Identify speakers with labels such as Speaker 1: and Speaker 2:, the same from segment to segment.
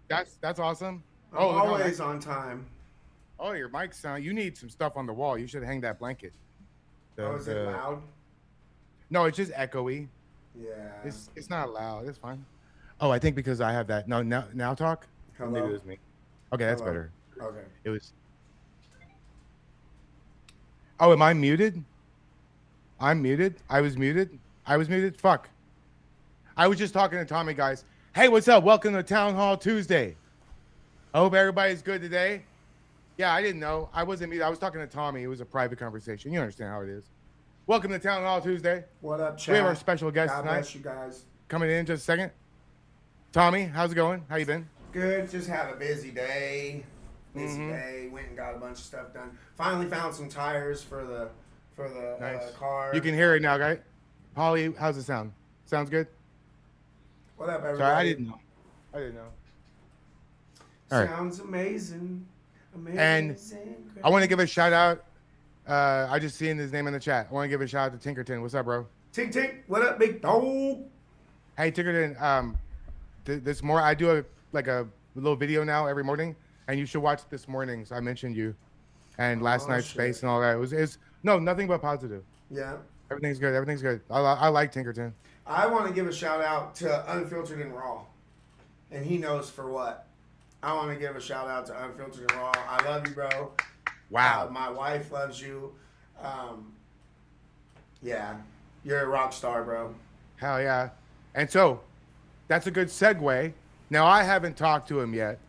Speaker 1: That's awesome.
Speaker 2: I'm
Speaker 1: Oh, look how nice.
Speaker 2: always on time.
Speaker 1: Oh, your mic sound. You need some stuff on the wall. You should hang that blanket.
Speaker 2: Oh,
Speaker 1: The
Speaker 2: is it
Speaker 1: the
Speaker 2: loud?
Speaker 1: no, it's just echoey.
Speaker 2: Yeah.
Speaker 1: It's not loud. It's fine. Oh, I think because I have that. No, now talk. Or maybe it
Speaker 2: Hello?
Speaker 1: was me. Okay, that's
Speaker 2: Hello?
Speaker 1: better.
Speaker 2: Okay.
Speaker 1: It was. Oh, am I muted? I'm muted. I was muted. I was muted. Fuck. I was just talking to Tommy, guys. Hey, what's up? Welcome to Town Hall Tuesday. I hope everybody's good today. Yeah, I didn't know. I wasn't muted. I was talking to Tommy. It was a private conversation. You understand how it is. Welcome to Town Hall Tuesday.
Speaker 2: What up,
Speaker 1: We have our
Speaker 2: chat?
Speaker 1: special guest
Speaker 2: God
Speaker 1: tonight
Speaker 2: bless you guys.
Speaker 1: coming in just a second. Tommy, how's it going? How you been?
Speaker 2: Good. Just had a busy day. Busy
Speaker 1: Mm-hmm.
Speaker 2: day. Went and got a bunch of stuff done. Finally found some tires for the
Speaker 1: Nice. You
Speaker 2: car.
Speaker 1: can hear it now, guys. Polly, how's it sound? Sounds good?
Speaker 2: What up,
Speaker 1: Sorry, I
Speaker 2: everybody?
Speaker 1: didn't know. I didn't know. All right.
Speaker 2: Sounds amazing.
Speaker 1: And
Speaker 2: Amazing.
Speaker 1: I want to give a shout out. I just seen his name in the chat. I want to give a shout out to Tinkerton. What's up, bro?
Speaker 2: Tink tink. What up, big dog?
Speaker 1: Hey, Tinkerton. This more I do a little video now every morning, and you should watch this morning's. I mentioned you, and last
Speaker 2: Oh
Speaker 1: night's
Speaker 2: shit.
Speaker 1: space and all that. It's no nothing but positive.
Speaker 2: Yeah.
Speaker 1: Everything's good. Everything's good. I like Tinkerton.
Speaker 2: I want to give a shout out to Unfiltered and Raw, and he knows for what. I want to give a shout out to Unfiltered and Raw. I love you, bro.
Speaker 1: Wow.
Speaker 2: My wife loves you. Yeah, you're a rock star, bro.
Speaker 1: Hell yeah. And so that's a good segue. Now I haven't talked to him yet,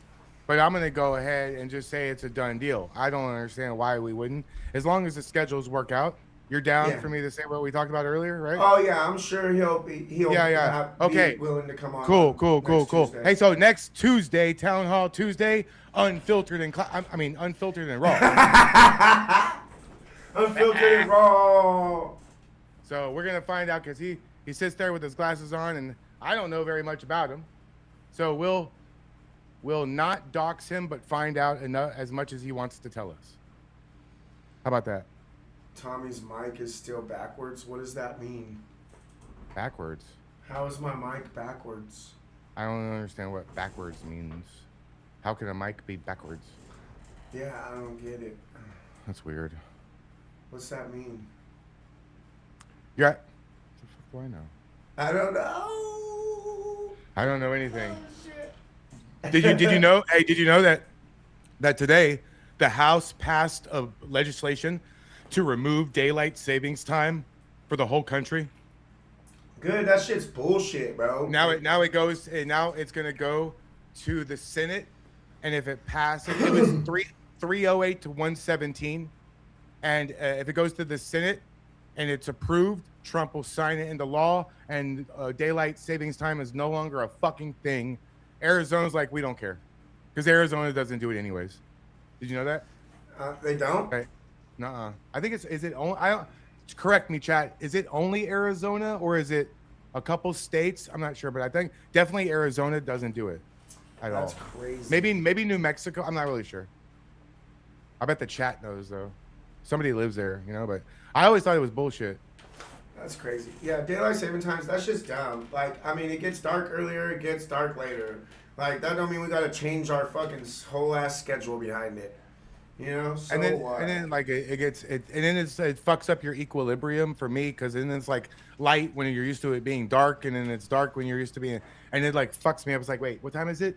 Speaker 1: but I'm gonna go ahead and just say it's a done deal. I don't understand why we wouldn't. As long as the schedules work out. You're down
Speaker 2: Yeah.
Speaker 1: for me to say what we talked about earlier, right?
Speaker 2: Oh yeah, I'm sure he'll
Speaker 1: Yeah. Okay.
Speaker 2: be willing to come on.
Speaker 1: Cool.
Speaker 2: Next Tuesday.
Speaker 1: Hey, so next Tuesday, Town Hall Tuesday, unfiltered and unfiltered and raw.
Speaker 2: Unfiltered and Raw.
Speaker 1: So we're gonna find out because he sits there with his glasses on, and I don't know very much about him. So we'll not dox him, but find out enough as much as he wants to tell us. How about that?
Speaker 2: Tommy's mic is still backwards. What does that mean?
Speaker 1: Backwards.
Speaker 2: How is my mic backwards?
Speaker 1: I don't understand what backwards means. How can a mic be backwards?
Speaker 2: Yeah, I don't get it.
Speaker 1: That's weird.
Speaker 2: What's that mean?
Speaker 1: Yeah. What the fuck do I know?
Speaker 2: I don't know.
Speaker 1: I don't know anything.
Speaker 2: Oh, shit.
Speaker 1: Did you know? Hey, did you know that today the House passed a legislation to remove daylight savings time for the whole country?
Speaker 2: Good. That shit's bullshit, bro.
Speaker 1: Now it's gonna go to the Senate, and if it passes, it was 308 to 117, and if it goes to the Senate and it's approved, Trump will sign it into law, and daylight savings time is no longer a fucking thing. Arizona's like, we don't care, because Arizona doesn't do it anyways. Did you know that?
Speaker 2: They don't.
Speaker 1: Okay. Nuh-uh. I think is it only, I don't, correct me, chat. Is it only Arizona or is it a couple states? I'm not sure, but I think definitely Arizona doesn't do it at
Speaker 2: That's
Speaker 1: all.
Speaker 2: crazy.
Speaker 1: Maybe New Mexico. I'm not really sure. I bet the chat knows though. Somebody lives there, but I always thought it was bullshit.
Speaker 2: That's crazy. Yeah, daylight saving times. That's just dumb. Like, I mean, it gets dark earlier. It gets dark later. Like, that don't mean we gotta change our fucking whole ass schedule behind it. So
Speaker 1: and then
Speaker 2: what?
Speaker 1: and then like it gets it and then it fucks up your equilibrium for me, because then it's like light when you're used to it being dark, and then it's dark when you're used to being, and it like fucks me up. It's like, wait, what time is it?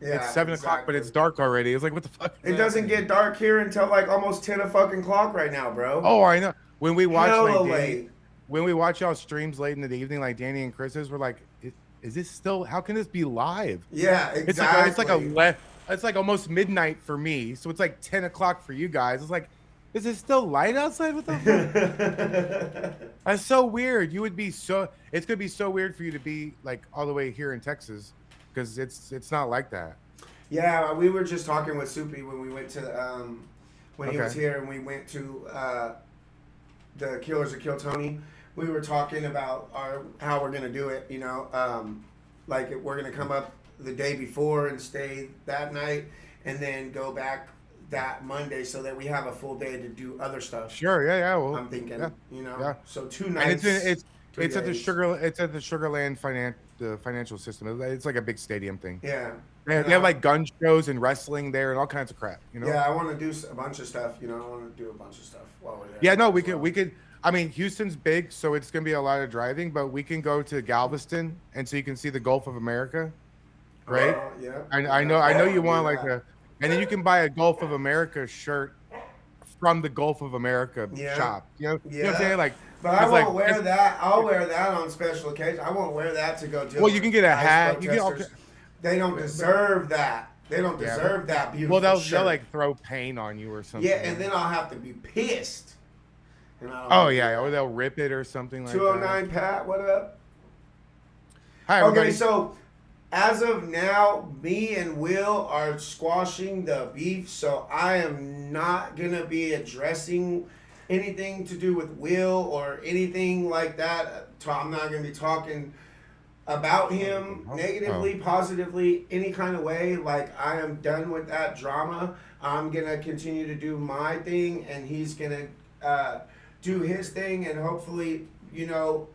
Speaker 2: Yeah,
Speaker 1: It's 7 o'clock, but it's dark already. It's like, what the fuck?
Speaker 2: It doesn't get dark here until like almost 10 o'clock right now, bro.
Speaker 1: Oh, I know. When we watch
Speaker 2: Hella
Speaker 1: like
Speaker 2: late.
Speaker 1: when we watch y'all streams late in the evening, like Danny and Chris's, we're like, is this still? How can this be live?
Speaker 2: Yeah, exactly.
Speaker 1: It's like almost midnight for me, so it's like 10 o'clock for you guys. It's like, is it still light outside? What the fuck? That's so weird. It's gonna be so weird for you to be like all the way here in Texas, because it's not like that.
Speaker 2: Yeah, we were just talking with Soupy when we went to when he was
Speaker 1: Okay.
Speaker 2: here, and we went to the Killers of Kill Tony. We were talking about how we're gonna do it. Like we're gonna come up the day before and stay that night, and then go back that Monday so that we have a full day to do other stuff.
Speaker 1: Sure, yeah. Well,
Speaker 2: I'm thinking,
Speaker 1: yeah, yeah.
Speaker 2: so two
Speaker 1: And
Speaker 2: nights.
Speaker 1: It's at the
Speaker 2: days.
Speaker 1: Sugarland financial system. It's like a big stadium thing.
Speaker 2: Yeah.
Speaker 1: They have like gun shows and wrestling there and all kinds of crap. You know.
Speaker 2: Yeah, I want to do a bunch of stuff. You know, I want to do a bunch of stuff while we're there.
Speaker 1: Yeah, no,
Speaker 2: as well.
Speaker 1: we could. I mean, Houston's big, so it's gonna be a lot of driving, but we can go to Galveston, and so you can see the Gulf of America, right?
Speaker 2: Yeah.
Speaker 1: I know you want like and then you can buy a Gulf of America shirt from the Gulf of America shop. You know what I'm saying? Like,
Speaker 2: but I won't
Speaker 1: like,
Speaker 2: wear that. I'll wear that on special occasions. I won't wear that to go deal.
Speaker 1: Well, you can get a
Speaker 2: ICE
Speaker 1: hat. You
Speaker 2: protesters.
Speaker 1: can,
Speaker 2: They don't deserve that. They don't deserve that beautiful
Speaker 1: well,
Speaker 2: shirt.
Speaker 1: they'll like throw paint on you or something.
Speaker 2: Yeah, and then I'll have to be pissed. And I don't
Speaker 1: oh yeah, or they'll rip it or something like
Speaker 2: 209 Pat, what up?
Speaker 1: Hi, everybody.
Speaker 2: Okay, so as of now, me and Will are squashing the beef, so I am not gonna be addressing anything to do with Will or anything like that. I'm not gonna be talking about him negatively, positively, any kind of way. Like, I am done with that drama. I'm gonna continue to do my thing, and he's gonna do his thing, and hopefully, you know,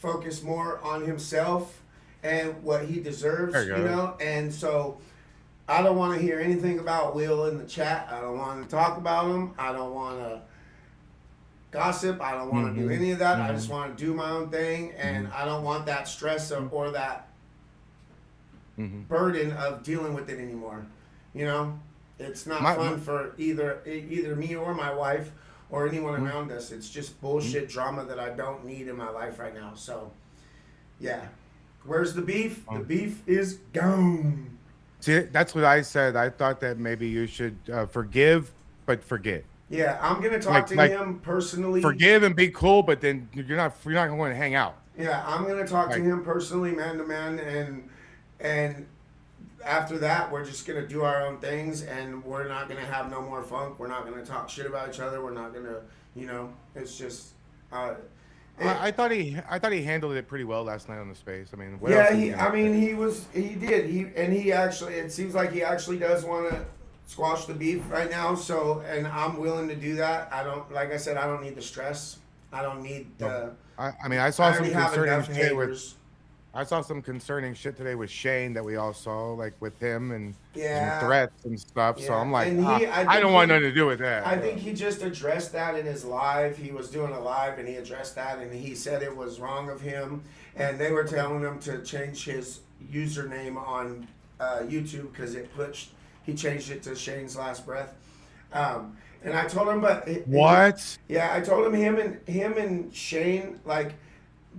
Speaker 2: focus more on himself and what he deserves, you know. And so I don't want to hear anything about Will in the chat. I don't want to talk about him. I don't want to gossip. I don't want to do any of that. I just want to do my own thing, and I don't want that stress or that burden of dealing with it anymore. You know, it's not fun for either me or my wife or anyone around us. It's just bullshit drama that I don't need in my life right now. So, yeah. Where's the beef? The beef is gone.
Speaker 1: See, that's what I said. I thought that maybe you should forgive, but forget.
Speaker 2: Yeah, I'm gonna talk to him personally.
Speaker 1: Forgive and be cool, but then you're not going to hang out.
Speaker 2: Yeah, I'm gonna talk to him personally, man to man, and after that, we're just gonna do our own things, and we're not gonna have no more funk. We're not gonna talk shit about each other. We're not gonna, you know, it's just.
Speaker 1: I thought he handled it pretty well last night on the space. I mean,
Speaker 2: he did. It seems like he actually does want to squash the beef right now. So, and I'm willing to do that. Like I said, I don't need the stress. I don't need the.
Speaker 1: I saw some concerning shit I saw some concerning shit today with Shane that we all saw, like with him and threats and stuff. Yeah. So I'm like, I don't want nothing to do with that.
Speaker 2: I think he just addressed that in his live. He was doing a live and he addressed that, and he said it was wrong of him. And they were telling him to change his username on YouTube because he changed it to Shane's Last Breath. And I told him,
Speaker 1: what?
Speaker 2: I told him and Shane, like,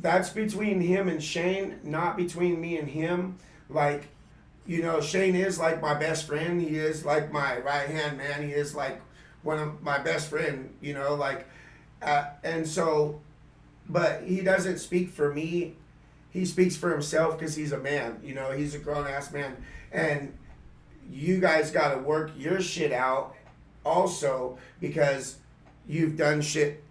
Speaker 2: that's between him and Shane, not between me and him. Like, you know, Shane is like my best friend. He is like my right hand man. He is like one of my best friend, you know, like, and so, but he doesn't speak for me. He speaks for himself because he's a man, you know, he's a grown ass man. And you guys got to work your shit out also, because you've done shit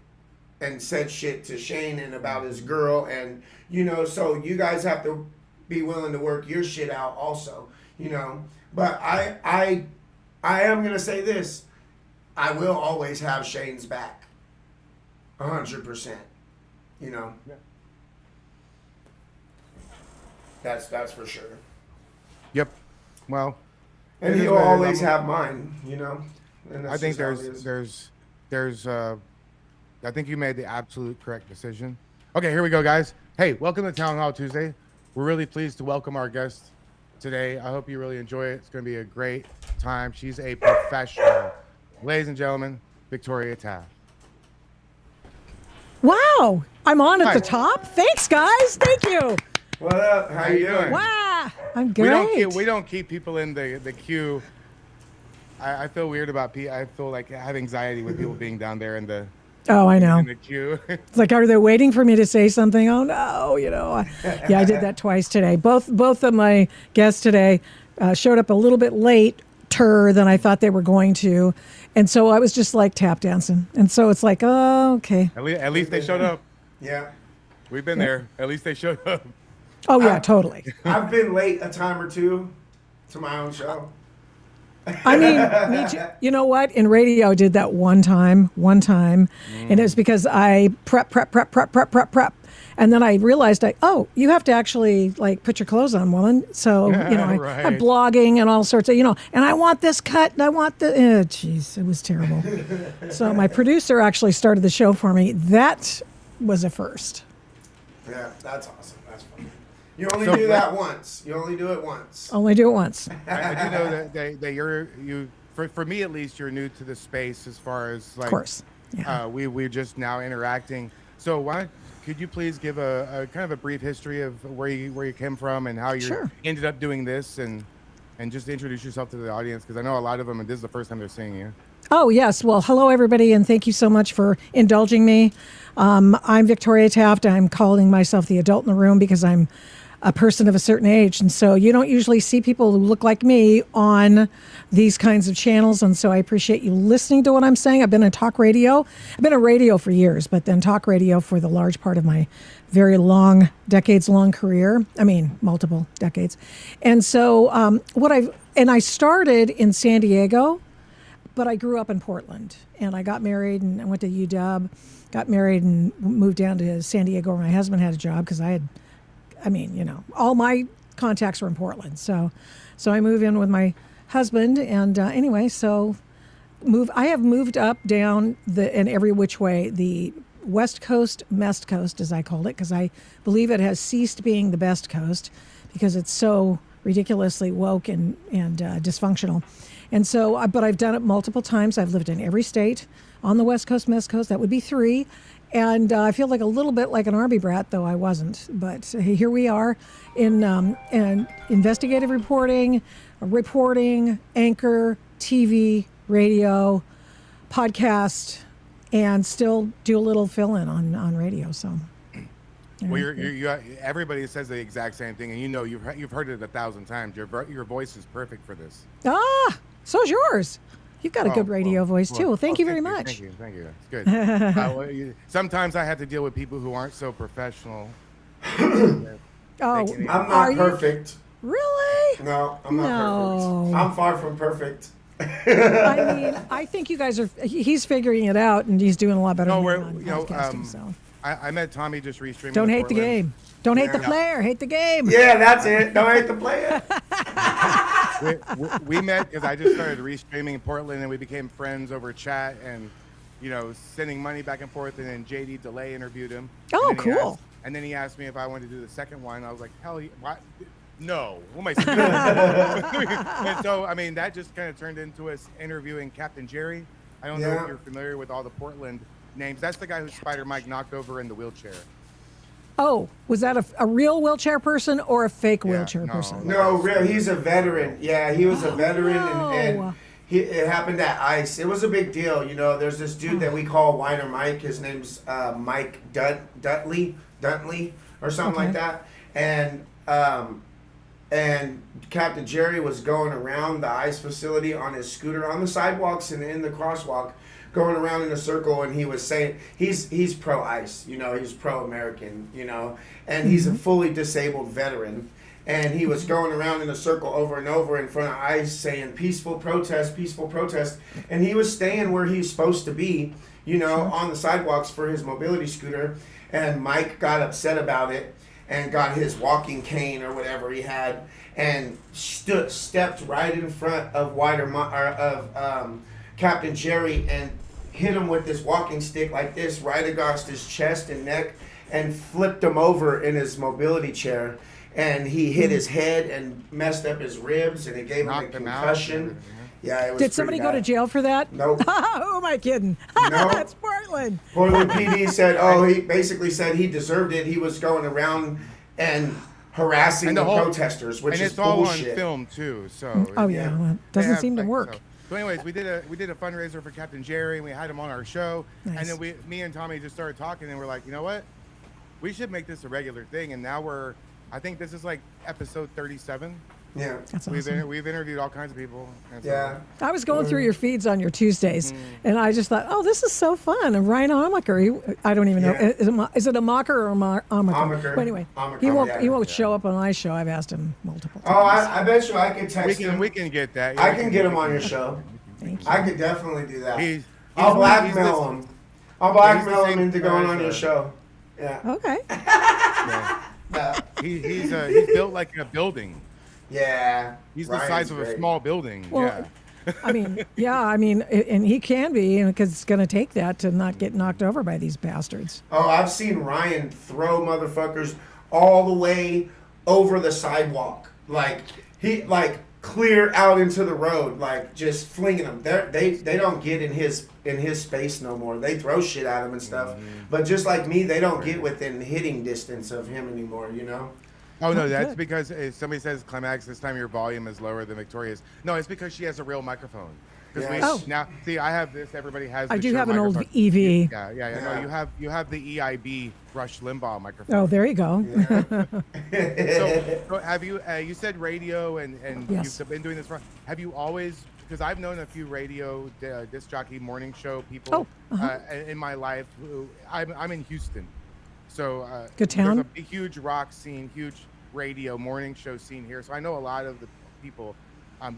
Speaker 2: and said shit to Shane and about his girl, and you know, so you guys have to be willing to work your shit out also, you know. But I am gonna say this: I will always have Shane's back, 100%. You know, that's for sure.
Speaker 1: Yep. Well,
Speaker 2: and he'll always have mine, you know. And
Speaker 1: I think there's I think you made the absolute correct decision. Okay, here we go, guys. Hey, welcome to Town Hall Tuesday. We're really pleased to welcome our guest today. I hope you really enjoy it. It's going to be a great time. She's a professional. Ladies and gentlemen, Victoria Taft.
Speaker 3: Wow, I'm on at the top. Thanks, guys. Thank you.
Speaker 2: What up? How you doing?
Speaker 3: Wow, I'm great.
Speaker 1: We don't keep people in the queue. I feel weird about people. I feel like I have anxiety with people being down there in the.
Speaker 3: Oh, I know.
Speaker 1: In the queue.
Speaker 3: It's like, are they waiting for me to say something? Oh no, you know. I did that twice today. Both of my guests today showed up a little bit later than I thought they were going to, and so I was just like tap dancing. And so it's like, oh, okay.
Speaker 1: At least they showed up.
Speaker 2: Yeah.
Speaker 1: We've been there. At least they showed up.
Speaker 3: Oh yeah, totally.
Speaker 2: I've been late a time or two to my own show.
Speaker 3: I mean, me too. You know what? In radio, I did that one time, and it was because I prep. And then I realized, you have to actually like put your clothes on, woman. So, I'm
Speaker 1: Right.
Speaker 3: blogging and all sorts of, and I want this cut and I want the, jeez, it was terrible. So my producer actually started the show for me. That was a first.
Speaker 2: Yeah, that's awesome. That's funny. You only do that once. You only do it once.
Speaker 3: Only do it once.
Speaker 1: I do know that you for me at least, you're new to the space as far as like.
Speaker 3: Of course. Yeah.
Speaker 1: We're just now interacting. So could you please give a kind of a brief history of where you came from and how you
Speaker 3: Sure.
Speaker 1: ended up doing this, and just introduce yourself to the audience, because I know a lot of them, and this is the first time they're seeing you.
Speaker 3: Oh, yes. Well, hello, everybody, and thank you so much for indulging me. I'm Victoria Taft. I'm calling myself the adult in the room because I'm a person of a certain age. And so you don't usually see people who look like me on these kinds of channels. And so I appreciate you listening to what I'm saying. I've been in talk radio. I've been in radio for years, but then talk radio for the large part of my very long, decades-long career. I mean, multiple decades. And so I started in San Diego, but I grew up in Portland, and I got married and I went to UW, got married and moved down to San Diego where my husband had a job because all my contacts were in Portland. So I moved in with my husband, and I have moved up, down and every which way, the West Coast, Mest Coast, as I called it, because I believe it has ceased being the best coast because it's so ridiculously woke and dysfunctional. And so, but I've done it multiple times. I've lived in every state on the West Coast, Mest Coast. That would be 3. And I feel like a little bit like an Army brat, though I wasn't. But here we are in investigative reporting, anchor, TV, radio, podcast, and still do a little fill-in on radio. So,
Speaker 1: Well, everybody says the exact same thing, and you've heard it 1,000 times. Your voice is perfect for this.
Speaker 3: So's yours. You've got a good radio voice too. Well, thank you very much.
Speaker 1: Thank you. It's good. Sometimes I have to deal with people who aren't so professional.
Speaker 2: I'm not perfect.
Speaker 3: Really?
Speaker 2: No, I'm not perfect. I'm far from perfect.
Speaker 3: I mean, I think you guys are. He's figuring it out, and he's doing a lot better.
Speaker 1: No,
Speaker 3: than me on podcasting, so.
Speaker 1: I met Tommy just restreaming.
Speaker 3: Don't hate the game. Don't hate the player. Hate the game.
Speaker 2: Yeah, that's it. Don't hate the player.
Speaker 1: we met because I just started restreaming in Portland, and we became friends over chat and, sending money back and forth. And then JD Delay interviewed him.
Speaker 3: Oh, cool.
Speaker 1: And then he asked me if I wanted to do the second one. I was like, hell, what? No. What am I saying? And so, that just kind of turned into us interviewing Captain Jerry. I don't know if you're familiar with all the Portland names. That's the guy who Spider Mike knocked over in the wheelchair.
Speaker 3: Oh, was that a real wheelchair person or a fake wheelchair person?
Speaker 2: No, real. He's a veteran. Yeah, he was a veteran, and it happened at ICE. It was a big deal. There's this dude that we call Wider Mike. His name's Mike Duntley, or something like that. And Captain Jerry was going around the ICE facility on his scooter on the sidewalks and in the crosswalk, going around in a circle, and he was saying he's pro ICE, he's pro American, and he's a fully disabled veteran, and he was going around in a circle over and over in front of ICE saying peaceful protest, and he was staying where he's supposed to be, on the sidewalks for his mobility scooter, and Mike got upset about it and got his walking cane or whatever he had and stepped right in front of Captain Jerry and hit him with this walking stick like this right against his chest and neck and flipped him over in his mobility chair, and he hit his head and messed up his ribs, and it gave him a concussion. Yeah, it was.
Speaker 3: Did somebody go to jail for that?
Speaker 2: Nope.
Speaker 3: Who am I kidding?
Speaker 2: Nope.
Speaker 3: That's Portland.
Speaker 2: Portland PD said, he basically said he deserved it. He was going around and harassing the protesters, which is bullshit. And it's all on
Speaker 1: film too, so.
Speaker 3: Well, it doesn't seem to work.
Speaker 1: So anyways, we did a fundraiser for Captain Jerry, and we had him on our show. Nice. And then me and Tommy just started talking, and we're like, you know what? We should make this a regular thing. And now I think this is like episode 37.
Speaker 2: Yeah.
Speaker 3: That's
Speaker 1: We've
Speaker 3: awesome.
Speaker 1: we've interviewed all kinds of people. And so-
Speaker 2: Yeah.
Speaker 3: I was going through your feeds on your Tuesdays, and I just thought, oh, this is so fun. And Ryan Amaker, I don't even know,
Speaker 2: Yeah.
Speaker 3: is it a mocker or a Amaker?
Speaker 2: Amaker.
Speaker 3: But anyway,
Speaker 2: Amaker,
Speaker 3: he won't
Speaker 2: yeah.
Speaker 3: show up on my show. I've asked him multiple
Speaker 2: Oh,
Speaker 3: times.
Speaker 2: I bet you I could text him.
Speaker 1: we can get that. Yeah,
Speaker 2: I
Speaker 1: we
Speaker 2: can get him on your show.
Speaker 3: Thank you.
Speaker 2: I could definitely do that.
Speaker 1: He's
Speaker 2: I'll
Speaker 1: he's
Speaker 2: blackmail
Speaker 1: the-
Speaker 2: him. I'll
Speaker 1: Yeah, he's the
Speaker 2: blackmail him
Speaker 1: same
Speaker 2: into going on
Speaker 1: as,
Speaker 2: your show. Yeah.
Speaker 3: Okay.
Speaker 1: yeah.
Speaker 2: Yeah.
Speaker 1: He's built like a building.
Speaker 2: Yeah.
Speaker 1: He's the
Speaker 2: Ryan's
Speaker 1: size of a
Speaker 2: great.
Speaker 1: small building.
Speaker 3: Well,
Speaker 1: yeah.
Speaker 3: I mean, and he can be, because it's going to take that to not get knocked over by these bastards.
Speaker 2: Oh, I've seen Ryan throw motherfuckers all the way over the sidewalk. Like he clear out into the road, like just flinging them. They don't get in his space no more. They throw shit at him and stuff. But just like me, they don't get within hitting distance of him anymore. You know.
Speaker 1: Oh no,
Speaker 3: Oh,
Speaker 1: that's
Speaker 3: good.
Speaker 1: because somebody says Climax this time your volume is lower than Victoria's. No, it's because she has a real microphone. Because
Speaker 2: Yeah.
Speaker 3: Oh.
Speaker 1: now see, I have this. Everybody has.
Speaker 3: I
Speaker 1: the
Speaker 3: do
Speaker 1: Shure
Speaker 3: have an old
Speaker 1: microphone.
Speaker 3: EV.
Speaker 1: Yeah.
Speaker 2: Yeah.
Speaker 1: No, you have the EIB Rush Limbaugh microphone.
Speaker 3: Oh, there you go.
Speaker 1: So have you? You said radio, and
Speaker 3: Yes.
Speaker 1: you've been doing this for. Have you always? Because I've known a few radio disc jockey morning show people
Speaker 3: Oh, uh-huh.
Speaker 1: in my life. Who I'm in Houston, so
Speaker 3: Good town.
Speaker 1: There's a big, huge rock scene, huge radio morning show scene here. So I know a lot of the people.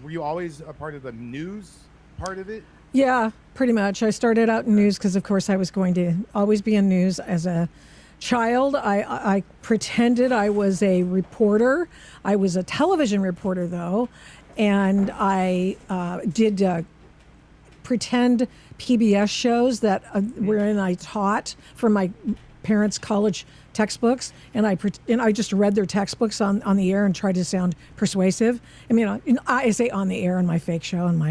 Speaker 1: Were you always a part of the news part of it?
Speaker 3: Yeah, pretty much. I started out in news because, of course, I was going to always be in news as a child. I pretended I was a reporter. I was a television reporter, though, and I did pretend PBS shows that wherein I taught from my parents' college textbooks, and I just read their textbooks on the air and tried to sound persuasive. I mean, I say on the air in my fake show in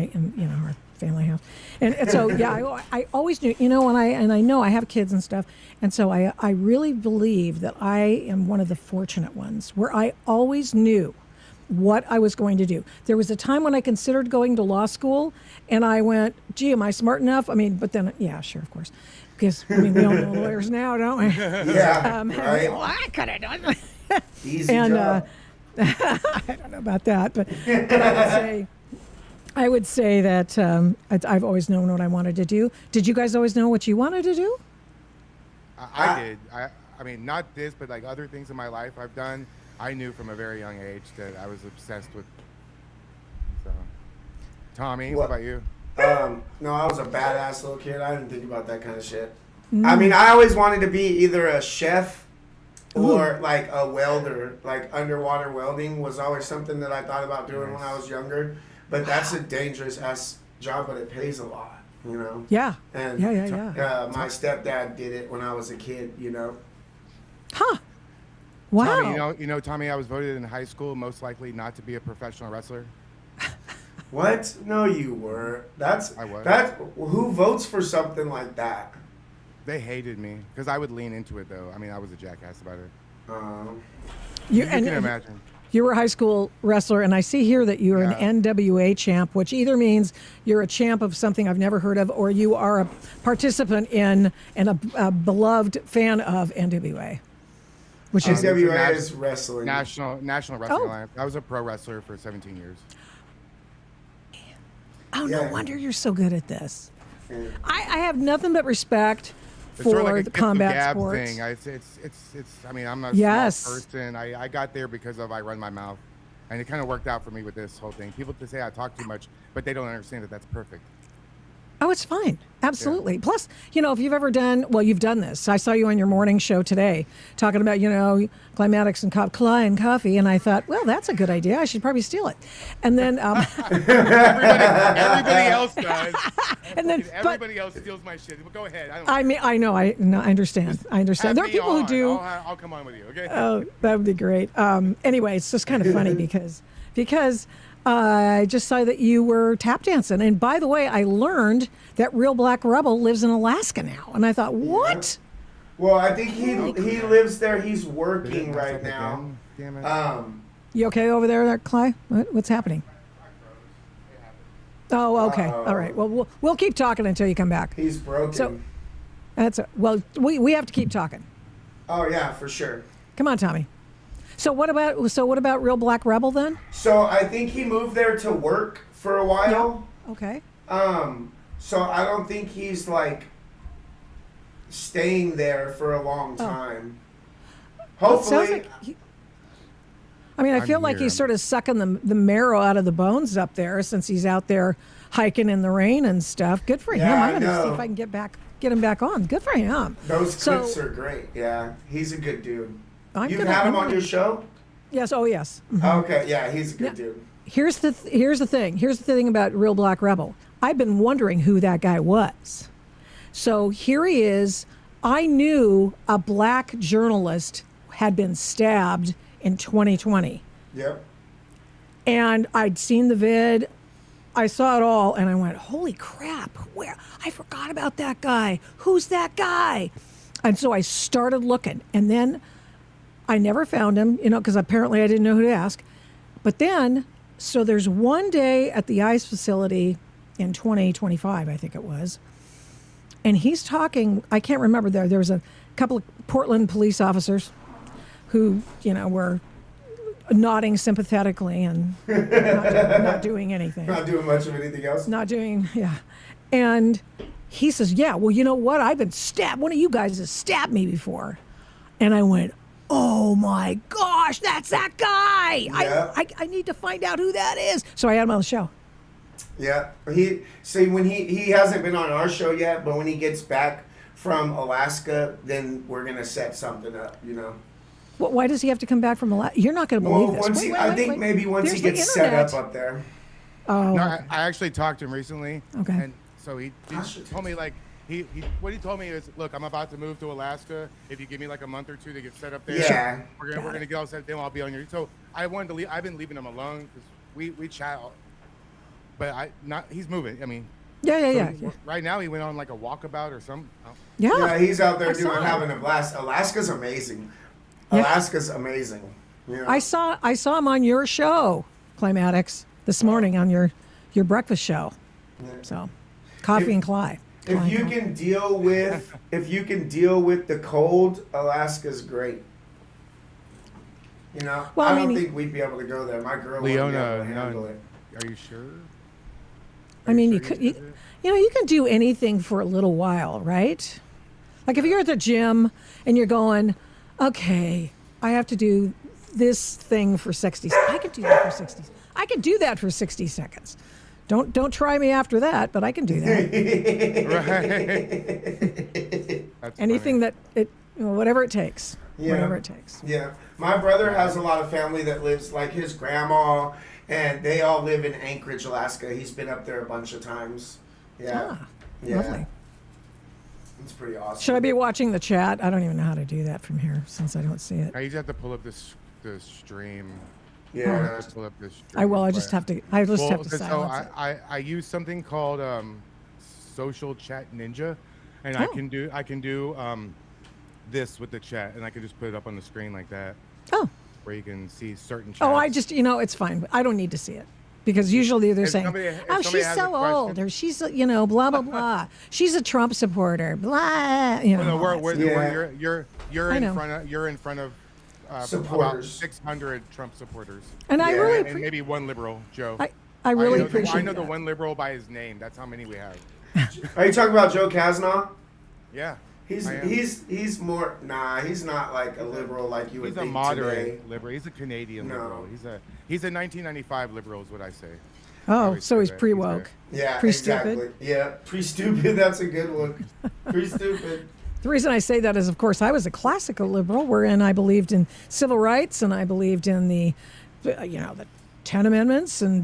Speaker 3: our family house, and so yeah, I always knew, and I know I have kids and stuff, and so I really believe that I am one of the fortunate ones where I always knew what I was going to do. There was a time when I considered going to law school, and I went, gee, am I smart enough? I mean, but then, yeah, sure, of course. Because, I mean, we all know lawyers now, don't we?
Speaker 2: Yeah. Right.
Speaker 3: Well, I could have done
Speaker 2: Easy
Speaker 3: and
Speaker 2: job.
Speaker 3: I don't know about that, but I would say that I've always known what I wanted to do. Did you guys always know what you wanted to do?
Speaker 1: I did. I mean, not this, but like other things in my life I've done. I knew from a very young age that I was obsessed with. So, Tommy, what about you?
Speaker 2: No, I was a badass little kid. I didn't think about that kind of shit. I mean, I always wanted to be either a chef or like a welder. Like underwater welding was always something that I thought about doing when I was younger. But that's a dangerous ass job, but it pays a lot, you know?
Speaker 3: Yeah.
Speaker 2: And
Speaker 3: Yeah.
Speaker 2: my stepdad did it when I was a kid, you know?
Speaker 3: Huh. Wow.
Speaker 1: Tommy, Tommy, I was voted in high school most likely not to be a professional wrestler.
Speaker 2: What? No, you were.
Speaker 1: I was.
Speaker 2: Who votes for something like that?
Speaker 1: They hated me because I would lean into it, though. I mean, I was a jackass about it.
Speaker 3: You
Speaker 1: can imagine.
Speaker 3: You were a high school wrestler, and I see here that you are
Speaker 1: Yeah.
Speaker 3: an NWA champ, which either means you're a champ of something I've never heard of, or you are a participant in and a beloved fan of NWA. Which is
Speaker 2: NWA is wrestling.
Speaker 1: National Wrestling
Speaker 3: Oh.
Speaker 1: Alliance. I was a pro wrestler for 17 years.
Speaker 3: no
Speaker 2: Yeah.
Speaker 3: wonder you're so good at this.
Speaker 2: Yeah.
Speaker 3: I have nothing but respect
Speaker 1: It's
Speaker 3: for
Speaker 1: sort of like a
Speaker 3: the
Speaker 1: gift of
Speaker 3: combat
Speaker 1: gab
Speaker 3: sports.
Speaker 1: thing. It's. I mean, I'm a
Speaker 3: Yes.
Speaker 1: small person. I got there because of I run my mouth, and it kind of worked out for me with this whole thing. People say I talk too much, but they don't understand that that's perfect.
Speaker 3: Oh, it's fine. Absolutely. Plus, if you've ever you've done this. I saw you on your morning show today talking about, climatics and coffee. And I thought, well, that's a good idea. I should probably steal it. And then,
Speaker 1: Everybody else does.
Speaker 3: and then,
Speaker 1: Everybody else steals my shit. But go ahead.
Speaker 3: I know. I understand. I understand. There are
Speaker 1: Have me
Speaker 3: people who
Speaker 1: on.
Speaker 3: do.
Speaker 1: I'll come on with you. Okay.
Speaker 3: Oh, that would be great. Anyway, it's just kind of funny because I just saw that you were tap dancing. And by the way, I learned that Real Black Rebel lives in Alaska now. And I thought, what?
Speaker 2: Well, I think he lives there. He's working right now.
Speaker 1: Damn it.
Speaker 3: You okay over there, Cly? What's happening? Oh, okay. All right. Well, we'll keep talking until you come back.
Speaker 2: He's broken.
Speaker 3: So- we have to keep talking.
Speaker 2: Oh, yeah, for sure.
Speaker 3: Come on, Tommy. So what about Real Black Rebel then?
Speaker 2: So I think he moved there to work for a while.
Speaker 3: Okay.
Speaker 2: So I don't think he's like staying there for a long time.
Speaker 3: Well, it sounds
Speaker 2: Hopefully,
Speaker 3: like I
Speaker 1: I'm
Speaker 3: feel like
Speaker 1: here.
Speaker 3: he's sort of sucking the marrow out of the bones up there since he's out there hiking in the rain and stuff. Good for him.
Speaker 2: Yeah,
Speaker 3: I'm
Speaker 2: I
Speaker 3: going to see
Speaker 2: know.
Speaker 3: if I can get him back on. Good for him.
Speaker 2: those
Speaker 3: So-
Speaker 2: clips are great. Yeah, he's a good dude.
Speaker 3: I'm
Speaker 2: You've
Speaker 3: gonna-
Speaker 2: had him
Speaker 3: I'm
Speaker 2: on your show?
Speaker 3: Yes. Oh, yes.
Speaker 2: Okay, yeah, he's a good dude.
Speaker 3: Here's the thing. Here's the thing about Real Black Rebel. I've been wondering who that guy was. So here he is. I knew a black journalist had been stabbed in 2020.
Speaker 2: Yep.
Speaker 3: And I'd seen the vid. I saw it all and I went, holy crap, where? I forgot about that guy. Who's that guy? And so I started looking. And then I never found him, because apparently I didn't know who to ask. But then, so there's one day at the ICE facility in 2025, I think it was. And he's talking, I can't remember, there was a couple of Portland police officers who, were nodding sympathetically and not doing anything.
Speaker 2: Not doing much of anything else.
Speaker 3: Yeah. And he says, yeah, well, you know what? I've been stabbed. One of you guys has stabbed me before. And I went, oh my gosh, that's that guy.
Speaker 2: Yeah.
Speaker 3: I need to find out who that is. So I had him on the show.
Speaker 2: Yeah, when he hasn't been on our show yet, but when he gets back from Alaska, then we're gonna set something up.
Speaker 3: Well, why does he have to come back from Alaska? You're not going to believe
Speaker 2: Well,
Speaker 3: this.
Speaker 2: I think maybe once he
Speaker 3: There's the
Speaker 2: gets set
Speaker 3: internet.
Speaker 2: up there.
Speaker 3: Oh,
Speaker 1: No, I actually talked to him recently.
Speaker 3: Okay.
Speaker 1: And so he told me like what he told me is, look, I'm about to move to Alaska. If you give me like a month or two to get set up there,
Speaker 2: Yeah.
Speaker 1: we're gonna get all set. Then I'll be on your. So I wanted to leave. I've been leaving him alone because we chat, but he's moving. I mean,
Speaker 3: yeah.
Speaker 1: right now he went on like a walkabout or something.
Speaker 2: Yeah, he's out there
Speaker 3: I saw it.
Speaker 2: having a blast. Alaska's amazing.
Speaker 3: Yeah.
Speaker 2: Alaska's amazing.
Speaker 3: I saw him on your show, Climatics, this morning on your breakfast show. So, Coffee and Cly.
Speaker 2: If you can deal with the cold, Alaska's great.
Speaker 3: Well,
Speaker 2: I
Speaker 3: I
Speaker 2: don't
Speaker 3: mean,
Speaker 2: think we'd be able to go there. My girl wouldn't be able
Speaker 1: Leona,
Speaker 2: to handle it.
Speaker 1: Are you sure?
Speaker 3: I mean, you
Speaker 1: Are
Speaker 3: could,
Speaker 1: sure
Speaker 3: you can do anything for a little while, right? Like if you're at the gym and you're going, okay, I have to do this thing for 60. I could do that for 60. I could do that for 60 seconds. Don't try me after that, but I can do that.
Speaker 1: Right. That's
Speaker 3: Anything
Speaker 1: funny.
Speaker 3: that whatever it takes.
Speaker 2: Yeah.
Speaker 3: Whatever it takes.
Speaker 2: Yeah, my brother has a lot of family that lives, like his grandma, and they all live in Anchorage, Alaska. He's been up there a bunch of times. Yeah, yeah,
Speaker 3: Lovely.
Speaker 2: it's pretty awesome.
Speaker 3: Should I be watching the chat? I don't even know how to do that from here since I don't see it.
Speaker 1: I usually have to pull up the stream.
Speaker 2: Yeah,
Speaker 1: Just pull up the stream.
Speaker 3: I just have to. I just have to
Speaker 1: so
Speaker 3: silence it.
Speaker 1: I use something called Social Chat Ninja, and
Speaker 3: Oh.
Speaker 1: I can do this with the chat, and I can just put it up on the screen like that,
Speaker 3: Oh.
Speaker 1: where you can see certain chats.
Speaker 3: Oh, I just, it's fine. I don't need to see it because usually they're
Speaker 1: If
Speaker 3: saying,
Speaker 1: somebody- if
Speaker 3: "Oh,
Speaker 1: somebody
Speaker 3: she's
Speaker 1: has
Speaker 3: so
Speaker 1: a question-
Speaker 3: old," or "She's, blah blah blah." She's a Trump supporter. Blah.
Speaker 1: No,
Speaker 3: all that stuff.
Speaker 1: you're
Speaker 3: I
Speaker 1: in
Speaker 3: know.
Speaker 1: front of about
Speaker 2: Supporters.
Speaker 1: 600 Trump supporters,
Speaker 3: And I
Speaker 2: Yeah,
Speaker 3: really,
Speaker 1: and maybe one liberal, Joe.
Speaker 3: I really
Speaker 1: know
Speaker 3: appreciate.
Speaker 1: I know the
Speaker 3: that.
Speaker 1: one liberal by his name. That's how many we have.
Speaker 2: Are you talking about Joe Kasnaugh?
Speaker 1: Yeah.
Speaker 2: He's
Speaker 1: I am.
Speaker 2: he's more he's not like a liberal like you would
Speaker 1: He's a
Speaker 2: think
Speaker 1: moderate
Speaker 2: today.
Speaker 1: liberal. He's a Canadian
Speaker 2: No.
Speaker 1: liberal. He's a 1995 liberal is what I say.
Speaker 3: Oh,
Speaker 1: always
Speaker 3: so
Speaker 1: say
Speaker 3: he's
Speaker 1: that.
Speaker 3: pre woke.
Speaker 2: Yeah,
Speaker 3: Pre-stupid?
Speaker 2: exactly. Yeah, pre-stupid. That's a good one. Pre-stupid.
Speaker 3: The reason I say that is, of course, I was a classical liberal, wherein I believed in civil rights and I believed in the 10 Amendments and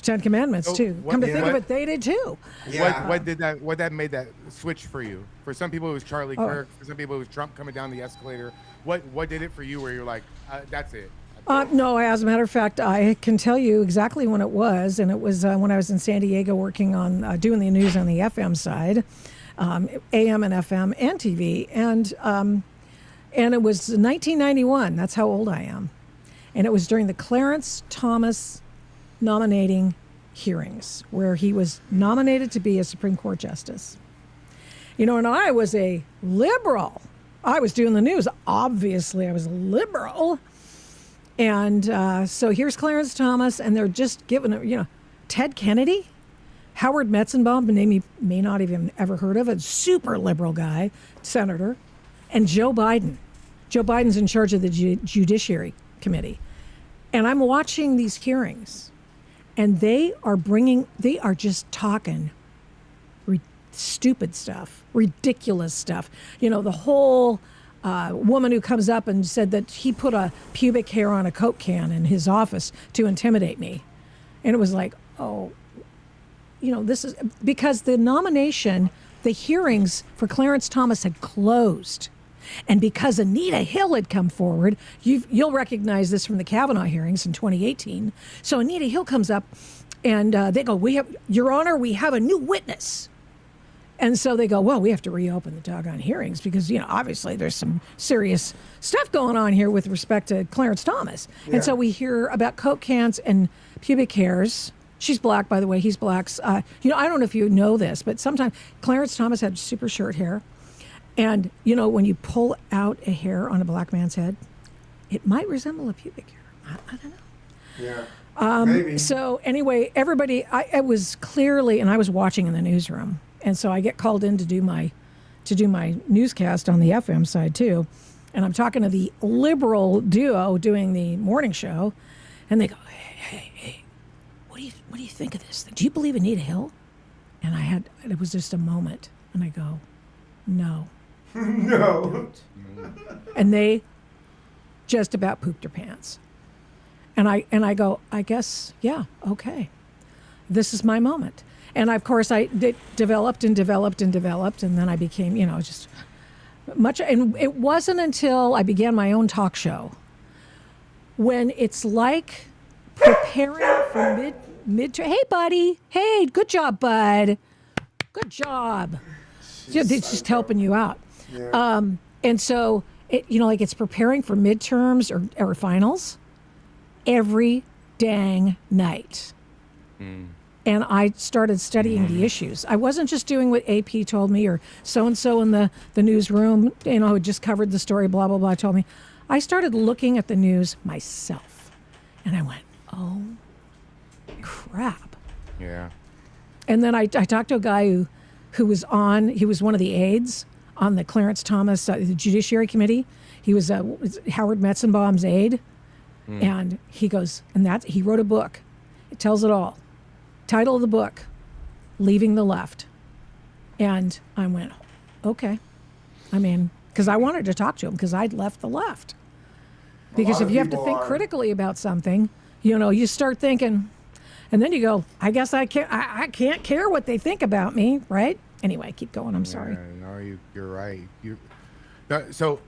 Speaker 3: 10 Commandments
Speaker 1: So
Speaker 3: too.
Speaker 1: what-
Speaker 3: Come to
Speaker 1: yeah.
Speaker 3: think of
Speaker 1: what-
Speaker 3: it, they did too.
Speaker 2: Yeah.
Speaker 1: What that made that switch for you? For some people it was Charlie
Speaker 3: Oh.
Speaker 1: Kirk. For some people it was Trump coming down the escalator. What did it for you where you're like, that's it?
Speaker 3: No, as a matter of fact, I can tell you exactly when it was, and it was when I was in San Diego working on doing the news on the FM side, AM and FM and TV, and it was 1991. That's how old I am, and it was during the Clarence Thomas nominating hearings where he was nominated to be a Supreme Court justice. And I was a liberal, I was doing the news. Obviously, I was liberal. And so here's Clarence Thomas, and they're just giving it, Ted Kennedy, Howard Metzenbaum, a name you may not even ever heard of, a super liberal guy, senator, and Joe Biden. Joe Biden's in charge of the Judiciary Committee. And I'm watching these hearings, and they are just talking stupid stuff, ridiculous stuff. The whole woman who comes up and said that he put a pubic hair on a Coke can in his office to intimidate me. And it was like, oh, this is because the hearings for Clarence Thomas had closed. And because Anita Hill had come forward, you'll recognize this from the Kavanaugh hearings in 2018. So Anita Hill comes up and they go, Your Honor, we have a new witness. And so they go, well, we have to reopen the doggone hearings because, obviously there's some serious stuff going on here with respect to Clarence Thomas. Yeah. And so we hear about Coke cans and pubic hairs. She's black, by the way. He's black. I don't know if you know this, but sometimes Clarence Thomas had super short hair. And, when you pull out a hair on a black man's head, it might resemble a pubic hair. I don't know.
Speaker 2: Yeah. Maybe.
Speaker 3: So anyway, everybody, it was clearly, and I was watching in the newsroom. And so I get called in to do my newscast on the FM side too. And I'm talking to the liberal duo doing the morning show. And they go, hey, what do you think of this? Do you believe Anita Hill? And it was just a moment. And I go, no.
Speaker 2: No.
Speaker 3: And they just about pooped their pants. And I go, I guess, yeah, okay. This is my moment. And of course, it developed, and then I became, just much. And it wasn't until I began my own talk show when it's like preparing for mid. Hey, buddy. Hey, good job, bud. Good job. It's just helping you out.
Speaker 2: Yeah.
Speaker 3: And so it's preparing for midterms or finals every dang night. Mm. And I started studying the issues. I wasn't just doing what AP told me or so-and-so in the newsroom, who had just covered the story, blah, blah, blah, told me. I started looking at the news myself. And I went, oh, crap.
Speaker 1: Yeah.
Speaker 3: And then I talked to a guy who was he was one of the aides on the Clarence Thomas, the Judiciary Committee. He was Howard Metzenbaum's aide. Mm. And he goes, he wrote a book. It tells it all. Title of the book, Leaving the Left. And I went, okay. Because I wanted to talk to him because I'd left the left. Because if you have to think critically about something, you start thinking, and then you go, I guess I can't care what they think about me, right? Anyway, keep going. I'm sorry.
Speaker 1: No, you're right. So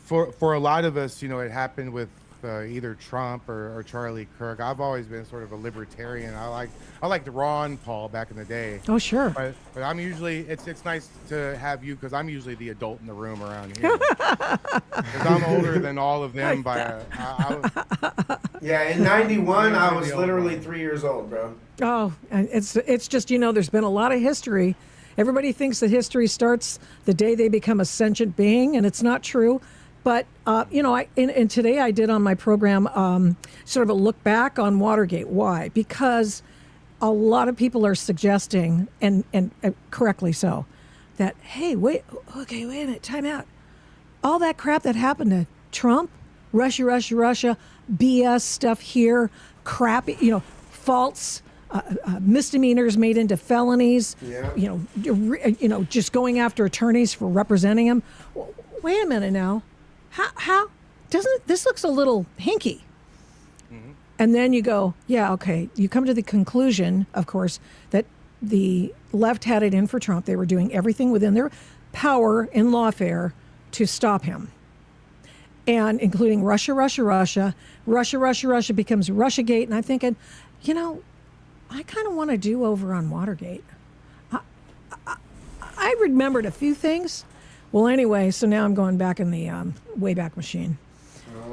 Speaker 1: for a lot of us, it happened with either Trump or Charlie Kirk. I've always been sort of a libertarian. I liked Ron Paul back in the day.
Speaker 3: Oh, sure.
Speaker 1: But I'm usually it's nice to have you because I'm usually the adult in the room around here. Because I'm older than all of them
Speaker 2: Yeah, in '91 I was literally 3 years old, bro.
Speaker 3: Oh, and it's just there's been a lot of history. Everybody thinks that history starts the day they become a sentient being, and it's not true. But, and today I did on my program sort of a look back on Watergate. Why? Because a lot of people are suggesting, and correctly so, that, hey, wait a minute, time out. All that crap that happened to Trump, Russia, BS stuff here, crappy, false misdemeanors made into felonies, just going after attorneys for representing him. Wait a minute now. How doesn't this looks a little hinky? Mm-hmm. And then you go, yeah, okay. You come to the conclusion, of course, that the left had it in for Trump. They were doing everything within their power in lawfare to stop him. And including Russia becomes Russiagate. And I'm thinking, I kind of want to do over on Watergate. I remembered a few things. Well, anyway, so now I'm going back in the Wayback Machine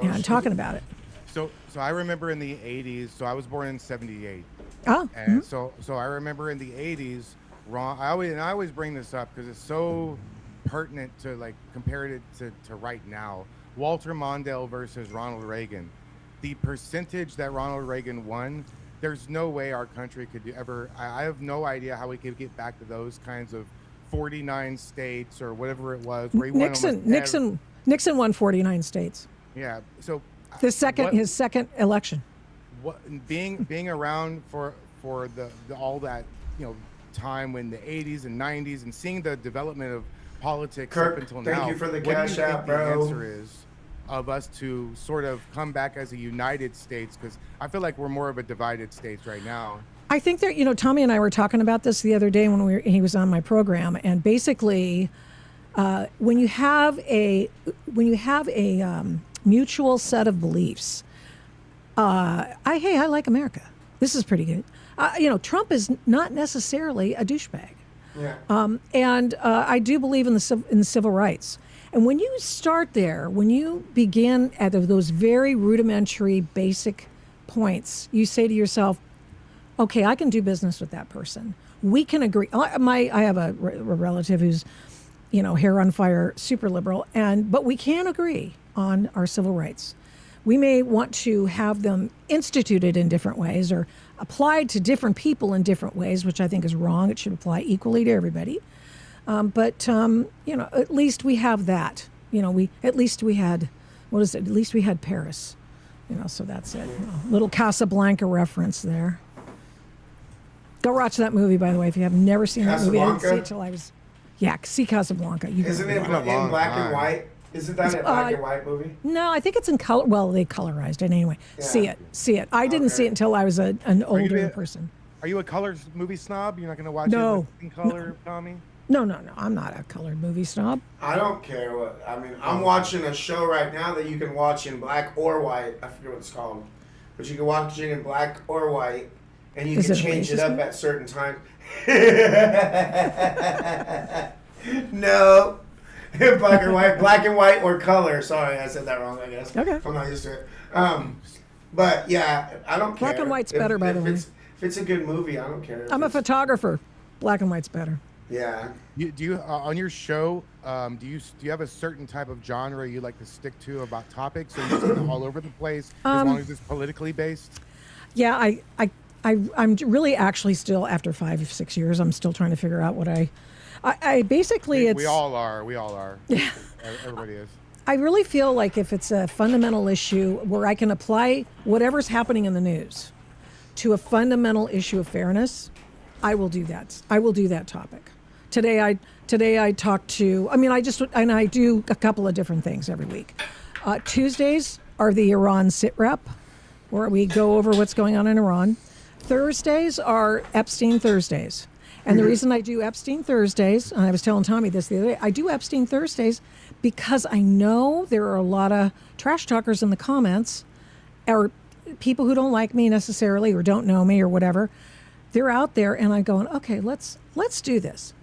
Speaker 3: and talking about it.
Speaker 1: So I remember in the 80s, so I was born in 78.
Speaker 3: Oh.
Speaker 1: And so I remember in the 80s, Ron, I always bring this up because it's so pertinent to like compare it to right now. Walter Mondale versus Ronald Reagan. The percentage that Ronald Reagan won, there's no way our country could ever. I have no idea how we could get back to those kinds of 49 states or whatever it was. Where he won
Speaker 3: Nixon won 49 states.
Speaker 1: Yeah. So
Speaker 3: His second election.
Speaker 1: what being around for the all that time when the 80s and 90s and seeing the development of politics
Speaker 2: Kirk,
Speaker 1: up until
Speaker 2: thank
Speaker 1: now.
Speaker 2: you for the
Speaker 1: what do you
Speaker 2: cash
Speaker 1: think
Speaker 2: app,
Speaker 1: the
Speaker 2: bro.
Speaker 1: answer is of us to sort of come back as a united states? Because I feel like we're more of a divided states right now.
Speaker 3: I think that Tommy and I were talking about this the other day when he was on my program, and basically, when you have a mutual set of beliefs, I like America. This is pretty good. Trump is not necessarily a douchebag.
Speaker 2: Yeah.
Speaker 3: And I do believe in the civil rights. And when you start there, when you begin at those very rudimentary, basic points, you say to yourself, okay, I can do business with that person. We can agree. I have a relative who's, hair on fire, super liberal, but we can agree on our civil rights. We may want to have them instituted in different ways or applied to different people in different ways, which I think is wrong. It should apply equally to everybody. But at least we have that. At least we had Paris. So that's it. Little Casablanca reference there. Go watch that movie, by the way, if you have never seen that movie. I didn't see it till I was. Yeah, see Casablanca.
Speaker 2: Isn't it in black and white? Isn't that a black and white movie?
Speaker 3: No, I think it's in color. Well, they colorized it anyway. Yeah. See it. I didn't see it until I was an older person.
Speaker 1: Are you a color movie snob? You're not going to watch
Speaker 3: it
Speaker 1: in color, Tommy?
Speaker 3: No. I'm not a colored movie snob.
Speaker 2: I don't care what. I mean, I'm watching a show right now that you can watch in black or white. I forget what it's called. But you can watch it in black or white, and you can change it up at certain times. No. Black and white or color. Sorry, I said that wrong, I guess.
Speaker 3: Okay.
Speaker 2: I'm not used to it. But yeah, I don't care.
Speaker 3: Black and white's better, by the way.
Speaker 2: If it's a good movie, I don't care.
Speaker 3: I'm a photographer. Black and white's better.
Speaker 2: Yeah.
Speaker 1: Do you on your show? Do you have a certain type of genre you like to stick to about topics, or you just kind of all over the place as long as it's politically based?
Speaker 3: Yeah, I'm really actually still after 5-6 years. I'm still trying to figure out what I basically
Speaker 1: we all are. Yeah. Everybody is.
Speaker 3: I really feel like if it's a fundamental issue where I can apply whatever's happening in the news to a fundamental issue of fairness, I will do that. I will do that topic. Today I talked to. I do a couple of different things every week. Tuesdays are the Iran sit rep, where we go over what's going on in Iran. Thursdays are Epstein Thursdays. And the reason I do Epstein Thursdays, and I was telling Tommy this the other day, I do Epstein Thursdays because I know there are a lot of trash talkers in the comments, or people who don't like me necessarily or don't know me or whatever. They're out there, and I'm going, okay, let's do this.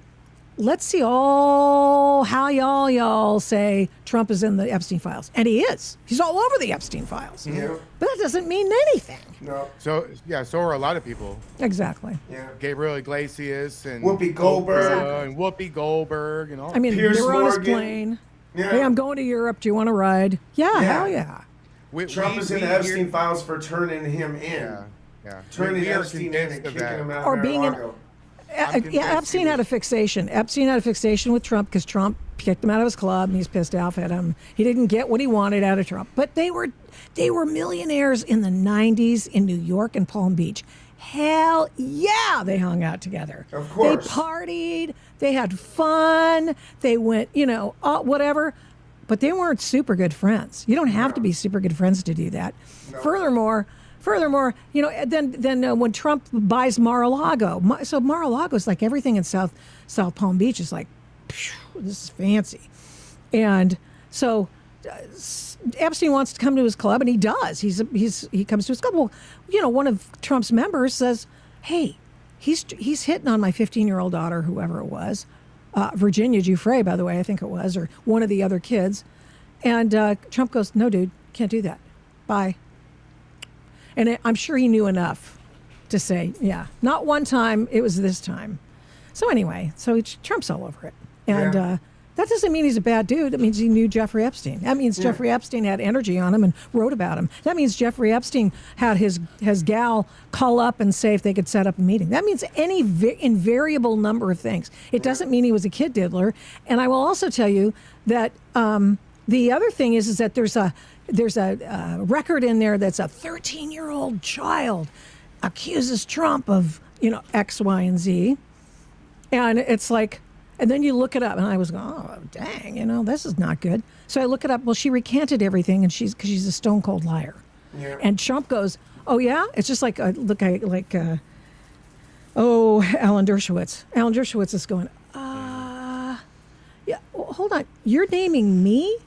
Speaker 3: Let's see how y'all say Trump is in the Epstein files. And he is. He's all over the Epstein files.
Speaker 2: Yeah.
Speaker 3: But that doesn't mean anything.
Speaker 2: No.
Speaker 1: So are a lot of people.
Speaker 3: Exactly.
Speaker 2: Yeah.
Speaker 1: Gabriel Iglesias and
Speaker 2: Whoopi Goldberg.
Speaker 1: And Whoopi Goldberg,
Speaker 3: I mean,
Speaker 2: Piers
Speaker 3: they were on his
Speaker 2: Morgan.
Speaker 3: plane.
Speaker 2: Yeah.
Speaker 3: Hey, I'm going to Europe. Do you want to ride? Yeah, hell yeah.
Speaker 2: Trump is in the Epstein files for turning him in.
Speaker 1: Yeah.
Speaker 2: Turning
Speaker 1: We are
Speaker 2: Epstein in and
Speaker 1: convinced of
Speaker 2: kicking
Speaker 1: that.
Speaker 2: him out
Speaker 3: Or
Speaker 2: of
Speaker 3: being in-
Speaker 2: Mar-a-Lago.
Speaker 3: Epstein had a fixation. Epstein had a fixation with Trump because Trump kicked him out of his club, and he's pissed off at him. He didn't get what he wanted out of Trump. But they were millionaires in the 90s in New York and Palm Beach. Hell yeah, they hung out together.
Speaker 2: Of course.
Speaker 3: They partied. They had fun. They went, whatever. But they weren't super good friends. You don't have to be super good friends to do that.
Speaker 2: No.
Speaker 3: Furthermore, then when Trump buys Mar-a-Lago, so Mar-a-Lago is like everything in South Palm Beach is like, this is fancy, and so Epstein wants to come to his club, and he does. He comes to his club. Well, one of Trump's members says, "Hey, he's hitting on my 15-year-old daughter, whoever it was, Virginia Giuffre, by the way, I think it was, or one of the other kids," and Trump goes, "No, dude, can't do that. Bye." And I'm sure he knew enough to say, yeah, not one time, it was this time. So anyway, Trump's all over it. And That doesn't mean he's a bad dude. It means he knew Jeffrey Epstein. That means Jeffrey Epstein had energy on him and wrote about him. That means Jeffrey Epstein had his gal call up and say if they could set up a meeting. That means any invariable number of things. It doesn't mean he was a kid diddler. And I will also tell you that the other thing is that there's a record in there that's a 13-year-old child accuses Trump of, X, Y, and Z. And it's like, and then you look it up, and I was going, oh, dang, this is not good. So I look it up. Well, she recanted everything, and because she's a stone cold liar.
Speaker 2: Yeah.
Speaker 3: And Trump goes, oh yeah, it's just like Alan Dershowitz. Alan Dershowitz is going, yeah, well, hold on, you're naming me?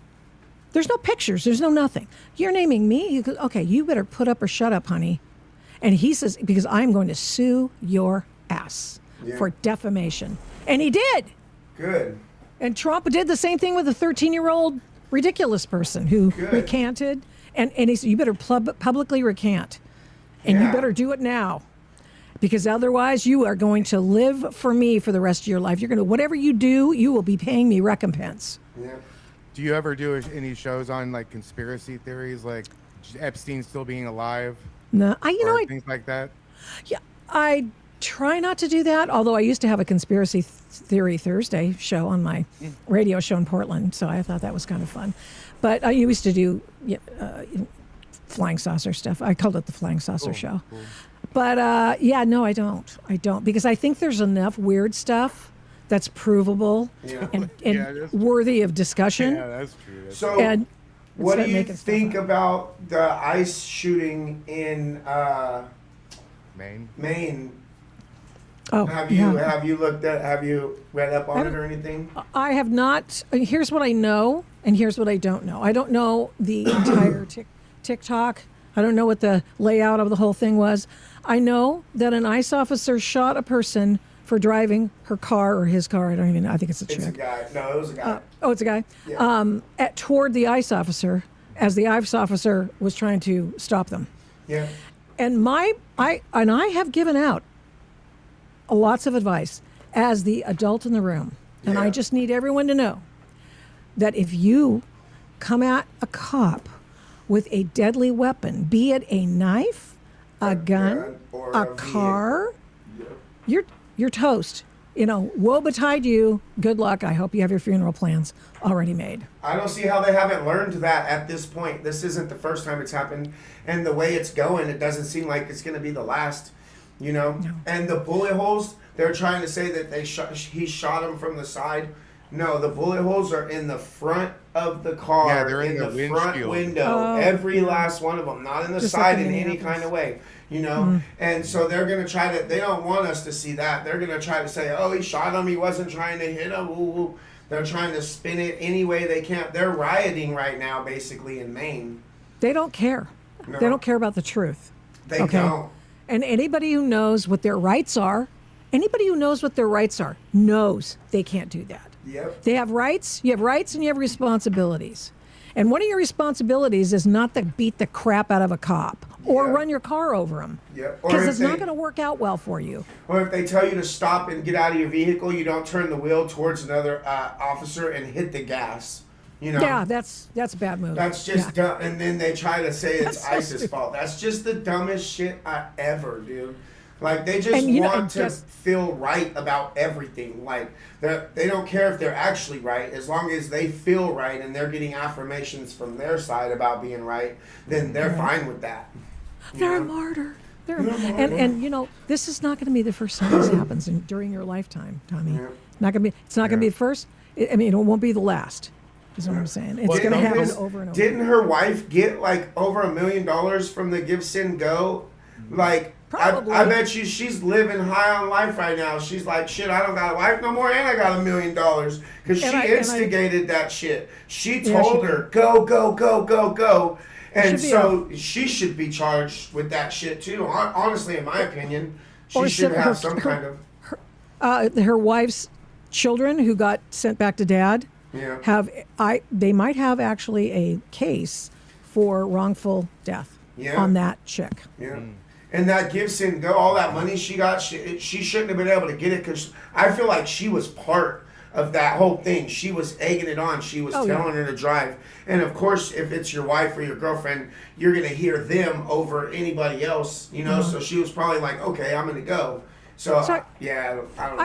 Speaker 3: There's no pictures, there's no nothing. You're naming me? You go, okay, you better put up or shut up, honey. And he says, because I'm going to sue your ass for defamation. And he did.
Speaker 2: Good.
Speaker 3: And Trump did the same thing with a 13-year-old ridiculous person who recanted. And he said, you better publicly recant. And you better do it now. Because otherwise you are going to live for me for the rest of your life. You're going to, whatever you do, you will be paying me recompense.
Speaker 2: Yeah.
Speaker 1: Do you ever do any shows on like conspiracy theories, like Epstein still being alive?
Speaker 3: No,
Speaker 1: things like that.
Speaker 3: Yeah, I try not to do that. Although I used to have a conspiracy theory Thursday show on my radio show in Portland, so I thought that was kind of fun. But I used to do flying saucer stuff. I called it the Flying Saucer Show. Cool. But no, I don't. Because I think there's enough weird stuff that's provable and worthy of discussion.
Speaker 1: Yeah, that's true.
Speaker 2: So, what do you think about the ICE shooting in Maine?
Speaker 3: Oh,
Speaker 2: have you read up on it or anything?
Speaker 3: I have not. Here's what I know, and here's what I don't know. I don't know the entire TikTok. I don't know what the layout of the whole thing was. I know that an ICE officer shot a person for driving her car or his car. I don't even know. I think it's a chick.
Speaker 2: It's a guy. No, it was a guy.
Speaker 3: It's a guy.
Speaker 2: Yeah.
Speaker 3: Toward the ICE officer, as the ICE officer was trying to stop them.
Speaker 2: Yeah.
Speaker 3: And I have given out lots of advice as the adult in the room. And I just need everyone to know that if you come at a cop with a deadly weapon, be it a knife, a gun,
Speaker 2: or
Speaker 3: a car, you're toast. Woe betide you. Good luck. I hope you have your funeral plans already made.
Speaker 2: I don't see how they haven't learned that at this point. This isn't the first time it's happened. And the way it's going, it doesn't seem like it's going to be the last, No. And the bullet holes, they're trying to say that he shot him from the side. No, the bullet holes are in the front of the car.
Speaker 1: Yeah, they're in the
Speaker 2: front window. Every last one of them. Not in the
Speaker 3: Just
Speaker 2: side
Speaker 3: like
Speaker 2: in
Speaker 3: in
Speaker 2: any kind of way. And so they're going to try to, they don't want us to see that. They're going to try to say, oh, he shot him, he wasn't trying to hit him. Ooh. They're trying to spin it any way they can. They're rioting right now, basically, in Maine.
Speaker 3: They don't care.
Speaker 2: No.
Speaker 3: They don't care about the truth.
Speaker 2: They don't.
Speaker 3: And anybody who knows what their rights are, knows they can't do that.
Speaker 2: Yep.
Speaker 3: They have rights, you have rights, and you have responsibilities. And one of your responsibilities is not to beat the crap out of a cop or run your car over him.
Speaker 2: Yep.
Speaker 3: Because it's not going to work out well for you.
Speaker 2: Or if they tell you to stop and get out of your vehicle, you don't turn the wheel towards another officer and hit the gas.
Speaker 3: Yeah, that's a bad move.
Speaker 2: That's just dumb. And then they try to say it's
Speaker 3: That's so
Speaker 2: ISIS'
Speaker 3: stupid.
Speaker 2: fault. That's just the dumbest shit I ever, dude. Like, they just
Speaker 3: And,
Speaker 2: want to feel right about everything. Like, they don't care if they're actually right. As long as they feel right and they're getting affirmations from their side about being right, then they're fine with that.
Speaker 3: They're a martyr. And this is not going to be the first time this happens during your lifetime, Tommy.
Speaker 2: Yeah.
Speaker 3: It's not going to be the first. It won't be the last. Is what I'm saying. It's going to happen over and over.
Speaker 2: Didn't her wife get like over $1 million from the Give, Send, Go? Like,
Speaker 3: Probably.
Speaker 2: I bet you she's living high on life right now. She's like, shit, I don't got a wife no more, and I got $1 million because she instigated that shit. She told her, go, go, go, go, go. And so she should be charged with that shit too. Honestly, in my opinion, she should have some kind of.
Speaker 3: Her wife's children who got sent back to dad they might have actually a case for wrongful death on that chick.
Speaker 2: Yeah. And that Give, Send, Go, all that money she got, she shouldn't have been able to get it because I feel like she was part of that whole thing. She was egging it on. She was telling her to drive. And of course, if it's your wife or your girlfriend, you're going to hear them over anybody else, you know? So she was probably like, okay, I'm going to go. So yeah, I don't know.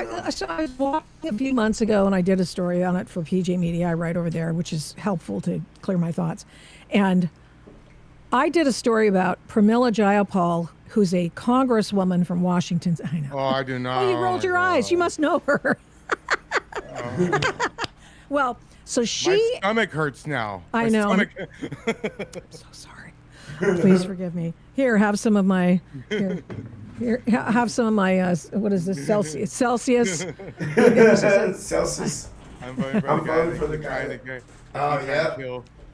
Speaker 3: I was walking a few months ago, and I did a story on it for PJ Media. I write over there, which is helpful to clear my thoughts. And I did a story about Pramila Jayapal, who's a congresswoman from Washington. I know.
Speaker 1: Oh, I do not.
Speaker 3: Oh, you rolled your eyes. You must know her. Well, so she.
Speaker 1: My stomach hurts now.
Speaker 3: I know. I'm so sorry. Please forgive me. Here, have some of my. Here, have some of my. What is this? Celsius.
Speaker 2: Celsius.
Speaker 1: I'm voting for the guy.
Speaker 2: Oh yeah,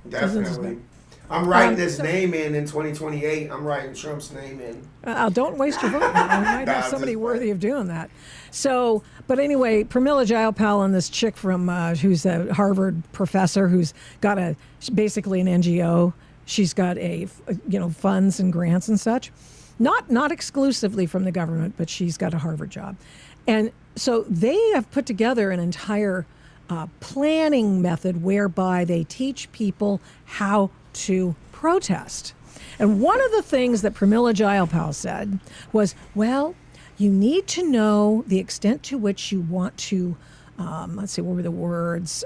Speaker 2: definitely. I'm writing this name in 2028. I'm writing Trump's name in.
Speaker 3: Don't waste your vote. We might have somebody worthy of doing that. So, but anyway, Pramila Jayapal and this chick from who's a Harvard professor who's got basically an NGO. She's got funds and grants and such, not exclusively from the government, but she's got a Harvard job, and so they have put together an entire planning method whereby they teach people how to protest. And one of the things that Pramila Jayapal said was, well, you need to know the extent to which you want to, let's see, what were the words?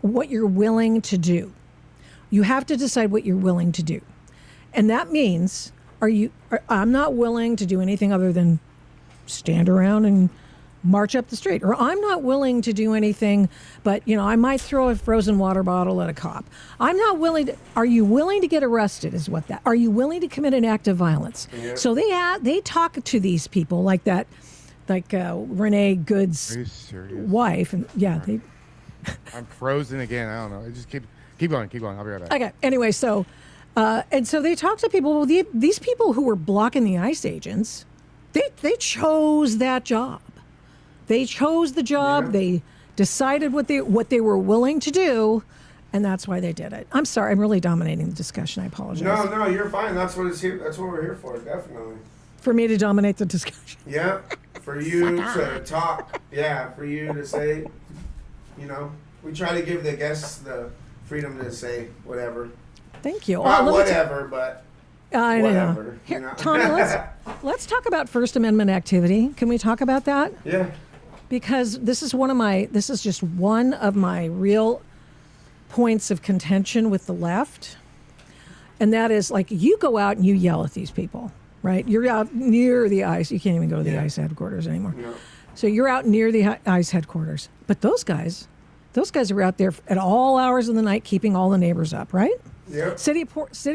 Speaker 3: What you're willing to do. You have to decide what you're willing to do. And that means, I'm not willing to do anything other than stand around and march up the street, or I'm not willing to do anything, but I might throw a frozen water bottle at a cop. I'm not willing to. Are you willing to get arrested? Is what that? Are you willing to commit an act of violence? Yeah. So they talk to these people like that, like Renee Good's wife, and they.
Speaker 1: I'm frozen again. I don't know. Just keep going. I'll be right back.
Speaker 3: Okay. Anyway, so and so they talk to people. Well, these people who were blocking the ICE agents, they chose that job. They chose the job. Yeah. They decided what they were willing to do, and that's why they did it. I'm sorry. I'm really dominating the discussion. I apologize.
Speaker 2: No, you're fine. That's what it's here. That's what we're here for. Definitely.
Speaker 3: For me to dominate the discussion.
Speaker 2: Yeah. For you to talk. Yeah. For you to say. We try to give the guests the freedom to say whatever.
Speaker 3: Thank you.
Speaker 2: Not whatever, but.
Speaker 3: I
Speaker 2: whatever,
Speaker 3: know. Here, Tommy, let's talk about First Amendment activity. Can we talk about that?
Speaker 2: Yeah.
Speaker 3: Because this is just one of my real points of contention with the left. And that is, like, you go out and you yell at these people, right? You're out near the ICE. You can't even go to the ICE headquarters anymore. No. So you're out near the ICE headquarters. But those guys are out there at all hours of the night keeping all the neighbors up, right?
Speaker 2: Yep.
Speaker 3: City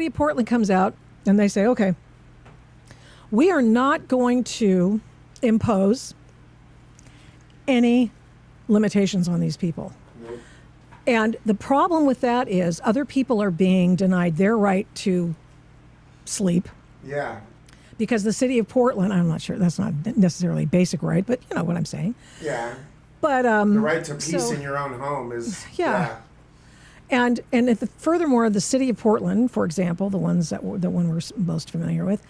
Speaker 3: of Portland comes out and they say, okay, we are not going to impose any limitations on these people. Nope. And the problem with that is other people are being denied their right to sleep.
Speaker 2: Yeah.
Speaker 3: Because the city of Portland, I'm not sure, that's not necessarily a basic right, but you know what I'm saying.
Speaker 2: Yeah.
Speaker 3: But
Speaker 2: the right to peace in your own home is
Speaker 3: And furthermore, the city of Portland, for example, the one we're most familiar with,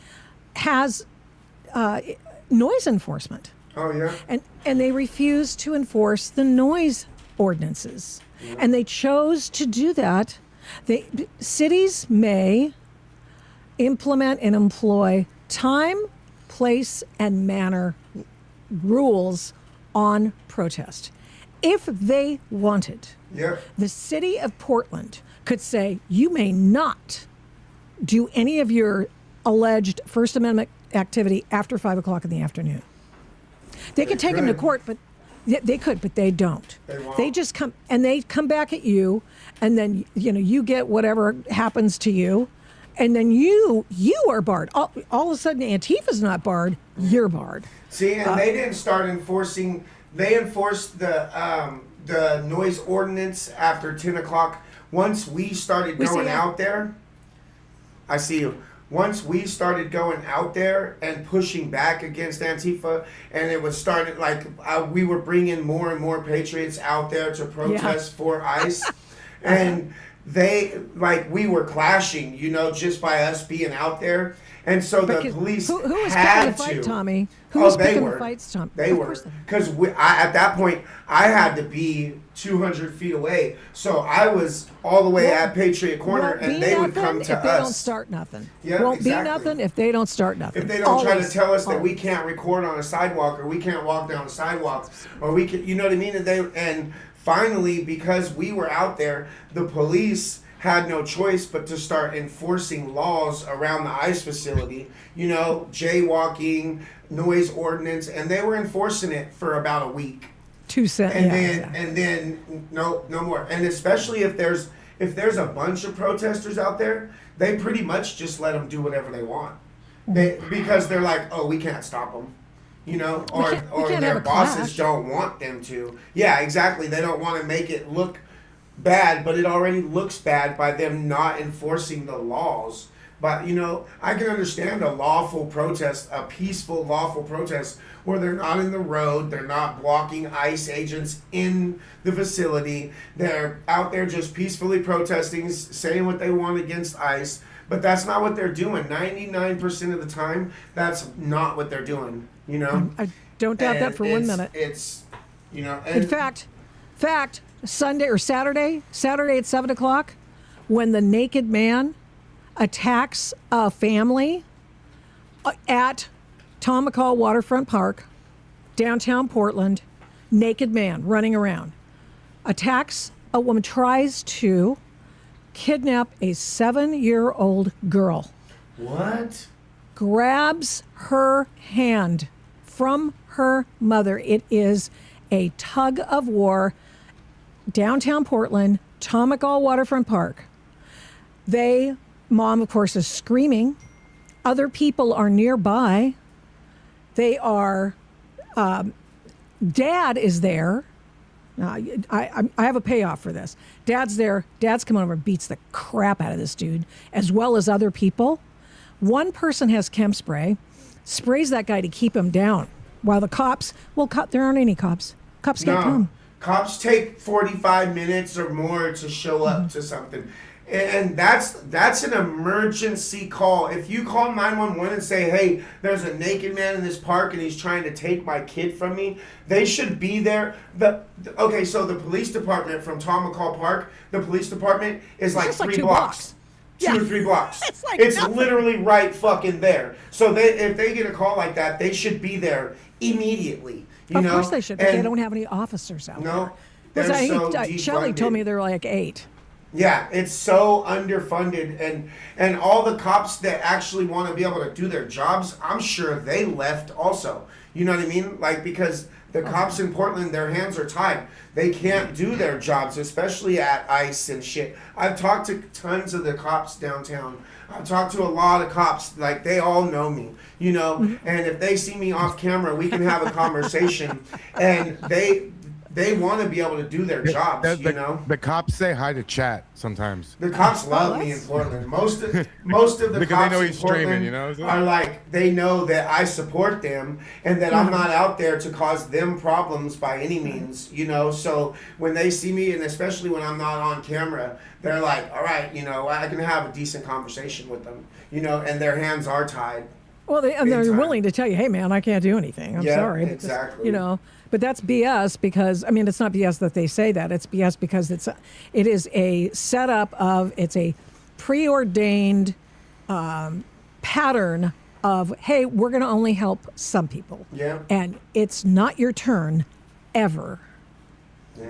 Speaker 3: has noise enforcement.
Speaker 2: Oh yeah.
Speaker 3: And they refuse to enforce the noise ordinances, and they chose to do that. Cities may implement and employ time, place, and manner rules on protest. If they wanted, the city of Portland could say, you may not do any of your alleged First Amendment activity after 5 o'clock in the afternoon. They could take them to court, but they could, but they don't. They just come back at you, and then you get whatever happens to you, and then you are barred. All of a sudden, Antifa's not barred. You're barred.
Speaker 2: See, and they didn't start enforcing. They enforced the noise ordinance after 10 o'clock. Once we started going out there, I see you. Once we started going out there and pushing back against Antifa, and it was started we were bringing more and more patriots out there to protest for ICE, and we were clashing, just by us being out there. And so the
Speaker 3: Because
Speaker 2: police
Speaker 3: who was
Speaker 2: had
Speaker 3: picking the fight,
Speaker 2: to.
Speaker 3: Tommy? Who
Speaker 2: Oh,
Speaker 3: was
Speaker 2: they
Speaker 3: picking
Speaker 2: were.
Speaker 3: the fights, Tom?
Speaker 2: They
Speaker 3: Of
Speaker 2: were.
Speaker 3: course they
Speaker 2: Because at that point, I had to be 200 feet away. So I was all the way
Speaker 3: Won't-
Speaker 2: at Patriot Corner,
Speaker 3: Won't
Speaker 2: and
Speaker 3: be
Speaker 2: they would
Speaker 3: nothing
Speaker 2: come to
Speaker 3: if they
Speaker 2: us.
Speaker 3: don't start nothing.
Speaker 2: Yeah,
Speaker 3: Won't
Speaker 2: exactly.
Speaker 3: be nothing if they don't start nothing.
Speaker 2: If they don't try to
Speaker 3: Always.
Speaker 2: tell us that we
Speaker 3: Always.
Speaker 2: can't record on a sidewalk, or we can't walk down a sidewalk, or we can, you know what I mean? And finally, because we were out there, the police had no choice but to start enforcing laws around the ICE facility. You know, jaywalking, noise ordinance, and they were enforcing it for about a week.
Speaker 3: 2 cents.
Speaker 2: And
Speaker 3: Yeah,
Speaker 2: then
Speaker 3: exactly.
Speaker 2: and then no more. And especially if there's a bunch of protesters out there, they pretty much just let them do whatever they want. Because they're like, oh, we can't stop them, you know, or
Speaker 3: we can't
Speaker 2: their
Speaker 3: have a
Speaker 2: bosses
Speaker 3: clash.
Speaker 2: don't want them to. Yeah, exactly. They don't want to make it look bad, but it already looks bad by them not enforcing the laws. But you know, I can understand a lawful protest, a peaceful lawful protest, where they're not in the road, they're not blocking ICE agents in the facility, they're out there just peacefully protesting, saying what they want against ICE. But that's not what they're doing. 99% of the time, that's not what they're doing. You know.
Speaker 3: I don't doubt that
Speaker 2: And
Speaker 3: for 1 minute.
Speaker 2: It's, you know.
Speaker 3: In
Speaker 2: And
Speaker 3: fact, Sunday or Saturday at 7:00, when the naked man attacks a family at Tom McCall Waterfront Park, downtown Portland, naked man running around, attacks a woman, tries to kidnap a 7-year-old girl,
Speaker 2: what?
Speaker 3: grabs her hand from her mother. It is a tug of war. Downtown Portland, Tom McCall Waterfront Park. Mom, of course, is screaming. Other people are nearby. They are, Dad is there. I have a payoff for this. Dad's there. Dad's coming over and beats the crap out of this dude, as well as other people. One person has chem spray, sprays that guy to keep him down, while the cops, there aren't any cops. Cops can't come.
Speaker 2: Cops take 45 minutes or more to show up to something. And that's an emergency call. If you call 911 and say, hey, there's a naked man in this park and he's trying to take my kid from me, they should be there. Okay, so the police department from Tom McCall Park, the police department is like
Speaker 3: just like
Speaker 2: 3
Speaker 3: 2
Speaker 2: blocks.
Speaker 3: Yeah.
Speaker 2: 2 or 3 blocks.
Speaker 3: It's
Speaker 2: It's
Speaker 3: nothing.
Speaker 2: literally right fucking there. So if they get a call like that, they should be there immediately. You
Speaker 3: Of
Speaker 2: know?
Speaker 3: course they should, but they
Speaker 2: And-
Speaker 3: don't have any officers out there.
Speaker 2: No.
Speaker 3: Because
Speaker 2: they're
Speaker 3: I
Speaker 2: so
Speaker 3: think Shelley told
Speaker 2: defunded.
Speaker 3: me there were like 8.
Speaker 2: Yeah, it's so underfunded, and all the cops that actually want to be able to do their jobs, I'm sure they left also. You know what I mean? Like, because the cops in Portland, their hands are tied. They can't do their jobs, especially at ICE and shit. I've talked to tons of the cops downtown. I've talked to a lot of cops, like they all know me, you know, and if they see me off camera, we can have a conversation, and they want to be able to do their jobs, you know.
Speaker 1: The cops say hi to chat sometimes.
Speaker 2: The cops love me in
Speaker 3: that's-
Speaker 2: Portland. Most of the
Speaker 1: Because
Speaker 2: cops
Speaker 1: they know
Speaker 2: in
Speaker 1: he's streaming,
Speaker 2: Portland
Speaker 1: you know?
Speaker 2: are like, they know that I support them and that I'm not out there to cause them problems by any means, you know. So when they see me, and especially when I'm not on camera, they're like, all right, you know, I can have a decent conversation with them, you know, and their hands are tied.
Speaker 3: Well, they're
Speaker 2: time.
Speaker 3: willing to tell you, hey, man, I can't do anything. I'm
Speaker 2: Yeah,
Speaker 3: sorry.
Speaker 2: exactly.
Speaker 3: You know, but that's BS because, I mean, it's not BS that they say that. It's BS because it is a setup it's a preordained pattern of, hey, we're going to only help some people.
Speaker 2: Yeah.
Speaker 3: And it's not your turn ever.
Speaker 2: Yeah.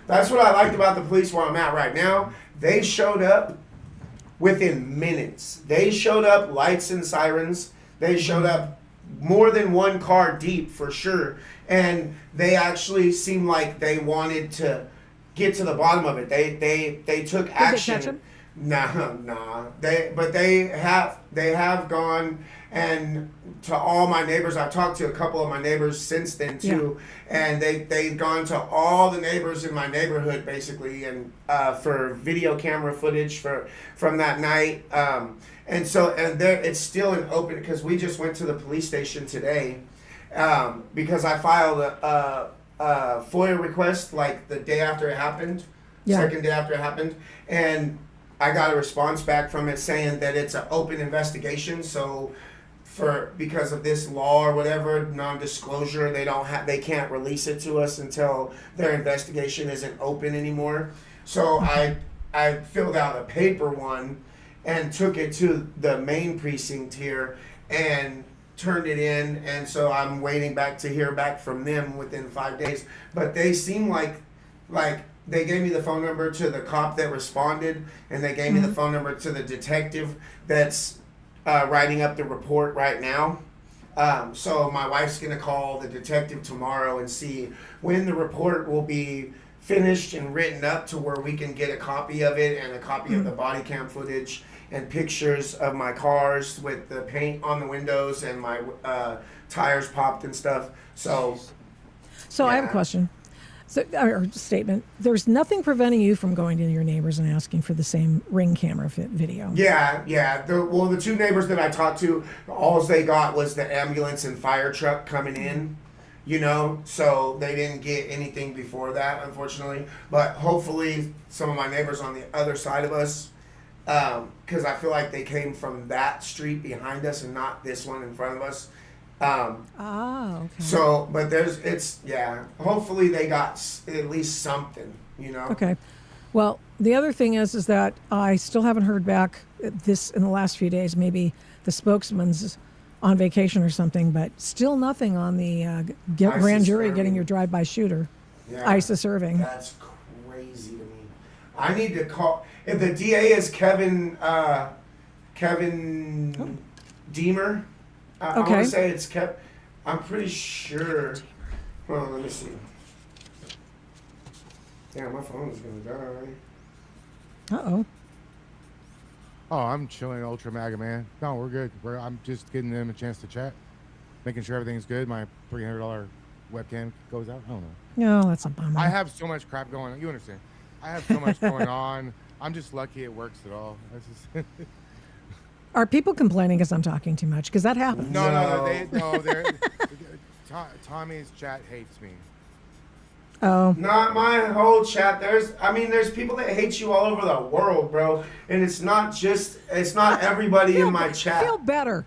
Speaker 2: That's what I liked about the police where I'm at right now. They showed up within minutes. They showed up, lights and sirens. They showed up more than one car deep for sure. And they actually seemed like they wanted to get to the bottom of it. They took action.
Speaker 3: catch 'em?
Speaker 2: Nah. They have gone, and to all my neighbors, I've talked to a couple of my neighbors since then too, and they've gone to all the neighbors in my neighborhood basically, and for video camera footage from that night, and there it's still an open, because we just went to the police station today, because I filed a FOIA request like the day after it happened,
Speaker 3: Yeah.
Speaker 2: second day after it happened, and I got a response back from it saying that it's an open investigation. So, because of this law or whatever non-disclosure, they can't release it to us until their investigation isn't open anymore. So I filled out a paper one and took it to the main precinct here and turned it in, and so I'm waiting back to hear back from them within 5 days. But they seem like they gave me the phone number to the cop that responded, and they gave me the phone number to the detective that's writing up the report right now. So my wife's gonna call the detective tomorrow and see when the report will be finished and written up to where we can get a copy of it and a copy of the body cam footage and pictures of my cars with the paint on the windows and my tires popped and stuff. So
Speaker 3: I have a question. So, or statement. There's nothing preventing you from going to your neighbors and asking for the same Ring camera video.
Speaker 2: Yeah. The two neighbors that I talked to, all they got was the ambulance and fire truck coming in, so they didn't get anything before that, unfortunately. But hopefully some of my neighbors on the other side of us, because I feel like they came from that street behind us and not this one in front of us.
Speaker 3: Okay.
Speaker 2: So, but hopefully they got at least something,
Speaker 3: Okay. Well, the other thing is that I still haven't heard back this in the last few days. Maybe the spokesman's on vacation or something, but still nothing on the grand jury
Speaker 2: Irving.
Speaker 3: getting your drive-by shooter.
Speaker 2: Yeah,
Speaker 3: ISIS Irving.
Speaker 2: That's crazy to me. I need to call. If the DA is Kevin Deemer, I want to say it's Kev. I'm pretty sure. Hold on, let me see. Damn, my phone is gonna die.
Speaker 3: Uh-oh.
Speaker 1: Oh, I'm chilling, Ultra MAGA man. No, we're good. I'm just giving them a chance to chat, making sure everything's good. My $300 webcam goes out. I don't know.
Speaker 3: No, that's a bummer.
Speaker 1: I have so much crap going on. You understand? I have so much going on. I'm just lucky it works at all. That's just
Speaker 3: Are people complaining because I'm talking too much? Because that happens.
Speaker 1: No. Tommy's chat hates me.
Speaker 3: Oh.
Speaker 2: Not my whole chat. There's people that hate you all over the world, bro. And it's not everybody in my chat.
Speaker 3: Feel better.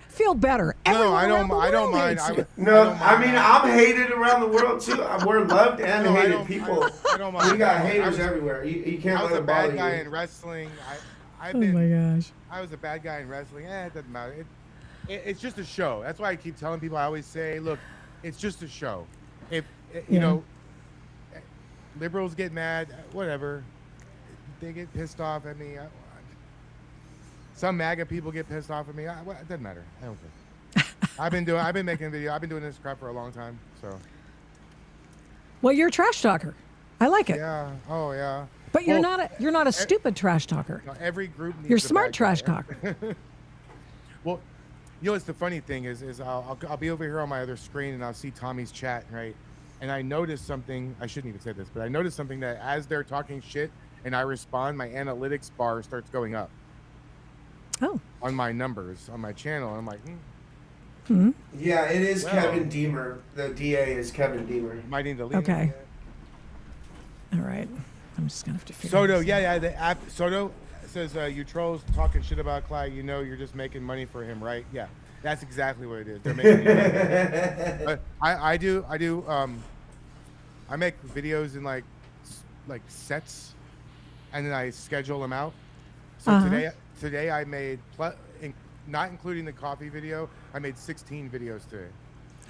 Speaker 1: No, I don't mind.
Speaker 2: I'm hated around the world too. We're loved and hated people.
Speaker 1: I don't mind.
Speaker 2: We got haters everywhere. You can't
Speaker 1: I was
Speaker 2: let
Speaker 1: a
Speaker 2: it bother
Speaker 1: bad guy
Speaker 2: you.
Speaker 1: in wrestling.
Speaker 3: Oh my gosh.
Speaker 1: I was a bad guy in wrestling. It doesn't matter. It's just a show. That's why I keep telling people. I always say, look, it's just a show. If liberals get mad, whatever. They get pissed off at me. Some MAGA people get pissed off at me. It doesn't matter. I don't care. I've been making video. I've been doing this crap for a long time. So.
Speaker 3: Well, you're a trash talker. I like it.
Speaker 1: Yeah. Oh yeah.
Speaker 3: But you're not a stupid trash talker.
Speaker 1: No, every group needs
Speaker 3: You're
Speaker 1: a
Speaker 3: smart
Speaker 1: bad
Speaker 3: trash
Speaker 1: guy.
Speaker 3: talker.
Speaker 1: Well, what's the funny thing is I'll be over here on my other screen and I'll see Tommy's chat, right? And I noticed something. I shouldn't even say this, but I noticed something that as they're talking shit and I respond, my analytics bar starts going up.
Speaker 3: Oh.
Speaker 1: On my numbers on my channel, and I'm like,
Speaker 2: Yeah, it is Kevin Deemer. The DA is Kevin Deemer.
Speaker 1: might need to leave.
Speaker 3: Okay. All right. I'm just gonna have to figure.
Speaker 1: Soto,
Speaker 3: this
Speaker 1: yeah. The app Soto says you trolls talking shit about Clyde. You're just making money for him, right? Yeah, that's exactly what it is. They're making money. But I make videos in like sets, and then I schedule them out. So today I made not including the coffee video. I made 16 videos today.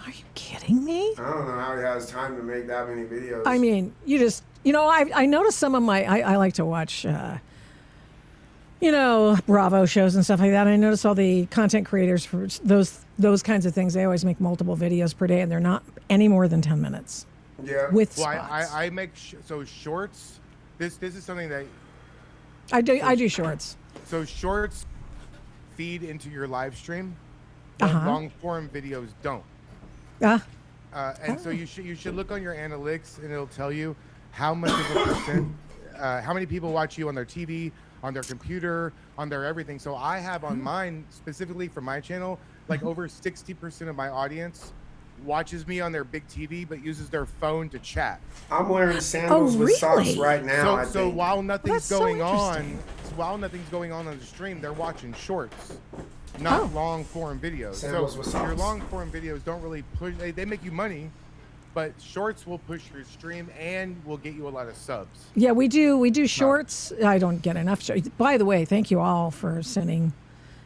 Speaker 3: Are you kidding me?
Speaker 2: I don't know how he has time to make that many videos.
Speaker 3: I mean, I noticed some of I like to watch, Bravo shows and stuff like that. I notice all the content creators for those kinds of things. They always make multiple videos per day, and they're not any more than 10 minutes.
Speaker 2: Yeah.
Speaker 3: With
Speaker 1: Well,
Speaker 3: spots.
Speaker 1: I make shorts. This is something that
Speaker 3: I do shorts.
Speaker 1: so shorts feed into your live stream.
Speaker 3: Uh-huh.
Speaker 1: Long form videos don't. And so you should look on your analytics, and it'll tell you how much of a percent, how many people watch you on their TV, on their computer, on their everything. So I have on mine specifically for my channel, like over 60% of my audience watches me on their big TV, but uses their phone to chat.
Speaker 2: I'm wearing sandals with socks
Speaker 3: really?
Speaker 2: right now.
Speaker 1: So while nothing's
Speaker 3: That's so
Speaker 1: going on,
Speaker 3: interesting.
Speaker 1: while nothing's going on the stream, they're watching shorts, not long form videos.
Speaker 2: Samples with
Speaker 1: So your
Speaker 2: sauce.
Speaker 1: long form videos don't really push. They make you money, but shorts will push your stream and will get you a lot of subs.
Speaker 3: Yeah, we do shorts. I don't get enough shorts. By the way, thank you all for sending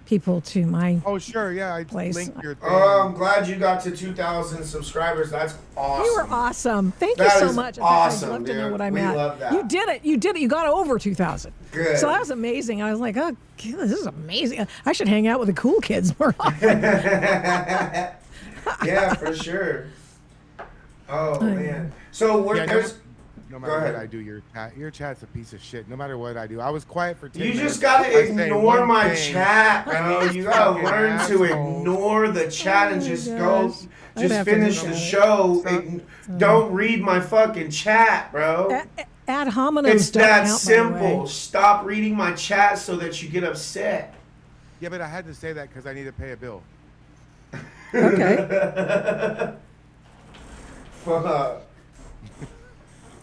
Speaker 3: people to my
Speaker 1: Oh sure, yeah, I
Speaker 3: place.
Speaker 1: linked your thing.
Speaker 2: I'm glad you got to 2,000 subscribers. That's awesome.
Speaker 3: You were awesome. Thank you
Speaker 2: That
Speaker 3: so
Speaker 2: is
Speaker 3: much.
Speaker 2: awesome,
Speaker 3: I'd love to know
Speaker 2: dude.
Speaker 3: what I'm
Speaker 2: We
Speaker 3: at.
Speaker 2: love that.
Speaker 3: You did it. You did it. You got over 2,000.
Speaker 2: Good.
Speaker 3: So that was amazing. I was like, oh, this is amazing. I should hang out with the cool kids more often.
Speaker 2: Yeah, for sure. Oh man. So we're
Speaker 1: Yeah,
Speaker 2: there's.
Speaker 1: no
Speaker 2: Go
Speaker 1: matter
Speaker 2: ahead.
Speaker 1: what I do, your chat's a piece of shit. No matter what I do, I was quiet for 10
Speaker 2: You
Speaker 1: minutes.
Speaker 2: just gotta
Speaker 1: I say
Speaker 2: ignore
Speaker 1: one
Speaker 2: my
Speaker 1: thing.
Speaker 2: chat, bro. You gotta
Speaker 1: Fucking
Speaker 2: learn to
Speaker 1: asshole.
Speaker 2: ignore the chat and
Speaker 3: Oh my
Speaker 2: just
Speaker 3: gosh.
Speaker 2: go.
Speaker 3: I'd
Speaker 2: Just
Speaker 3: have to
Speaker 2: finish
Speaker 3: do
Speaker 2: the
Speaker 3: that.
Speaker 2: show.
Speaker 1: Stop.
Speaker 2: Don't read my fucking chat, bro.
Speaker 3: Ad hominems
Speaker 2: It's
Speaker 3: don't
Speaker 2: that
Speaker 3: count, by the way.
Speaker 2: simple. Stop reading my chat so that you get upset.
Speaker 1: Yeah, but I had to say that because I need to pay a bill.
Speaker 3: Okay.
Speaker 2: Fuck.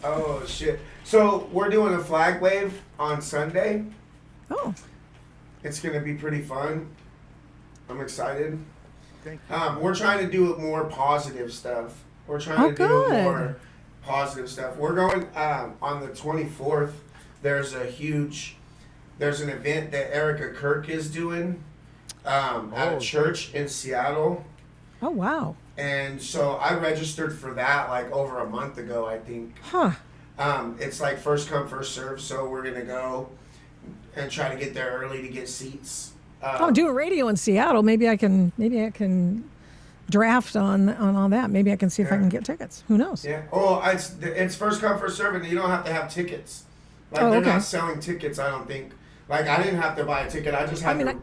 Speaker 2: Oh shit. So we're doing a flag wave on Sunday.
Speaker 3: Oh,
Speaker 2: It's gonna be pretty fun. I'm excited.
Speaker 1: Thank you.
Speaker 2: We're trying to do more positive stuff. We're trying
Speaker 3: Oh,
Speaker 2: to do
Speaker 3: good.
Speaker 2: more positive stuff. We're going on the 24th. There's an event that Erica Kirk is doing at
Speaker 1: Oh,
Speaker 2: a church in Seattle.
Speaker 3: oh wow.
Speaker 2: And so I registered for that like over a month ago, I think.
Speaker 3: Huh.
Speaker 2: It's like first come, first serve. So we're gonna go and try to get there early to get seats.
Speaker 3: I'm doing radio in Seattle. Maybe I can draft on all that. Maybe I can see if I
Speaker 2: Yeah.
Speaker 3: can get tickets. Who knows?
Speaker 2: Yeah. Oh, it's first come, first serve, and you don't have to have tickets. Like
Speaker 3: Oh,
Speaker 2: they're
Speaker 3: okay.
Speaker 2: not selling tickets. I don't think. Like I didn't have to buy a ticket. I just had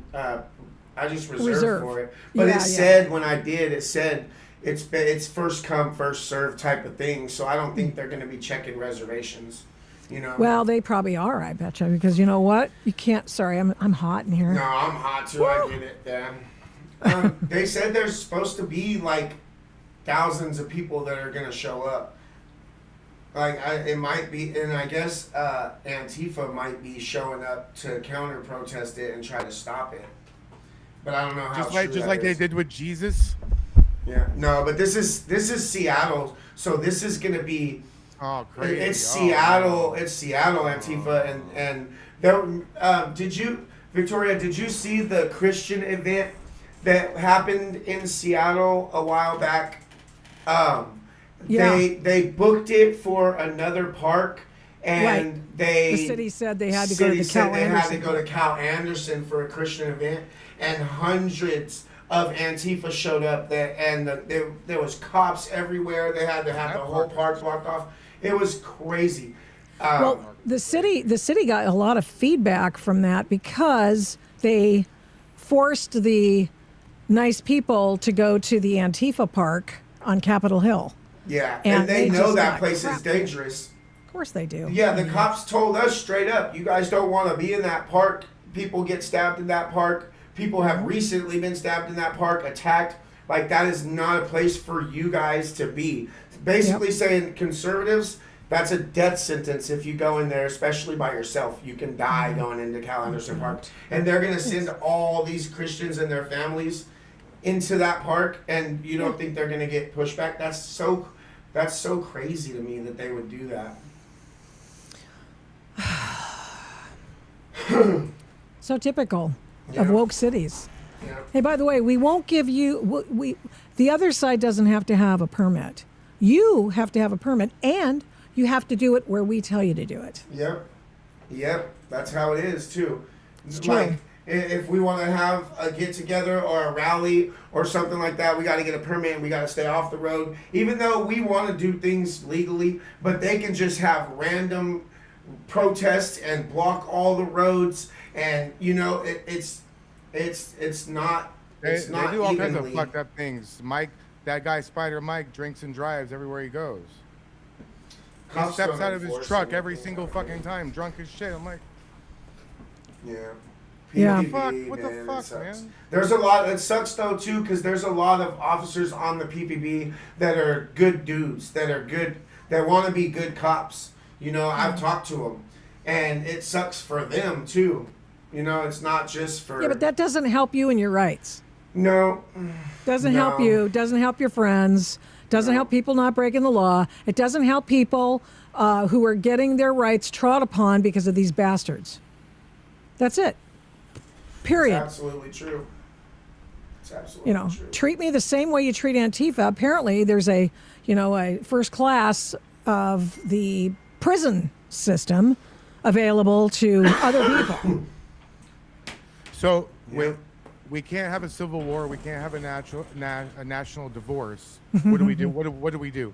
Speaker 2: I just reserved
Speaker 3: Reserve.
Speaker 2: for it. But
Speaker 3: Yeah,
Speaker 2: it
Speaker 3: yeah.
Speaker 2: said when I did, it said it's first come, first serve type of thing. So I don't think they're going to be checking reservations. You know.
Speaker 3: Well, they probably are, I betcha, because you know what? You can't. Sorry, I'm hot in here.
Speaker 2: No, I'm hot too. I get it. Yeah. They said there's supposed to be like thousands of people that are gonna show up. Like it might be, and I guess Antifa might be showing up to counter protest it and try to stop it. But I don't know how.
Speaker 1: Just
Speaker 2: true
Speaker 1: like
Speaker 2: that
Speaker 1: they
Speaker 2: is.
Speaker 1: did with Jesus.
Speaker 2: Yeah. No, but this is Seattle, so this is gonna be.
Speaker 1: Oh, crazy!
Speaker 2: It's
Speaker 1: Oh,
Speaker 2: Seattle. It's Seattle Antifa, and there. Victoria? Did you see the Christian event that happened in Seattle a while back?
Speaker 3: Yeah.
Speaker 2: They booked it for another park, and
Speaker 3: The city said they had to go to the Cal
Speaker 2: they had to
Speaker 3: Anderson.
Speaker 2: go to Cal Anderson for a Christian event, and hundreds of Antifa showed up there, and there was cops everywhere. They had to have the whole park blocked off. It was crazy.
Speaker 3: Well, the city got a lot of feedback from that because they forced the nice people to go to the Antifa park on Capitol Hill.
Speaker 2: Yeah,
Speaker 3: and
Speaker 2: and they
Speaker 3: they
Speaker 2: know
Speaker 3: just
Speaker 2: that
Speaker 3: got
Speaker 2: place is
Speaker 3: crap.
Speaker 2: dangerous.
Speaker 3: Of course they do.
Speaker 2: Yeah, the cops told us straight up, you guys don't want to be in that park. People get stabbed in that park. People have recently been stabbed in that park, attacked. Like, that is not a place for you guys to be. Basically saying conservatives, that's a death sentence if you go in there, especially by yourself. You can die going into Cal Anderson Park. And they're going to send all these Christians and their families into that park, and you don't think they're going to get pushback? That's so crazy to me that they would do that.
Speaker 3: So typical
Speaker 2: Yeah.
Speaker 3: of woke cities.
Speaker 2: Yeah.
Speaker 3: Hey, by the way, we won't give you. The other side doesn't have to have a permit. You have to have a permit, and you have to do it where we tell you to do it.
Speaker 2: Yep. That's how it is too.
Speaker 3: It's true.
Speaker 2: Like, if we want to have a get together or a rally or something like that, we got to get a permit and we got to stay off the road. Even though we want to do things legally, but they can just have random protests and block all the roads, and you know it's not.
Speaker 1: They
Speaker 2: not
Speaker 1: do all kinds of
Speaker 2: evenly.
Speaker 1: fucked up things. Mike, that guy Spider Mike, drinks and drives everywhere he goes. He
Speaker 2: Cops
Speaker 1: steps
Speaker 2: don't
Speaker 1: out of his
Speaker 2: enforce
Speaker 1: truck
Speaker 2: anything
Speaker 1: every single
Speaker 2: like
Speaker 1: fucking
Speaker 2: that.
Speaker 1: time, drunk as shit. I'm like,
Speaker 2: Yeah.
Speaker 3: Yeah.
Speaker 2: PPP,
Speaker 1: What the
Speaker 2: man, it
Speaker 1: fuck,
Speaker 2: sucks.
Speaker 1: man?
Speaker 2: There's a lot. It sucks though too, because there's a lot of officers on the PPP that are good dudes, that are good, that want to be good cops. You know, I've talked to them, and it sucks for them too. You know, it's not just for.
Speaker 3: Yeah, but that doesn't help you in your rights.
Speaker 2: No.
Speaker 3: Doesn't help
Speaker 2: No.
Speaker 3: you. Doesn't help your friends. Doesn't help people not breaking the law. It doesn't help people who are getting their rights trod upon because of these bastards. That's it. Period.
Speaker 2: It's absolutely true. It's absolutely true.
Speaker 3: Treat me the same way you treat Antifa. Apparently, there's a first class of the prison system available to other people.
Speaker 1: So
Speaker 2: Yeah.
Speaker 1: we can't have a civil war. We can't have a national divorce. What do we do? What do we do?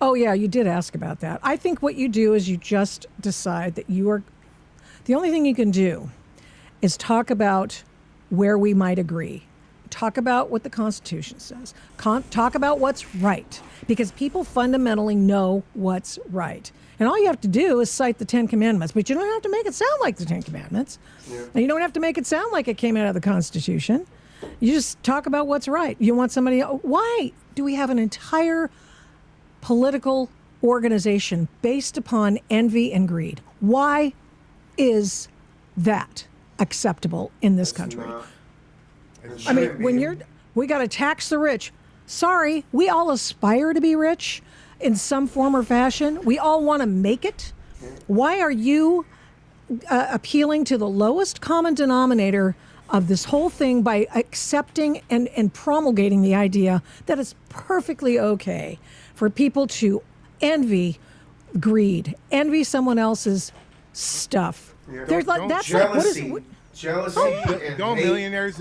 Speaker 3: Oh, yeah, you did ask about that. I think what you do is you just decide that the only thing you can do is talk about where we might agree. Talk about what the Constitution says. Talk about what's right, because people fundamentally know what's right. And all you have to do is cite the Ten Commandments, but you don't have to make it sound like the Ten Commandments.
Speaker 2: Yeah.
Speaker 3: And you don't have to make it sound like it came out of the Constitution. You just talk about what's right. You want somebody. Why do we have an entire political organization based upon envy and greed? Why is that acceptable in this country? I mean, we got to tax the rich. Sorry, we all aspire to be rich in some form or fashion. We all want to make it. Why are you appealing to the lowest common denominator of this whole thing by accepting and promulgating the idea that it's perfectly okay for people to envy greed, envy someone else's stuff?
Speaker 2: Yeah.
Speaker 3: There's like, that's like, what is
Speaker 2: Jealousy and
Speaker 1: Don't
Speaker 2: hate.
Speaker 1: millionaires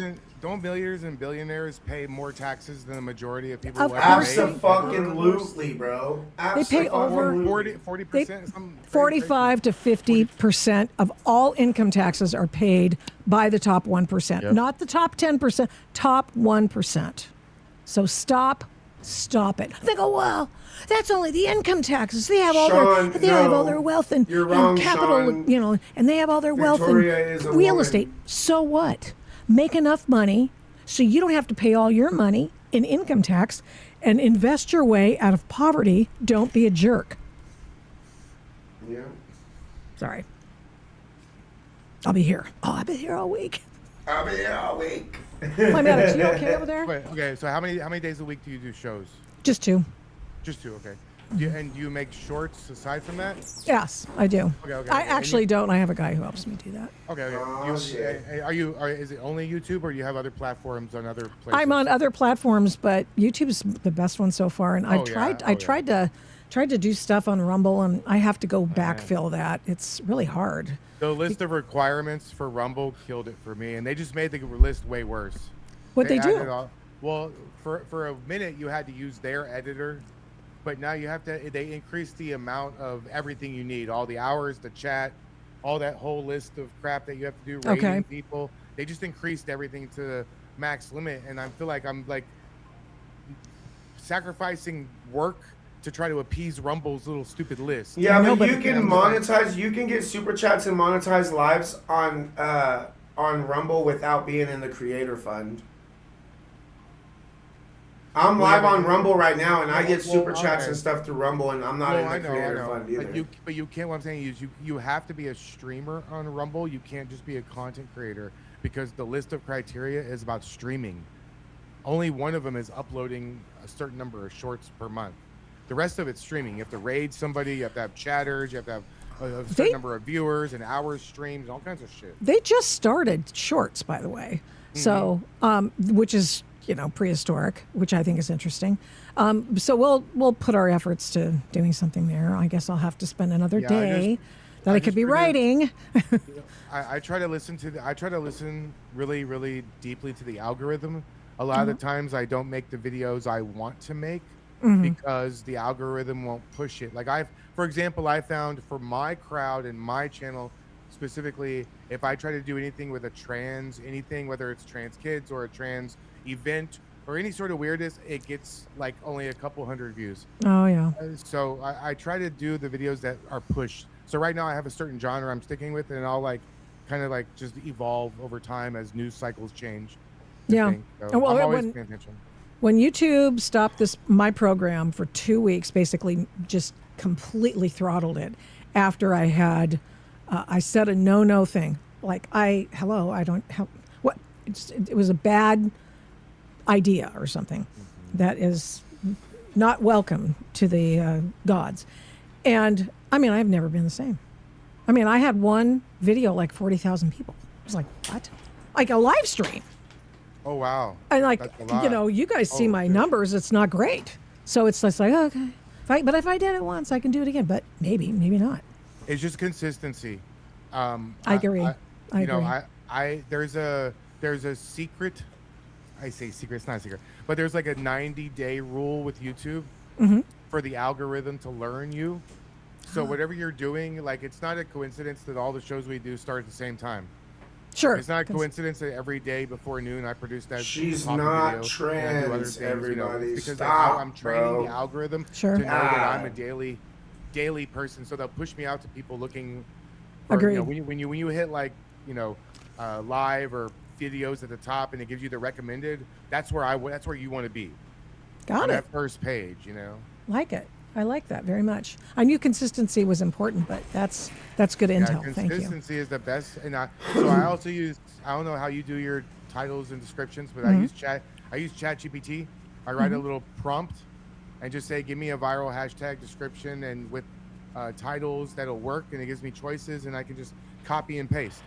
Speaker 1: and billionaires pay more taxes than the majority of people?
Speaker 3: Of
Speaker 1: who ever
Speaker 3: course
Speaker 1: made?
Speaker 2: Absolutely, bro.
Speaker 3: They pay over
Speaker 2: Absolutely.
Speaker 1: 40%.
Speaker 3: 45 to 50% of all income taxes are paid by the top 1%,
Speaker 1: Yep.
Speaker 3: not the top 10%, top 1%. So stop it. They go, well, that's only the income taxes. They have all
Speaker 2: Sean,
Speaker 3: have all
Speaker 2: no.
Speaker 3: their wealth and,
Speaker 2: You're wrong,
Speaker 3: capital,
Speaker 2: Sean.
Speaker 3: and they have all their wealth
Speaker 2: Victoria is a
Speaker 3: in real
Speaker 2: woman.
Speaker 3: estate. So what? Make enough money so you don't have to pay all your money in income tax and invest your way out of poverty. Don't be a jerk.
Speaker 2: Yeah.
Speaker 3: Sorry. I'll be here. Oh, I've been here all week.
Speaker 2: I'll be here all week.
Speaker 3: My man, you okay over there?
Speaker 1: Wait, okay, so how many days a week do you do shows?
Speaker 3: Just two.
Speaker 1: Just two, okay. And do you make shorts aside from that?
Speaker 3: Yes, I do.
Speaker 1: Okay.
Speaker 3: I
Speaker 1: And
Speaker 3: actually
Speaker 1: you-
Speaker 3: don't. I have a guy who helps me do that.
Speaker 1: Okay.
Speaker 2: Oh, shit.
Speaker 1: Is it only YouTube, or do you have other platforms on other places?
Speaker 3: I'm on other platforms, but YouTube's the best one so far. And
Speaker 1: Oh,
Speaker 3: I
Speaker 1: yeah.
Speaker 3: tried to do stuff on Rumble, and I have to go backfill that. It's really hard.
Speaker 1: The list of requirements for Rumble killed it for me, and they just made the list way worse.
Speaker 3: What they do?
Speaker 1: added well, for a minute you had to use their editor, but now you have to. They increased the amount of everything you need, all the hours, the chat, all that whole list of crap that you have to do. Rating
Speaker 3: Okay.
Speaker 1: people. They just increased everything to the max limit, and I feel like I'm like sacrificing work to try to appease Rumble's little stupid list.
Speaker 2: Yeah,
Speaker 3: No,
Speaker 2: but
Speaker 3: but-
Speaker 2: you can monetize. You can get super chats and monetize lives on Rumble without being in the creator fund. I'm
Speaker 1: Well,
Speaker 2: live
Speaker 1: yeah,
Speaker 2: on
Speaker 1: but-
Speaker 2: Rumble right now, and I get
Speaker 1: Well,
Speaker 2: super chats
Speaker 1: okay.
Speaker 2: and stuff through Rumble, and I'm not in the creator fund either.
Speaker 1: But you can't. What I'm saying is, you have to be a streamer on Rumble. You can't just be a content creator, because the list of criteria is about streaming. Only one of them is uploading a certain number of shorts per month. The rest of it's streaming. You have to raid somebody. You have to have chatters. You have to have a certain number of viewers and hours streamed, all kinds of shit.
Speaker 3: They just started shorts, by the way. So, which is prehistoric, which I think is interesting. So we'll put our efforts to doing something there. I guess I'll have to spend another
Speaker 1: Yeah,
Speaker 3: day that
Speaker 1: I
Speaker 3: I could
Speaker 1: just
Speaker 3: be
Speaker 1: figured-
Speaker 3: writing.
Speaker 1: I try to listen really, really deeply to the algorithm. A lot of the times I don't make the videos I want to make because the algorithm won't push it. Like for example, I found for my crowd and my channel specifically, if I try to do anything with anything, whether it's trans kids or a trans event or any sort of weirdness, it gets like only a couple hundred views.
Speaker 3: Oh yeah.
Speaker 1: So I try to do the videos that are pushed. So right now I have a certain genre I'm sticking with, and I'll kind of just evolve over time as news cycles change.
Speaker 3: Yeah.
Speaker 1: So
Speaker 3: And well,
Speaker 1: I'm always
Speaker 3: when-
Speaker 1: paying attention.
Speaker 3: When YouTube stopped my program for 2 weeks, basically just completely throttled it after I had I said a no thing. Like I don't help. What? It was a bad idea or something that is not welcome to the gods. And I mean, I've never been the same. I mean, I had one video like 40,000 people. I was like, what? Like a live stream.
Speaker 1: Oh wow.
Speaker 3: And like,
Speaker 1: That's a lot.
Speaker 3: you know, you guys see
Speaker 1: Oh,
Speaker 3: my
Speaker 1: dude.
Speaker 3: numbers. It's not great. So it's just like, okay. But if I did it once, I can do it again. But maybe not.
Speaker 1: It's just consistency.
Speaker 3: I agree. I
Speaker 1: you know,
Speaker 3: agree.
Speaker 1: there's a secret. I say secret, it's not a secret, but there's like a 90-day rule with YouTube
Speaker 3: Mm-hmm.
Speaker 1: for the algorithm to learn you. So whatever you're doing, like it's not a coincidence that all the shows we do start at the same time.
Speaker 3: Sure.
Speaker 1: It's not a coincidence that every day before noon I produce that.
Speaker 2: She's
Speaker 1: talking
Speaker 2: not
Speaker 1: video and I do other
Speaker 2: trans,
Speaker 1: things, you know,
Speaker 2: everybody.
Speaker 1: because
Speaker 2: Stop,
Speaker 1: I'm training
Speaker 2: bro.
Speaker 1: the algorithm
Speaker 3: Sure.
Speaker 1: to know that I'm a
Speaker 2: God.
Speaker 1: daily person. So they'll push me out to people looking. For,
Speaker 3: Agreed.
Speaker 1: You know, when you hit like live or videos at the top and it gives you the recommended, that's where you want to be.
Speaker 3: Got
Speaker 1: On
Speaker 3: it.
Speaker 1: that first page, you know.
Speaker 3: Like it. I like that very much. I knew consistency was important, but that's good intel. Thank you.
Speaker 1: Consistency is the best, and so I also use. I don't know how you do your titles and descriptions, but
Speaker 3: Mm-hmm.
Speaker 1: I use ChatGPT. I write a little prompt, and just say, give me a viral hashtag description and with titles that'll work, and it gives me choices, and I can just copy and paste.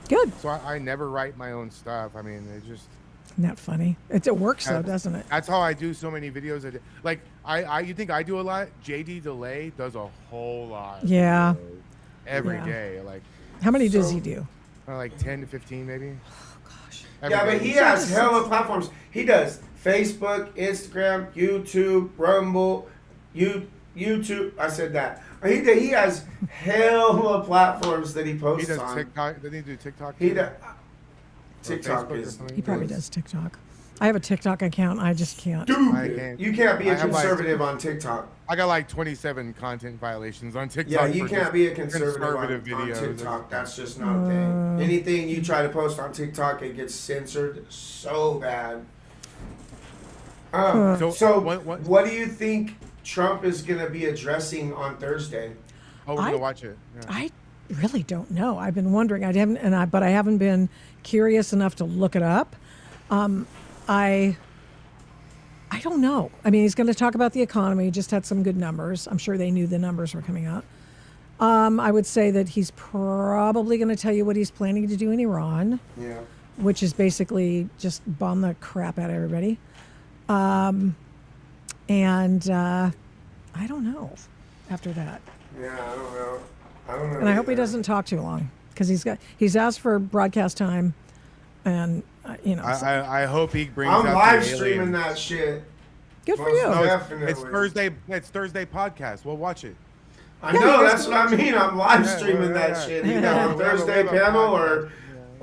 Speaker 3: Good.
Speaker 1: So I never write my own stuff. I mean, it just.
Speaker 3: Isn't that funny? It works though, doesn't it?
Speaker 1: That's how I do so many videos. Like you think I do a lot? JD Delay does a whole lot. of
Speaker 3: Yeah.
Speaker 1: videos every
Speaker 3: Yeah.
Speaker 1: day. Like
Speaker 3: How many does
Speaker 2: So-
Speaker 3: he do?
Speaker 1: like 10 to 15 maybe.
Speaker 3: Gosh.
Speaker 1: Every
Speaker 2: Yeah, but
Speaker 1: day.
Speaker 2: he
Speaker 3: So
Speaker 2: has
Speaker 3: just-
Speaker 2: hella platforms. He does Facebook, Instagram, YouTube, Rumble, YouTube. I said that. He has hella platforms that he
Speaker 1: He
Speaker 2: posts
Speaker 1: does
Speaker 2: on.
Speaker 1: TikTok. Doesn't he do TikTok?
Speaker 2: He
Speaker 1: too?
Speaker 2: does.
Speaker 1: Or
Speaker 2: TikTok
Speaker 1: Facebook or
Speaker 2: is
Speaker 1: something?
Speaker 3: He probably does TikTok. I have a TikTok account. I just can't.
Speaker 1: I
Speaker 2: stupid.
Speaker 1: can't-
Speaker 2: You can't be
Speaker 1: I
Speaker 2: a
Speaker 1: have, like-
Speaker 2: conservative on TikTok.
Speaker 1: I got like 27 content violations on TikTok.
Speaker 2: Yeah, you
Speaker 1: for
Speaker 2: can't
Speaker 1: just
Speaker 2: be a conservative on
Speaker 1: videos.
Speaker 2: TikTok. That's just not a thing. Anything you try to post on TikTok, it gets censored so bad.
Speaker 1: So,
Speaker 2: So,
Speaker 1: what-
Speaker 2: what do you think Trump is going to be addressing on Thursday?
Speaker 1: Oh, we're
Speaker 3: I-
Speaker 1: gonna watch it. Yeah.
Speaker 3: I really don't know. I've been wondering. But I haven't been curious enough to look it up. I don't know. I mean, he's going to talk about the economy. He just had some good numbers. I'm sure they knew the numbers were coming out. I would say that he's probably going to tell you what he's planning to do in Iran,
Speaker 2: Yeah.
Speaker 3: which is basically just bomb the crap out of everybody. And I don't know after that.
Speaker 2: Yeah, I don't know. I don't know.
Speaker 3: And I hope he
Speaker 2: either.
Speaker 3: doesn't talk too long because he's asked for broadcast time, and
Speaker 1: I hope he brings.
Speaker 2: I'm
Speaker 1: out
Speaker 2: live
Speaker 1: the
Speaker 2: streaming
Speaker 1: aliens.
Speaker 2: that shit.
Speaker 3: good for
Speaker 2: Most
Speaker 3: you.
Speaker 1: No,
Speaker 2: Definitely.
Speaker 1: it's Thursday. It's Thursday podcast. We'll watch it.
Speaker 2: I
Speaker 3: Yeah,
Speaker 2: know,
Speaker 3: you guys
Speaker 2: that's
Speaker 3: can
Speaker 2: what I mean. I'm live
Speaker 1: Yeah,
Speaker 2: streaming
Speaker 1: yeah,
Speaker 2: that
Speaker 1: yeah.
Speaker 2: shit.
Speaker 3: Yeah.
Speaker 2: Either
Speaker 1: We
Speaker 2: on
Speaker 1: have a
Speaker 2: Thursday
Speaker 1: podcast.
Speaker 2: panel
Speaker 1: Yeah.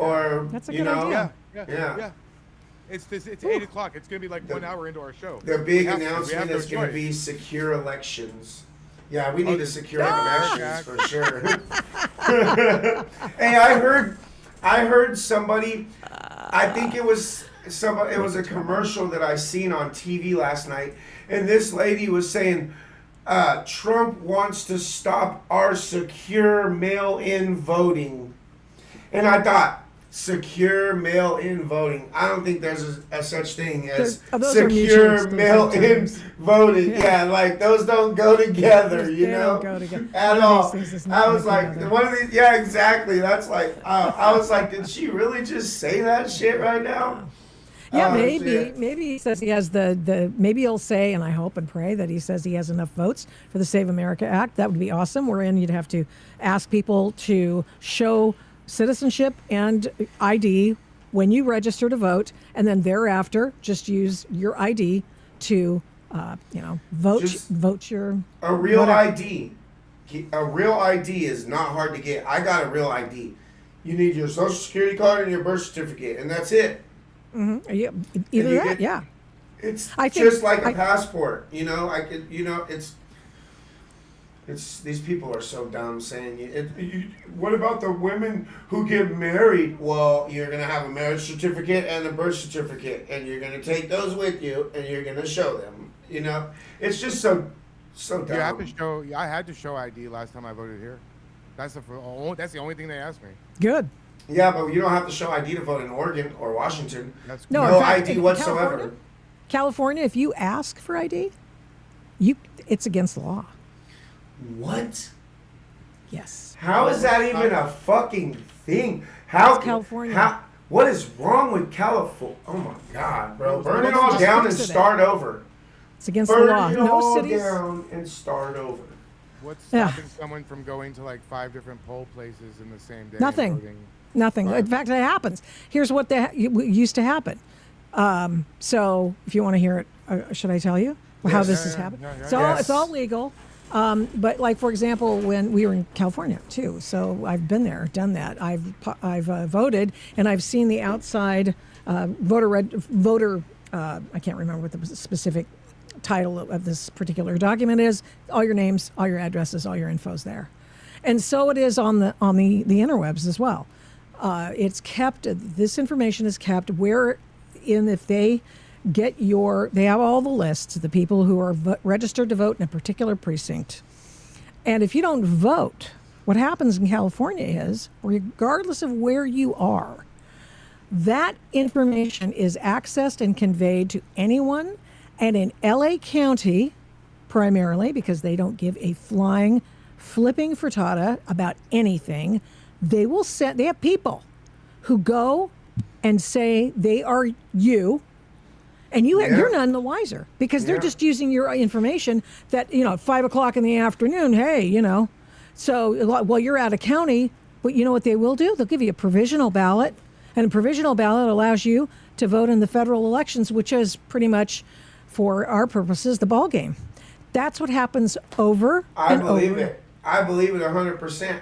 Speaker 2: or
Speaker 3: That's a
Speaker 2: you
Speaker 3: good
Speaker 2: know,
Speaker 3: idea.
Speaker 2: Yeah.
Speaker 1: It's 8 o'clock. It's gonna be like 1 hour into our show.
Speaker 2: The
Speaker 1: We
Speaker 2: big
Speaker 1: have to. We
Speaker 2: announcement
Speaker 1: have no
Speaker 2: is going to
Speaker 1: choice.
Speaker 2: be secure elections. Yeah, we need to
Speaker 1: the-
Speaker 2: secure
Speaker 1: Ah!
Speaker 2: elections for sure. Hey, I heard somebody. I think it was somebody. It was a commercial that I seen on TV last night, and this lady was saying, Trump wants to stop our secure mail-in voting, and I thought. Secure mail-in voting. I don't think there's a such thing as
Speaker 3: Those are mutually
Speaker 2: secure
Speaker 3: exclusive
Speaker 2: mail-in
Speaker 3: terms.
Speaker 2: voting.
Speaker 3: Yeah.
Speaker 2: Yeah, like those don't go together,
Speaker 3: They
Speaker 2: you know?
Speaker 3: don't go together.
Speaker 2: At
Speaker 3: One of
Speaker 2: all.
Speaker 3: these things is not
Speaker 2: I was
Speaker 3: like
Speaker 2: like,
Speaker 3: the other.
Speaker 2: one of these. Yeah, exactly. That's like, I was like, did she really just say that shit right now?
Speaker 3: Yeah,
Speaker 2: Oh,
Speaker 3: maybe
Speaker 2: shit.
Speaker 3: he says he has the maybe he'll say, and I hope and pray that he says he has enough votes for the Save America Act. That would be awesome. Wherein you'd have to ask people to show citizenship and ID when you register to vote, and then thereafter just use your ID to vote
Speaker 2: Just
Speaker 3: vote your
Speaker 2: A real
Speaker 3: whatever.
Speaker 2: ID. A real ID is not hard to get. I got a real ID. You need your social security card and your birth certificate, and that's it.
Speaker 3: Yeah, either
Speaker 2: you
Speaker 3: that,
Speaker 2: get-
Speaker 3: yeah.
Speaker 2: It's
Speaker 3: I think-
Speaker 2: just like a
Speaker 3: I-
Speaker 2: passport, you know. I could, you know, it's these people are so dumb saying. What about the women who get married? Well, you're gonna have a marriage certificate and a birth certificate, and you're gonna take those with you, and you're gonna show them. You know, it's just so dumb.
Speaker 1: You have to show. I had to show ID last time I voted here. That's the only thing they asked me.
Speaker 3: Good.
Speaker 2: Yeah, but you don't have to show ID to vote in Oregon or Washington.
Speaker 1: That's
Speaker 3: No,
Speaker 2: No
Speaker 3: in fact,
Speaker 2: ID
Speaker 3: in
Speaker 2: whatsoever.
Speaker 3: California, if you ask for ID, it's against the law.
Speaker 2: What?
Speaker 3: Yes.
Speaker 2: How is that even a fucking thing? How
Speaker 3: It's California.
Speaker 2: What is wrong with California? Oh my God, bro! Burn it
Speaker 3: Let's
Speaker 2: all
Speaker 3: just
Speaker 2: down and
Speaker 3: fix it.
Speaker 2: start over.
Speaker 3: It's against the
Speaker 2: Burn
Speaker 3: law.
Speaker 2: it
Speaker 3: No
Speaker 2: all
Speaker 3: cities.
Speaker 2: down and start over.
Speaker 1: What's
Speaker 3: Yeah.
Speaker 1: stopping someone from going to like 5 different poll places in the same day? and
Speaker 3: Nothing.
Speaker 1: voting?
Speaker 3: Nothing.
Speaker 1: Right.
Speaker 3: In fact, it happens. Here's what used to happen. So if you want to hear it, should I tell you how
Speaker 2: Yes.
Speaker 3: this has
Speaker 1: Yeah,
Speaker 3: happened?
Speaker 1: yeah, yeah,
Speaker 3: So
Speaker 2: Yes.
Speaker 3: it's all legal. But like, for example, when we were in California too, so I've been there, done that. I've voted, and I've seen the outside voter. I can't remember what the specific title of this particular document is. All your names, all your addresses, all your info's there, and so it is on the interwebs as well. It's kept. This information is kept if they get they have all the lists of the people who are registered to vote in a particular precinct. And if you don't vote, what happens in California is, regardless of where you are, that information is accessed and conveyed to anyone. And in LA County, primarily, because they don't give a flying, flipping frittata about anything, they have people who go and say they are you. And you're none the wiser because they're
Speaker 2: Yeah.
Speaker 3: just using your information that, at 5 o'clock in the afternoon, hey, so, well, you're out of county, but you know what they will do? They'll give you a provisional ballot, and a provisional ballot allows you to vote in the federal elections, which is pretty much, for our purposes, the ball game. That's what happens over
Speaker 2: I
Speaker 3: and
Speaker 2: believe
Speaker 3: over.
Speaker 2: it. I believe it 100%.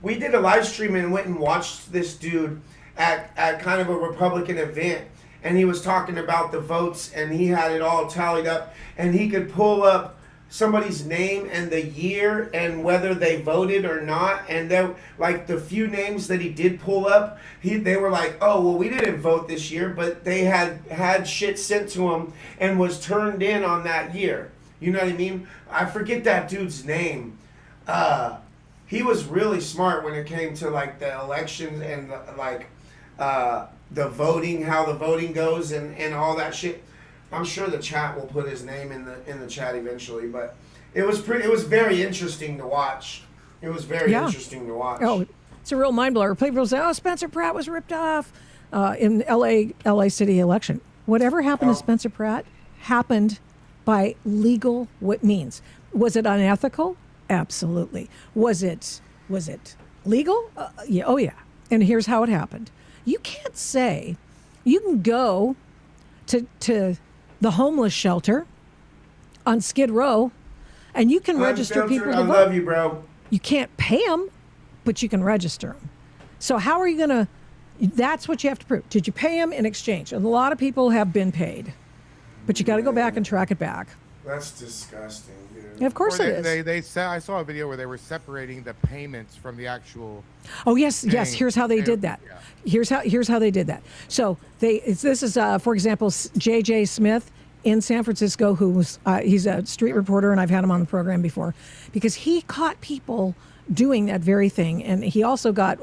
Speaker 2: We did a live stream and went and watched this dude at kind of a Republican event. And he was talking about the votes, and he had it all tallied up, and he could pull up somebody's name and the year and whether they voted or not. And then, like, the few names that he did pull up, they were like, oh, well, we didn't vote this year, but they had shit sent to them and was turned in on that year. You know what I mean? I forget that dude's name. He was really smart when it came to, like, the elections and the voting, how the voting goes, and all that shit. I'm sure the chat will put his name in the chat eventually, but it was very interesting to watch. It was very interesting to watch.
Speaker 3: Oh, it's a real mind blower. People say, "Oh, Spencer Pratt was ripped off in LA city election." Whatever happened to Spencer Pratt happened by legal means. Was it unethical? Absolutely. Was it legal? Yeah. Oh, yeah. And here's how it happened. You can't say you can go to the homeless shelter on Skid Row and you can register people to
Speaker 2: I
Speaker 3: vote.
Speaker 2: love you, bro.
Speaker 3: You can't pay them, but you can register them. So how are you going to, that's what you have to prove. Did you pay them in exchange? And a lot of people have been paid, but you got to go back and track it back.
Speaker 2: That's disgusting, dude.
Speaker 3: And of course
Speaker 1: Or
Speaker 3: it is.
Speaker 1: they said, I saw a video where they were separating the payments from the actual.
Speaker 3: Oh yes, yes.
Speaker 1: Dang.
Speaker 3: Here's how they did that.
Speaker 1: Yeah.
Speaker 3: Here's how they did that. So this is for example, J.J. Smith in San Francisco, who was he's a street reporter, and I've had him on the program before, because he caught people doing that very thing, and he also had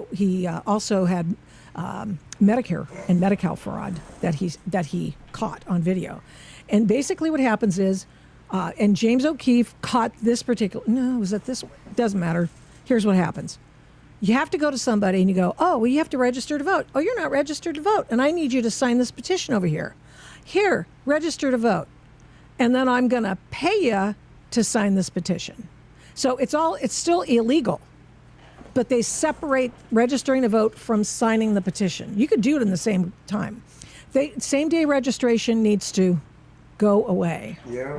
Speaker 3: Medicare and Medi-Cal fraud that he caught on video, and basically what happens is. And James O'Keefe caught this particular. No, was it this one? Doesn't matter. Here's what happens. You have to go to somebody and you go, oh, well, you have to register to vote. Oh, you're not registered to vote. And I need you to sign this petition over here. Here, register to vote. And then I'm going to pay you to sign this petition. So it's still illegal. But they separate registering to vote from signing the petition. You could do it in the same time. Same day registration needs to go away.
Speaker 2: Yeah.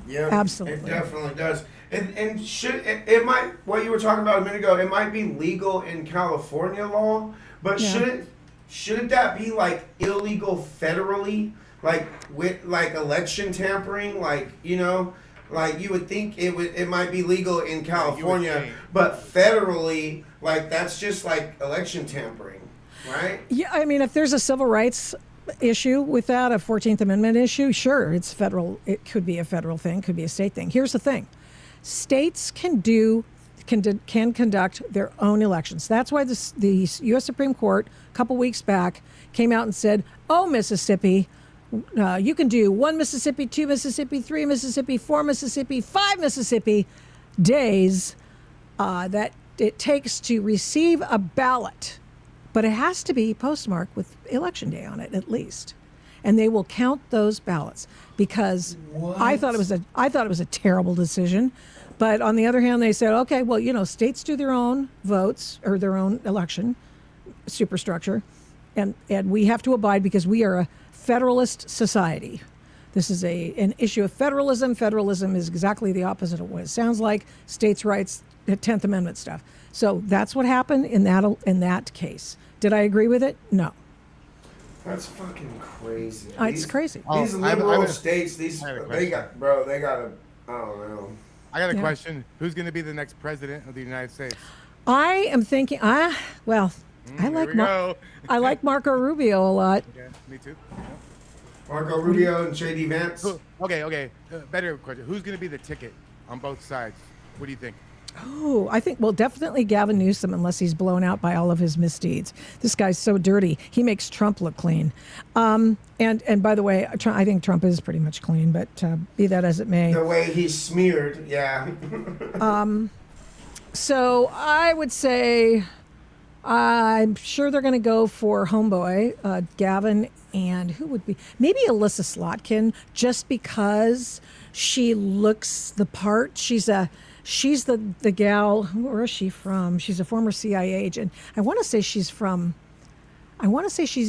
Speaker 2: Yeah,
Speaker 3: Absolutely.
Speaker 2: It definitely does. And it might, what you were talking about a minute ago, it might be legal in California law, but shouldn't that be like illegal federally, like with like election tampering, like you would think it might be legal in California, but federally, like that's just like election tampering, right?
Speaker 3: Yeah, I mean, if there's a civil rights issue with that, a 14th Amendment issue, sure, it's federal. It could be a federal thing, could be a state thing. Here's the thing. States can can conduct their own elections. That's why the U.S. Supreme Court a couple weeks back came out and said, "Oh, Mississippi, you can do 1 Mississippi, 2 Mississippi, 3 Mississippi, 4 Mississippi, 5 Mississippi days that it takes to receive a ballot, but it has to be postmarked with Election Day on it at least, and they will count those ballots." Because I thought it was a terrible decision, but on the other hand, they said, okay, well, states do their own votes or their own election superstructure, and we have to abide because we are a federalist society. This is an issue of federalism. Federalism is exactly the opposite of what it sounds like. States' rights, 10th Amendment stuff. So that's what happened in that case. Did I agree with it? No.
Speaker 2: That's fucking crazy.
Speaker 3: It's crazy.
Speaker 2: These liberal states, they got a, I don't know.
Speaker 1: I got a question. Who's going to be the next president of the United States?
Speaker 3: I am thinking, I like Marco Rubio a lot.
Speaker 1: Yeah, me too. Yeah.
Speaker 2: Marco Rubio and J.D. Vance.
Speaker 1: Okay. Better question. Who's going to be the ticket on both sides? What do you think?
Speaker 3: Oh, I think, definitely Gavin Newsom, unless he's blown out by all of his misdeeds. This guy's so dirty. He makes Trump look clean. And by the way, I think Trump is pretty much clean, but be that as it may.
Speaker 2: The way he's smeared, yeah.
Speaker 3: So I would say I'm sure they're going to go for homeboy, Gavin, and who would be? Maybe Alyssa Slotkin, just because she looks the part. She's the gal. Where is she from? She's a former CIA agent. I want to say she's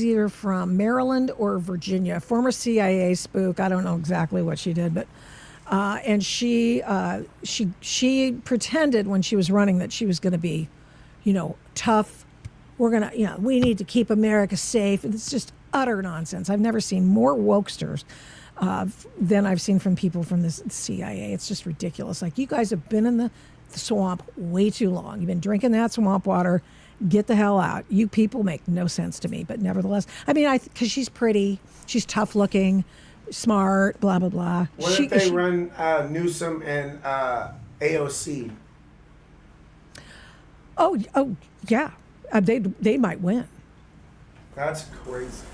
Speaker 3: either from Maryland or Virginia. Former CIA spook. I don't know exactly what she did, but and she pretended when she was running that she was going to be, tough. We're gonna, we need to keep America safe. And it's just utter nonsense. I've never seen more wokesters than I've seen from people from the CIA. It's just ridiculous. Like, you guys have been in the swamp way too long. You've been drinking that swamp water. Get the hell out. You people make no sense to me. But nevertheless, because she's pretty, she's tough looking, smart, blah, blah, blah.
Speaker 2: What if they run Newsom and AOC?
Speaker 3: Oh, yeah. They might win.
Speaker 2: That's crazy.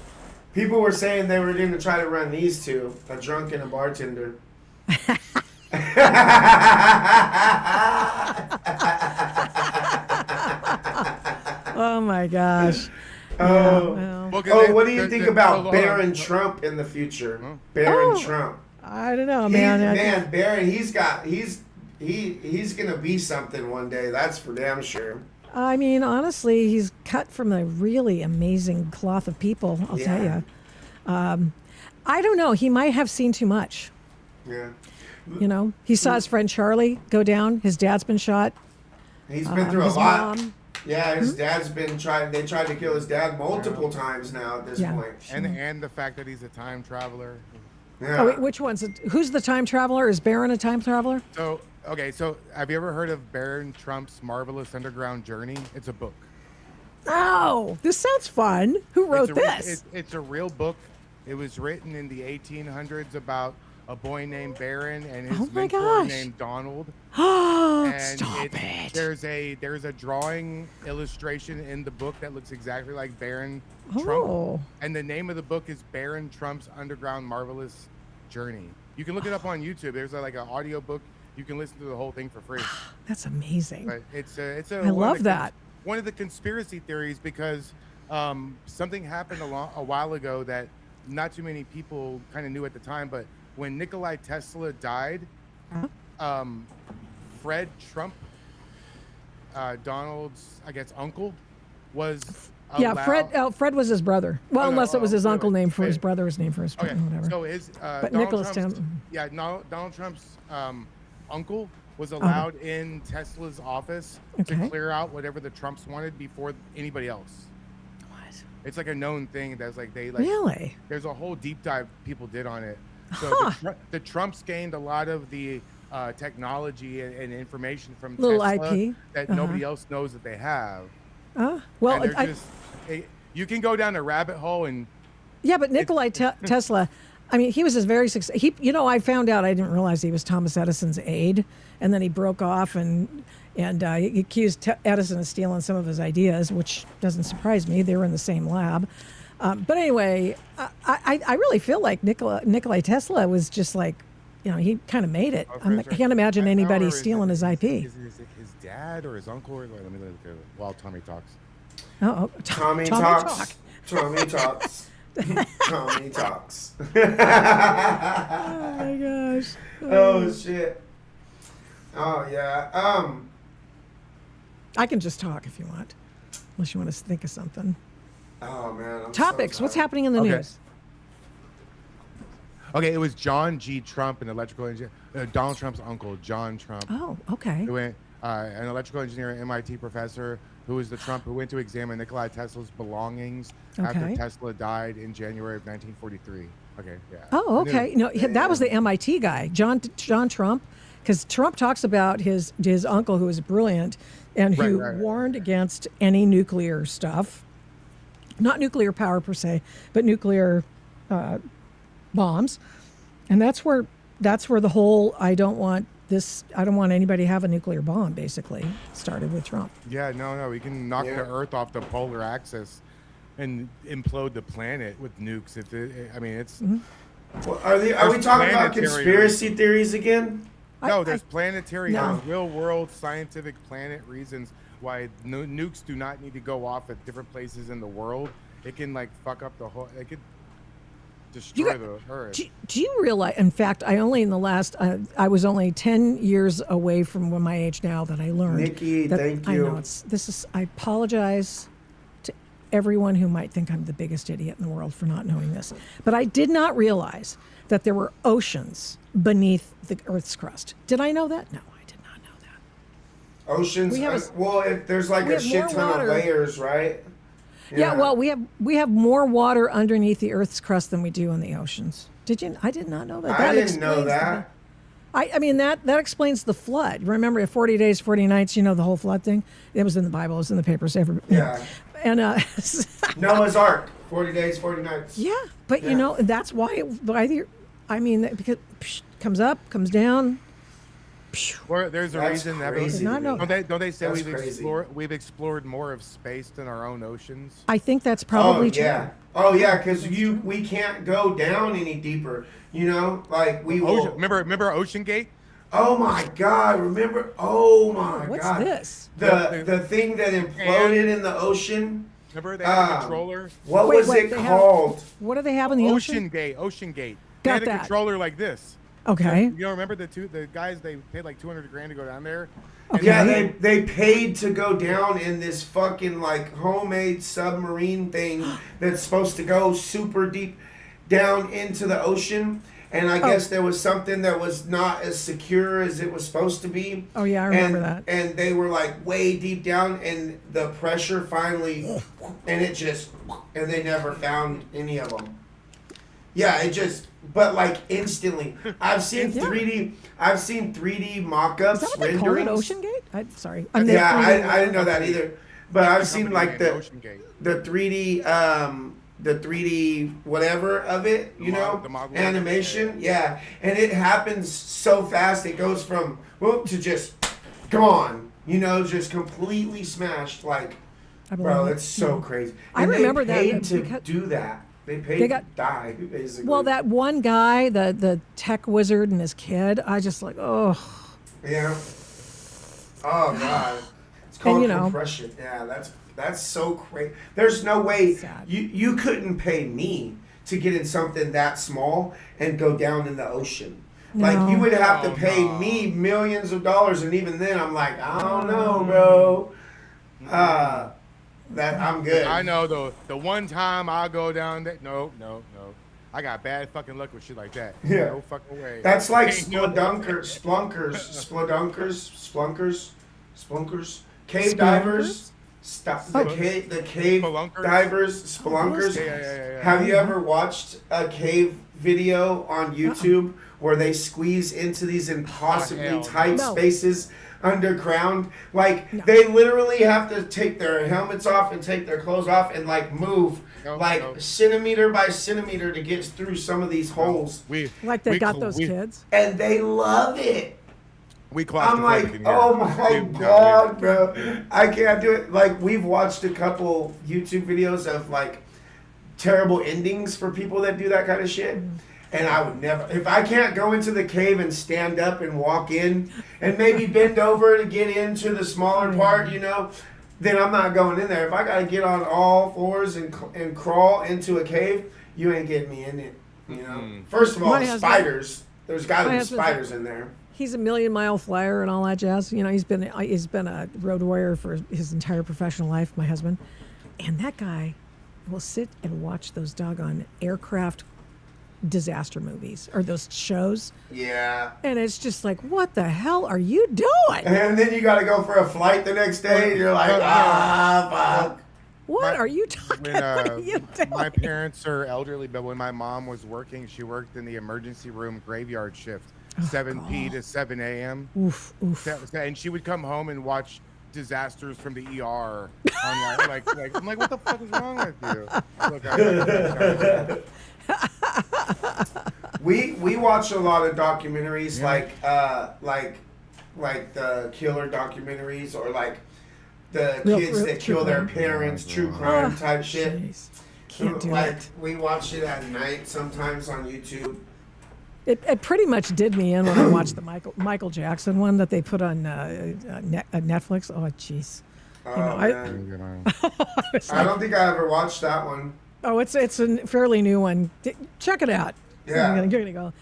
Speaker 2: People were saying they were going to try to run these two, a drunk and a bartender.
Speaker 3: Oh my gosh.
Speaker 2: What do you think about Barron Trump in the future? Barron Trump.
Speaker 3: I don't know, man.
Speaker 2: Barron, he's gonna be something one day. That's for damn sure.
Speaker 3: I mean, honestly, he's cut from a really amazing cloth of people, I'll tell you. I don't know. He might have seen too much.
Speaker 2: Yeah.
Speaker 3: He saw his friend Charlie go down. His dad's been shot.
Speaker 2: He's been through a lot.
Speaker 3: Mom.
Speaker 2: Yeah, his dad's been they tried to kill his dad multiple times now at this point.
Speaker 1: And the fact that he's a time traveler.
Speaker 2: Yeah.
Speaker 3: Oh, wait, which one's it? Who's the time traveler? Is Barron a time traveler?
Speaker 1: So have you ever heard of Barron Trump's Marvelous Underground Journey? It's a book.
Speaker 3: Oh, this sounds fun. Who wrote this?
Speaker 1: It's a real book. It was written in the 1800s about a boy named Barron and his mentor named Donald.
Speaker 3: Oh,
Speaker 1: and
Speaker 3: stop it.
Speaker 1: There's a drawing illustration in the book that looks exactly like Barron
Speaker 3: Oh.
Speaker 1: Trump. And the name of the book is Barron Trump's Underground Marvelous Journey. You can look it up on YouTube. There's like an audio book. You can listen to the whole thing for free.
Speaker 3: That's amazing.
Speaker 1: But it's
Speaker 3: I love that.
Speaker 1: One of the conspiracy theories, because something happened a while ago that not too many people kind of knew at the time, but when Nikola Tesla died, Fred Trump, Donald's, I guess, uncle, was allowed...
Speaker 3: Fred was his brother. Well, unless it was his uncle named for his brother, his name for his whatever.
Speaker 1: So his
Speaker 3: but
Speaker 1: Donald
Speaker 3: Nicholas
Speaker 1: Trump's, Donald Trump's uncle was allowed in Tesla's office to clear out whatever the Trumps wanted before anybody else.
Speaker 3: What?
Speaker 1: It's like a known thing that's like
Speaker 3: really.
Speaker 1: There's a whole deep dive people did on it. So the Trumps gained a lot of the technology and information from
Speaker 3: little
Speaker 1: Tesla
Speaker 3: IP
Speaker 1: that nobody else knows that they have.
Speaker 3: Well,
Speaker 1: you can go down a rabbit hole and.
Speaker 3: Yeah, but Nikola Tesla, I mean, he was a very successful. I found out, I didn't realize he was Thomas Edison's aide, and then he broke off, and And he accused Edison of stealing some of his ideas, which doesn't surprise me. They were in the same lab. But anyway, I really feel like Nikola Tesla was just like, he kind of made it. I can't imagine anybody stealing his IP.
Speaker 1: His dad or his uncle? Let me look at it while Tommy talks.
Speaker 3: Oh,
Speaker 2: Tommy talks. Tommy talks. Tommy talks.
Speaker 3: Oh my gosh.
Speaker 2: Oh shit. Oh yeah.
Speaker 3: I can just talk if you want, unless you want to think of something.
Speaker 2: Oh man. I'm
Speaker 3: Topics.
Speaker 2: So
Speaker 3: What's
Speaker 2: tired.
Speaker 3: happening in the news?
Speaker 1: Okay, it was John G. Trump, an electrical engineer. Donald Trump's uncle, John Trump.
Speaker 3: Oh, okay.
Speaker 1: Who went, an electrical engineer, MIT professor, who was the Trump who went to examine Nikola Tesla's belongings after
Speaker 3: Okay.
Speaker 1: Tesla died in January of 1943. Okay, yeah.
Speaker 3: Oh, okay. No, that was the MIT guy, John Trump, because Trump talks about his uncle who was brilliant and who
Speaker 1: Right.
Speaker 3: warned against any nuclear stuff, not nuclear power per se, but nuclear bombs, and that's where the whole I don't want anybody to have a nuclear bomb basically started with Trump.
Speaker 1: Yeah, no, we can knock
Speaker 2: Yeah.
Speaker 1: the Earth off the polar axis and implode the planet with nukes. It's
Speaker 2: Well, are we talking about
Speaker 1: planetary
Speaker 2: conspiracy theories again?
Speaker 1: no, there's planetary,
Speaker 3: No.
Speaker 1: there's real world scientific planet reasons why nukes do not need to go off at different places in the world. It can like fuck up the whole. It could destroy the Earth.
Speaker 3: Do you realize? In fact, I was only 10 years away from my age now that I learned.
Speaker 2: Nikki,
Speaker 3: that,
Speaker 2: thank
Speaker 3: I
Speaker 2: you.
Speaker 3: know I apologize to everyone who might think I'm the biggest idiot in the world for not knowing this, but I did not realize that there were oceans beneath the Earth's crust. Did I know that? No, I did not know that.
Speaker 2: Oceans.
Speaker 3: We have
Speaker 2: there's like
Speaker 3: we
Speaker 2: a
Speaker 3: have
Speaker 2: shit
Speaker 3: more
Speaker 2: ton
Speaker 3: water.
Speaker 2: of layers, right?
Speaker 3: Yeah. Well, we have more water underneath the Earth's crust than we do in the oceans. Did you? I did not know that.
Speaker 2: I
Speaker 3: That
Speaker 2: didn't know
Speaker 3: explains
Speaker 2: that.
Speaker 3: I mean that explains the flood. Remember, 40 days, 40 nights. The whole flood thing. It was in the Bible. It was in the papers.
Speaker 2: Yeah.
Speaker 3: And
Speaker 2: Noah's Ark. 40 days, 40 nights.
Speaker 3: yeah, but
Speaker 2: Yeah.
Speaker 3: that's why. Because comes up, comes down.
Speaker 1: Or there's a
Speaker 2: That's
Speaker 1: reason that
Speaker 2: crazy.
Speaker 3: Not
Speaker 2: to me.
Speaker 3: know.
Speaker 1: don't they say
Speaker 2: That's crazy.
Speaker 1: we've explored more of space than our own oceans?
Speaker 3: I think that's probably
Speaker 2: Oh
Speaker 3: true.
Speaker 2: yeah. Oh yeah, because we can't go down any deeper. Like we will.
Speaker 1: Ocean, remember Ocean Gate?
Speaker 2: Oh my God! Remember? Oh my
Speaker 3: What's
Speaker 2: God!
Speaker 3: this?
Speaker 2: The thing that imploded in the ocean.
Speaker 1: Remember they had a
Speaker 2: Um,
Speaker 1: controller?
Speaker 2: What
Speaker 3: Wait,
Speaker 2: was
Speaker 3: what,
Speaker 2: it
Speaker 3: they have-
Speaker 2: called?
Speaker 3: What do they have in the ocean?
Speaker 1: Ocean Gate.
Speaker 3: Got
Speaker 1: They had a
Speaker 3: that.
Speaker 1: controller like this.
Speaker 3: Okay.
Speaker 1: You don't remember the guys they paid like 200 grand to go down there? And
Speaker 3: Okay.
Speaker 2: Yeah,
Speaker 1: then
Speaker 2: they paid to go down in this fucking like homemade submarine thing that's supposed to go super deep down into the ocean. And I guess there was something that was not as secure as it was supposed to be.
Speaker 3: Oh, yeah, I remember
Speaker 2: and,
Speaker 3: that.
Speaker 2: And they were like way deep down, and the pressure finally, and they never found any of them. Yeah, but like instantly. I've seen
Speaker 3: Yeah.
Speaker 2: 3D. I've seen 3D mock-ups,
Speaker 3: Is that what they call it?
Speaker 2: renderings.
Speaker 3: Ocean Gate? Sorry.
Speaker 2: Yeah, I didn't know that either. But I've seen
Speaker 1: company
Speaker 2: like
Speaker 1: named
Speaker 2: the
Speaker 1: Ocean Gate.
Speaker 2: the 3D the 3D whatever of it, you know,
Speaker 1: the model.
Speaker 2: animation. Yeah, and it happens so fast. It goes from whoop to just gone. Just completely smashed. Like,
Speaker 3: I believe
Speaker 2: bro,
Speaker 3: it.
Speaker 2: that's so crazy.
Speaker 3: I
Speaker 2: And
Speaker 3: remember
Speaker 2: they
Speaker 3: that
Speaker 2: paid to
Speaker 3: because-
Speaker 2: do that. They paid
Speaker 3: They got-
Speaker 2: to die basically.
Speaker 3: Well, that one guy, the tech wizard and his kid, I just like, oh.
Speaker 2: Yeah. Oh God. It's called
Speaker 3: you know-
Speaker 2: compression. Yeah, that's so crazy. There's no way
Speaker 3: Sad.
Speaker 2: you couldn't pay me to get in something that small and go down in the ocean. Like you
Speaker 3: No.
Speaker 2: would have to
Speaker 1: Oh,
Speaker 2: pay
Speaker 1: no.
Speaker 2: me millions of dollars, and even then I'm like, I don't know, bro. That I'm good.
Speaker 1: I know the one time I go down there. No. I got bad fucking luck with shit like that.
Speaker 2: Yeah.
Speaker 1: No fucking way.
Speaker 2: That's like
Speaker 1: Ain't no-
Speaker 2: splunkers, cave divers, the cave
Speaker 1: Spelunkers?
Speaker 2: divers, spelunkers.
Speaker 1: Yeah.
Speaker 2: Have you ever watched a cave video on YouTube where they squeeze into these impossibly
Speaker 1: hell
Speaker 2: tight
Speaker 3: no.
Speaker 2: spaces underground? Like
Speaker 3: No.
Speaker 2: they literally have to take their helmets off and take their clothes off and like move
Speaker 1: No,
Speaker 2: like
Speaker 1: no.
Speaker 2: centimeter by centimeter to get through some of these holes.
Speaker 3: Like they
Speaker 1: we
Speaker 3: got
Speaker 1: cl-
Speaker 3: those
Speaker 1: we-
Speaker 3: kids.
Speaker 2: And they love it.
Speaker 1: We
Speaker 2: I'm
Speaker 1: claustrophobic
Speaker 2: like,
Speaker 1: in here.
Speaker 2: oh my
Speaker 1: Dude, no,
Speaker 2: God, bro. I can't do it. Like, we've watched a couple YouTube videos of, like, terrible endings for people that do that kind of shit. And I would never, if I can't go into the cave and stand up and walk in and maybe bend over to get into the smaller part, you know, then I'm not going in there. If I got to get on all fours and crawl into a cave, you ain't getting me in it, you know. First of all,
Speaker 3: My husband-
Speaker 2: spiders. There's got to
Speaker 3: my
Speaker 2: be
Speaker 3: husband's-
Speaker 2: spiders in there.
Speaker 3: He's a million-mile flyer and all that jazz. You know, he's been a road warrior for his entire professional life, my husband. And that guy will sit and watch those doggone aircraft disaster movies or those shows.
Speaker 2: Yeah.
Speaker 3: And it's just like, what the hell are you doing?
Speaker 2: And then you got to go for a flight the next day, and you're like, fuck.
Speaker 3: What are you talking What are you doing?
Speaker 1: My parents are elderly, but when my mom was working, she worked in the emergency room graveyard shift, 7 p to 7 a.m.
Speaker 3: Oof, oof.
Speaker 1: And she would come home and watch disasters from the ER. I'm like, what the fuck is wrong with you? Look,
Speaker 2: We watch a lot of documentaries like the killer documentaries or like the kids that kill their parents, true crime type shit.
Speaker 3: Jeez. Can't do
Speaker 2: Like
Speaker 3: it.
Speaker 2: we watch it at night sometimes on YouTube.
Speaker 3: It pretty much did me in when I watched the Michael Jackson one that they put on Netflix. Oh, jeez.
Speaker 2: Man. I don't think I ever watched that one.
Speaker 3: Oh, it's a fairly new one. Check it out.
Speaker 2: Yeah.
Speaker 3: You're gonna go.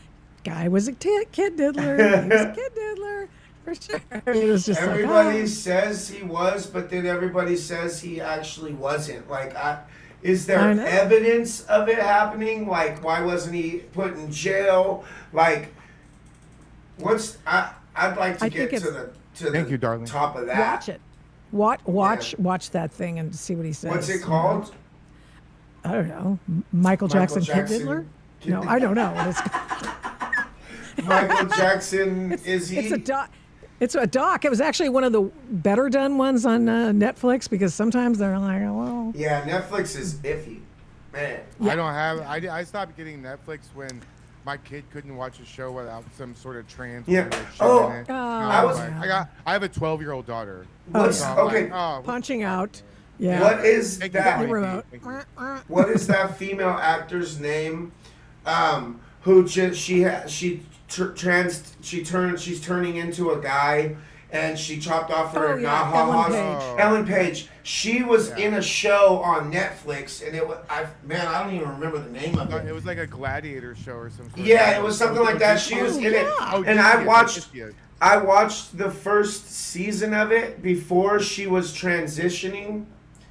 Speaker 3: Guy was a kid diddler. He was a kid diddler for sure. It was just
Speaker 2: Everybody
Speaker 3: like,
Speaker 2: says he was, but then everybody says he actually wasn't. Like, is there
Speaker 3: I know.
Speaker 2: evidence of it happening? Like, why wasn't he put in jail? Like, I'd like to get to the
Speaker 1: Thank you, darling.
Speaker 2: top of that.
Speaker 3: watch it. Watch that thing and see what he says.
Speaker 2: What's it called?
Speaker 3: I don't know. Michael Jackson kid diddler? No, I don't know what it's called.
Speaker 2: Michael Jackson, is he?
Speaker 3: It's a doc. It's a doc. It was actually one of the better done ones on Netflix because sometimes they're like, well.
Speaker 2: Yeah, Netflix is iffy, man.
Speaker 1: I don't have. I stopped getting Netflix when my kid couldn't watch a show without some sort of trans.
Speaker 2: Yeah.
Speaker 1: woman
Speaker 2: Oh,
Speaker 1: in it.
Speaker 3: I
Speaker 1: I have a 12-year-old daughter.
Speaker 2: What's
Speaker 1: So I'm
Speaker 2: okay?
Speaker 1: like, oh,
Speaker 3: Punching out. Yeah.
Speaker 2: What is
Speaker 1: Thank you,
Speaker 2: that?
Speaker 3: The
Speaker 1: darling.
Speaker 3: remote.
Speaker 1: Thank you.
Speaker 2: What is that female actor's name? Who just she's turning into a guy, and she chopped off her
Speaker 3: Oh, yeah, Ellen Page.
Speaker 2: Ellen Page. She was in a show on Netflix, and it was I don't even remember the name of
Speaker 1: It
Speaker 2: it.
Speaker 1: was like a gladiator show or something.
Speaker 2: Yeah, it was something like that. She was in it, and I watched the first season of it before she was transitioning,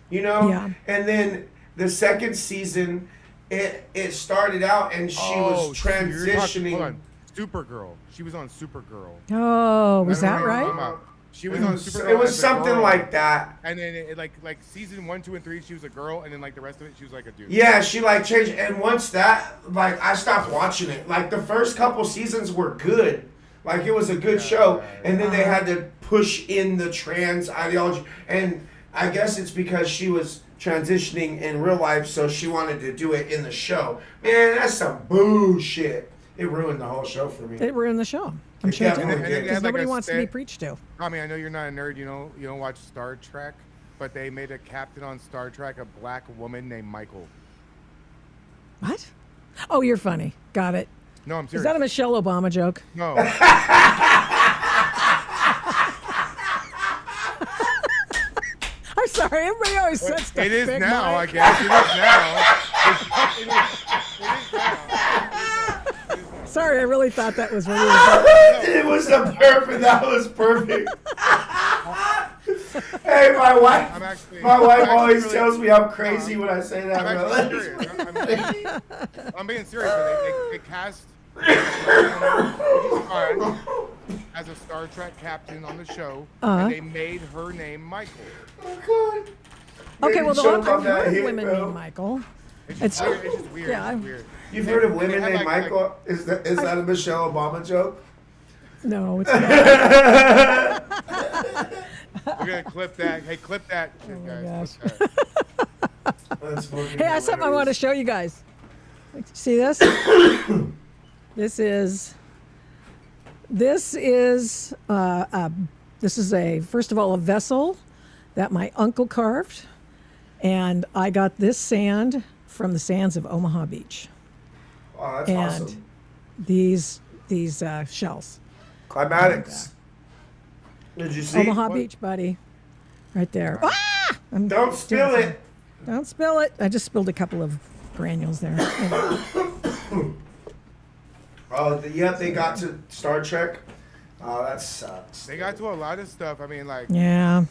Speaker 2: you know?
Speaker 3: Yeah.
Speaker 2: And then the second season, it started out and she was transitioning.
Speaker 1: Hold on. Supergirl. She was on Supergirl.
Speaker 3: Oh, was
Speaker 1: I
Speaker 3: that
Speaker 1: don't know what I'm
Speaker 3: right?
Speaker 1: talking about. She was on Supergirl.
Speaker 2: It was
Speaker 1: as a
Speaker 2: something
Speaker 1: girl.
Speaker 2: like that.
Speaker 1: And then it, like season 1, 2, and 3, she was a girl, and then like the rest of it, she was like a dude.
Speaker 2: Yeah, she like changed. And once that, like, I stopped watching it. Like, the first couple seasons were good. Like, it was a good show. And then they had to push in the trans ideology. And I guess it's because she was transitioning in real life, so she wanted to do it in the show. Man, that's some bullshit. It ruined the whole show for me.
Speaker 3: It ruined the show. I'm
Speaker 2: It
Speaker 3: sure it
Speaker 2: definitely
Speaker 3: did.
Speaker 2: did.
Speaker 3: Because
Speaker 1: They had, like,
Speaker 3: nobody
Speaker 1: a
Speaker 3: wants to be
Speaker 1: set-
Speaker 3: preached to.
Speaker 1: I mean, I know you're not a nerd. You don't watch Star Trek, but they made a captain on Star Trek a black woman named Michael.
Speaker 3: What? Oh, you're funny. Got it.
Speaker 1: No, I'm serious.
Speaker 3: Is that a Michelle Obama joke?
Speaker 1: No.
Speaker 3: I'm sorry. Everybody always says stuff.
Speaker 1: It is
Speaker 3: big
Speaker 1: now, I
Speaker 3: Mike.
Speaker 1: guess. It is now. It is now.
Speaker 3: Sorry, I really thought that was really.
Speaker 2: It was the perfect. That was perfect. Hey, my wife. My wife always tells me I'm crazy when I say that.
Speaker 1: I'm
Speaker 2: bro.
Speaker 1: actually serious. I'm being serious. They cast as a Star Trek captain on the show, and they made her name Michael.
Speaker 2: Oh, God.
Speaker 3: Okay,
Speaker 2: Maybe
Speaker 3: well,
Speaker 2: show
Speaker 3: I've
Speaker 2: about that
Speaker 3: heard of
Speaker 2: hit,
Speaker 3: women
Speaker 2: bro.
Speaker 3: named Michael.
Speaker 1: It's
Speaker 3: It's-
Speaker 1: just weird. It's just weird.
Speaker 3: yeah,
Speaker 1: It's weird.
Speaker 2: You've heard of
Speaker 1: They
Speaker 2: women
Speaker 1: had,
Speaker 2: named
Speaker 1: like-
Speaker 2: Michael? Is that a Michelle Obama joke?
Speaker 3: No, it's not.
Speaker 1: We're gonna clip that. Hey, clip that, shit, guys. Clip that.
Speaker 2: That's fucking
Speaker 3: Hey, I have something I want to
Speaker 2: hilarious.
Speaker 3: show you guys. See this? This is This is first of all a vessel that my uncle carved, and I got this sand from the sands of Omaha Beach.
Speaker 2: Oh, that's
Speaker 3: And
Speaker 2: awesome.
Speaker 3: these shells.
Speaker 2: Climatics. Did you see?
Speaker 3: Omaha Beach, buddy, right there. Ah!
Speaker 2: Don't spill it.
Speaker 3: Don't spill it. I just spilled a couple of granules there.
Speaker 2: Oh, yep, they got to Star Trek. Oh, that sucks.
Speaker 1: They got to a lot of stuff. I mean, like,
Speaker 3: Yeah.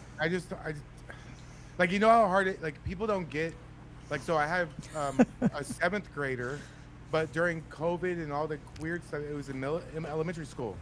Speaker 1: like, you know how hard it, like, people don't get, like, so I have a 7th grader, but during COVID and all the weird stuff, it was in elementary school.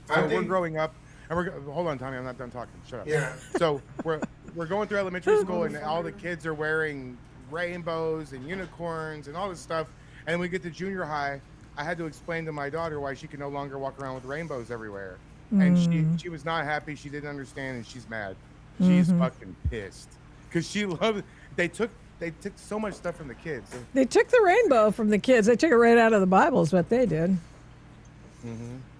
Speaker 1: So we're growing up, and hold on, Tommy, I'm not done talking. Shut up.
Speaker 2: Yeah.
Speaker 1: So we're going through elementary school, and all the kids are wearing rainbows and unicorns and all this stuff. And then we get to junior high. I had to explain to my daughter why she can no longer walk around with rainbows everywhere. And she was not happy. She didn't understand, and she's mad. She's fucking pissed because she loved. They took so much stuff from the kids.
Speaker 3: They took the rainbow from the kids. They took it right out of the Bible is what they did.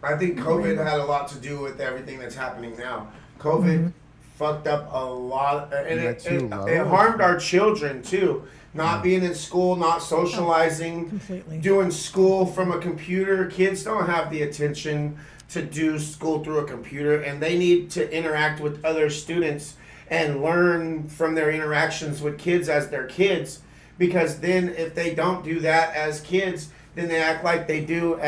Speaker 2: I think COVID had a lot to do with everything that's happening now. COVID fucked up a lot, and it harmed our children too. Not being in school, not socializing,
Speaker 3: completely.
Speaker 2: Doing school from a computer. Kids don't have the attention to do school through a computer, and they need to interact with other students and learn from their interactions with kids as their kids. Because then if they don't do that as kids, then they act like they do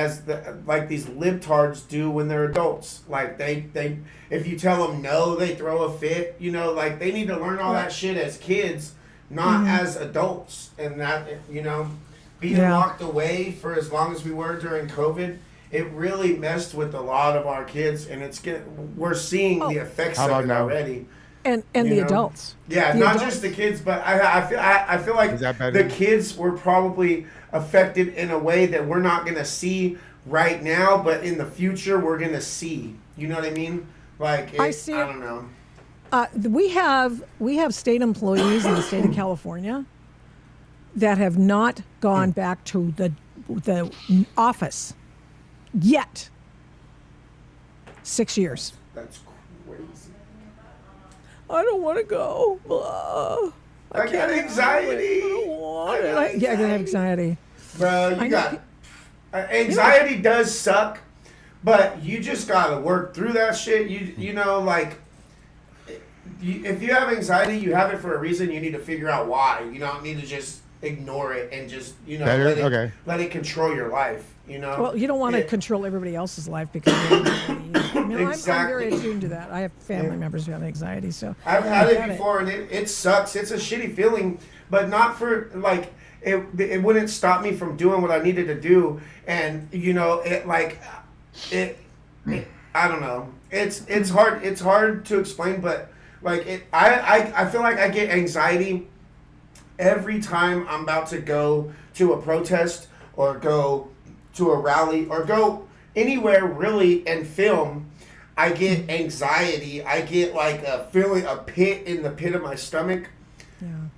Speaker 2: like these libtards do when they're adults. Like they if you tell them no, they throw a fit. You know, like they need to learn all that shit as kids, not as adults. And that, you know, being locked away for as long as we were during COVID, it really messed with a lot of our kids, and we're seeing the effects of it already.
Speaker 3: And the adults.
Speaker 2: Yeah, not just the kids, but I feel like the kids were probably affected in a way that we're not going to see right now, but in the future we're going to see. You know what I mean? Like, I don't know.
Speaker 3: We have state employees in the state of California that have not gone back to the office yet. 6 years.
Speaker 2: That's crazy.
Speaker 3: I don't want to go.
Speaker 2: I got anxiety.
Speaker 3: I don't want it. Yeah, I have anxiety.
Speaker 2: Bro, anxiety does suck, but you just gotta work through that shit. You know, like, if you have anxiety, you have it for a reason. You need to figure out why. You don't need to just ignore it and just, you know, let it control your life. You know.
Speaker 3: Well, you don't want to control everybody else's life because I'm very attuned to that. I have family members who have anxiety, so
Speaker 2: I've had it before, and it sucks. It's a shitty feeling, but not for like it wouldn't stop me from doing what I needed to do, and you know I don't know. It's hard to explain, but like I feel like I get anxiety every time I'm about to go to a protest or go to a rally or go anywhere really and film. I get anxiety. I get like a feeling, a pit in the pit of my stomach. Yeah.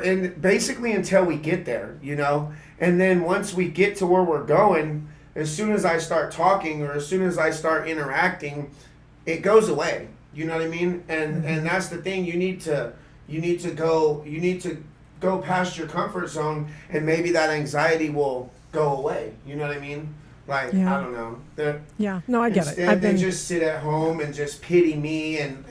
Speaker 2: And basically until we get there, you know. And then once we get to where we're going, as soon as I start talking or as soon as I start interacting, it goes away. You know what I mean? And that's the thing. You need to go past your comfort zone, and maybe that anxiety will go away. You know what I mean? Like, I don't know.
Speaker 3: No, I get it.
Speaker 2: They just sit at home and just pity me, and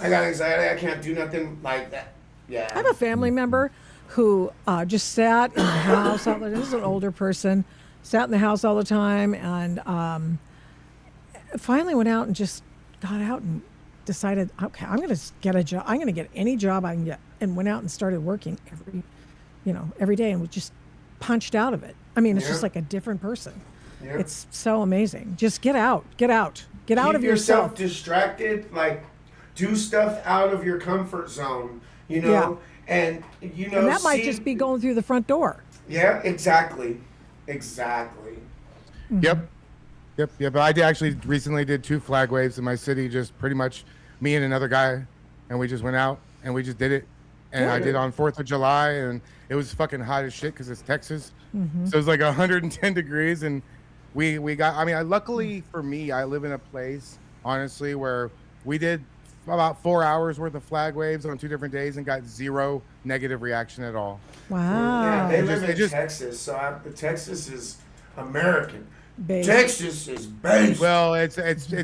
Speaker 2: I got anxiety. I can't do nothing like that. Yeah.
Speaker 3: I have a family member who just sat in the house. This is an older person, sat in the house all the time, and finally went out and just got out and decided, okay, I'm going to get a job. I'm going to get any job I can get, and went out and started working every day, and was just punched out of it. I mean, it's just like a different person. Yeah. It's so amazing. Just get out
Speaker 2: Keep
Speaker 3: of yourself.
Speaker 2: Yourself distracted. Like, do stuff out of your comfort zone. You know, and you know,
Speaker 3: and that might just be going through the front door.
Speaker 2: Yeah, exactly.
Speaker 1: Yep. But I actually recently did 2 flag waves in my city. Just pretty much me and another guy, and we just went out and we just did it. And I did on 4th of July, and it was fucking hot as shit because it's Texas. So it was like 110 degrees, and we got. I mean, luckily for me, I live in a place, honestly, where we did about 4 hours worth of flag waves on 2 different days and got 0 negative reaction at all.
Speaker 2: Yeah,
Speaker 3: Wow.
Speaker 2: they
Speaker 1: It
Speaker 2: live
Speaker 1: just-
Speaker 2: in
Speaker 1: it just-
Speaker 2: Texas, so Texas is American.
Speaker 3: Based.
Speaker 2: Texas is based.
Speaker 1: Well, it's
Speaker 3: Except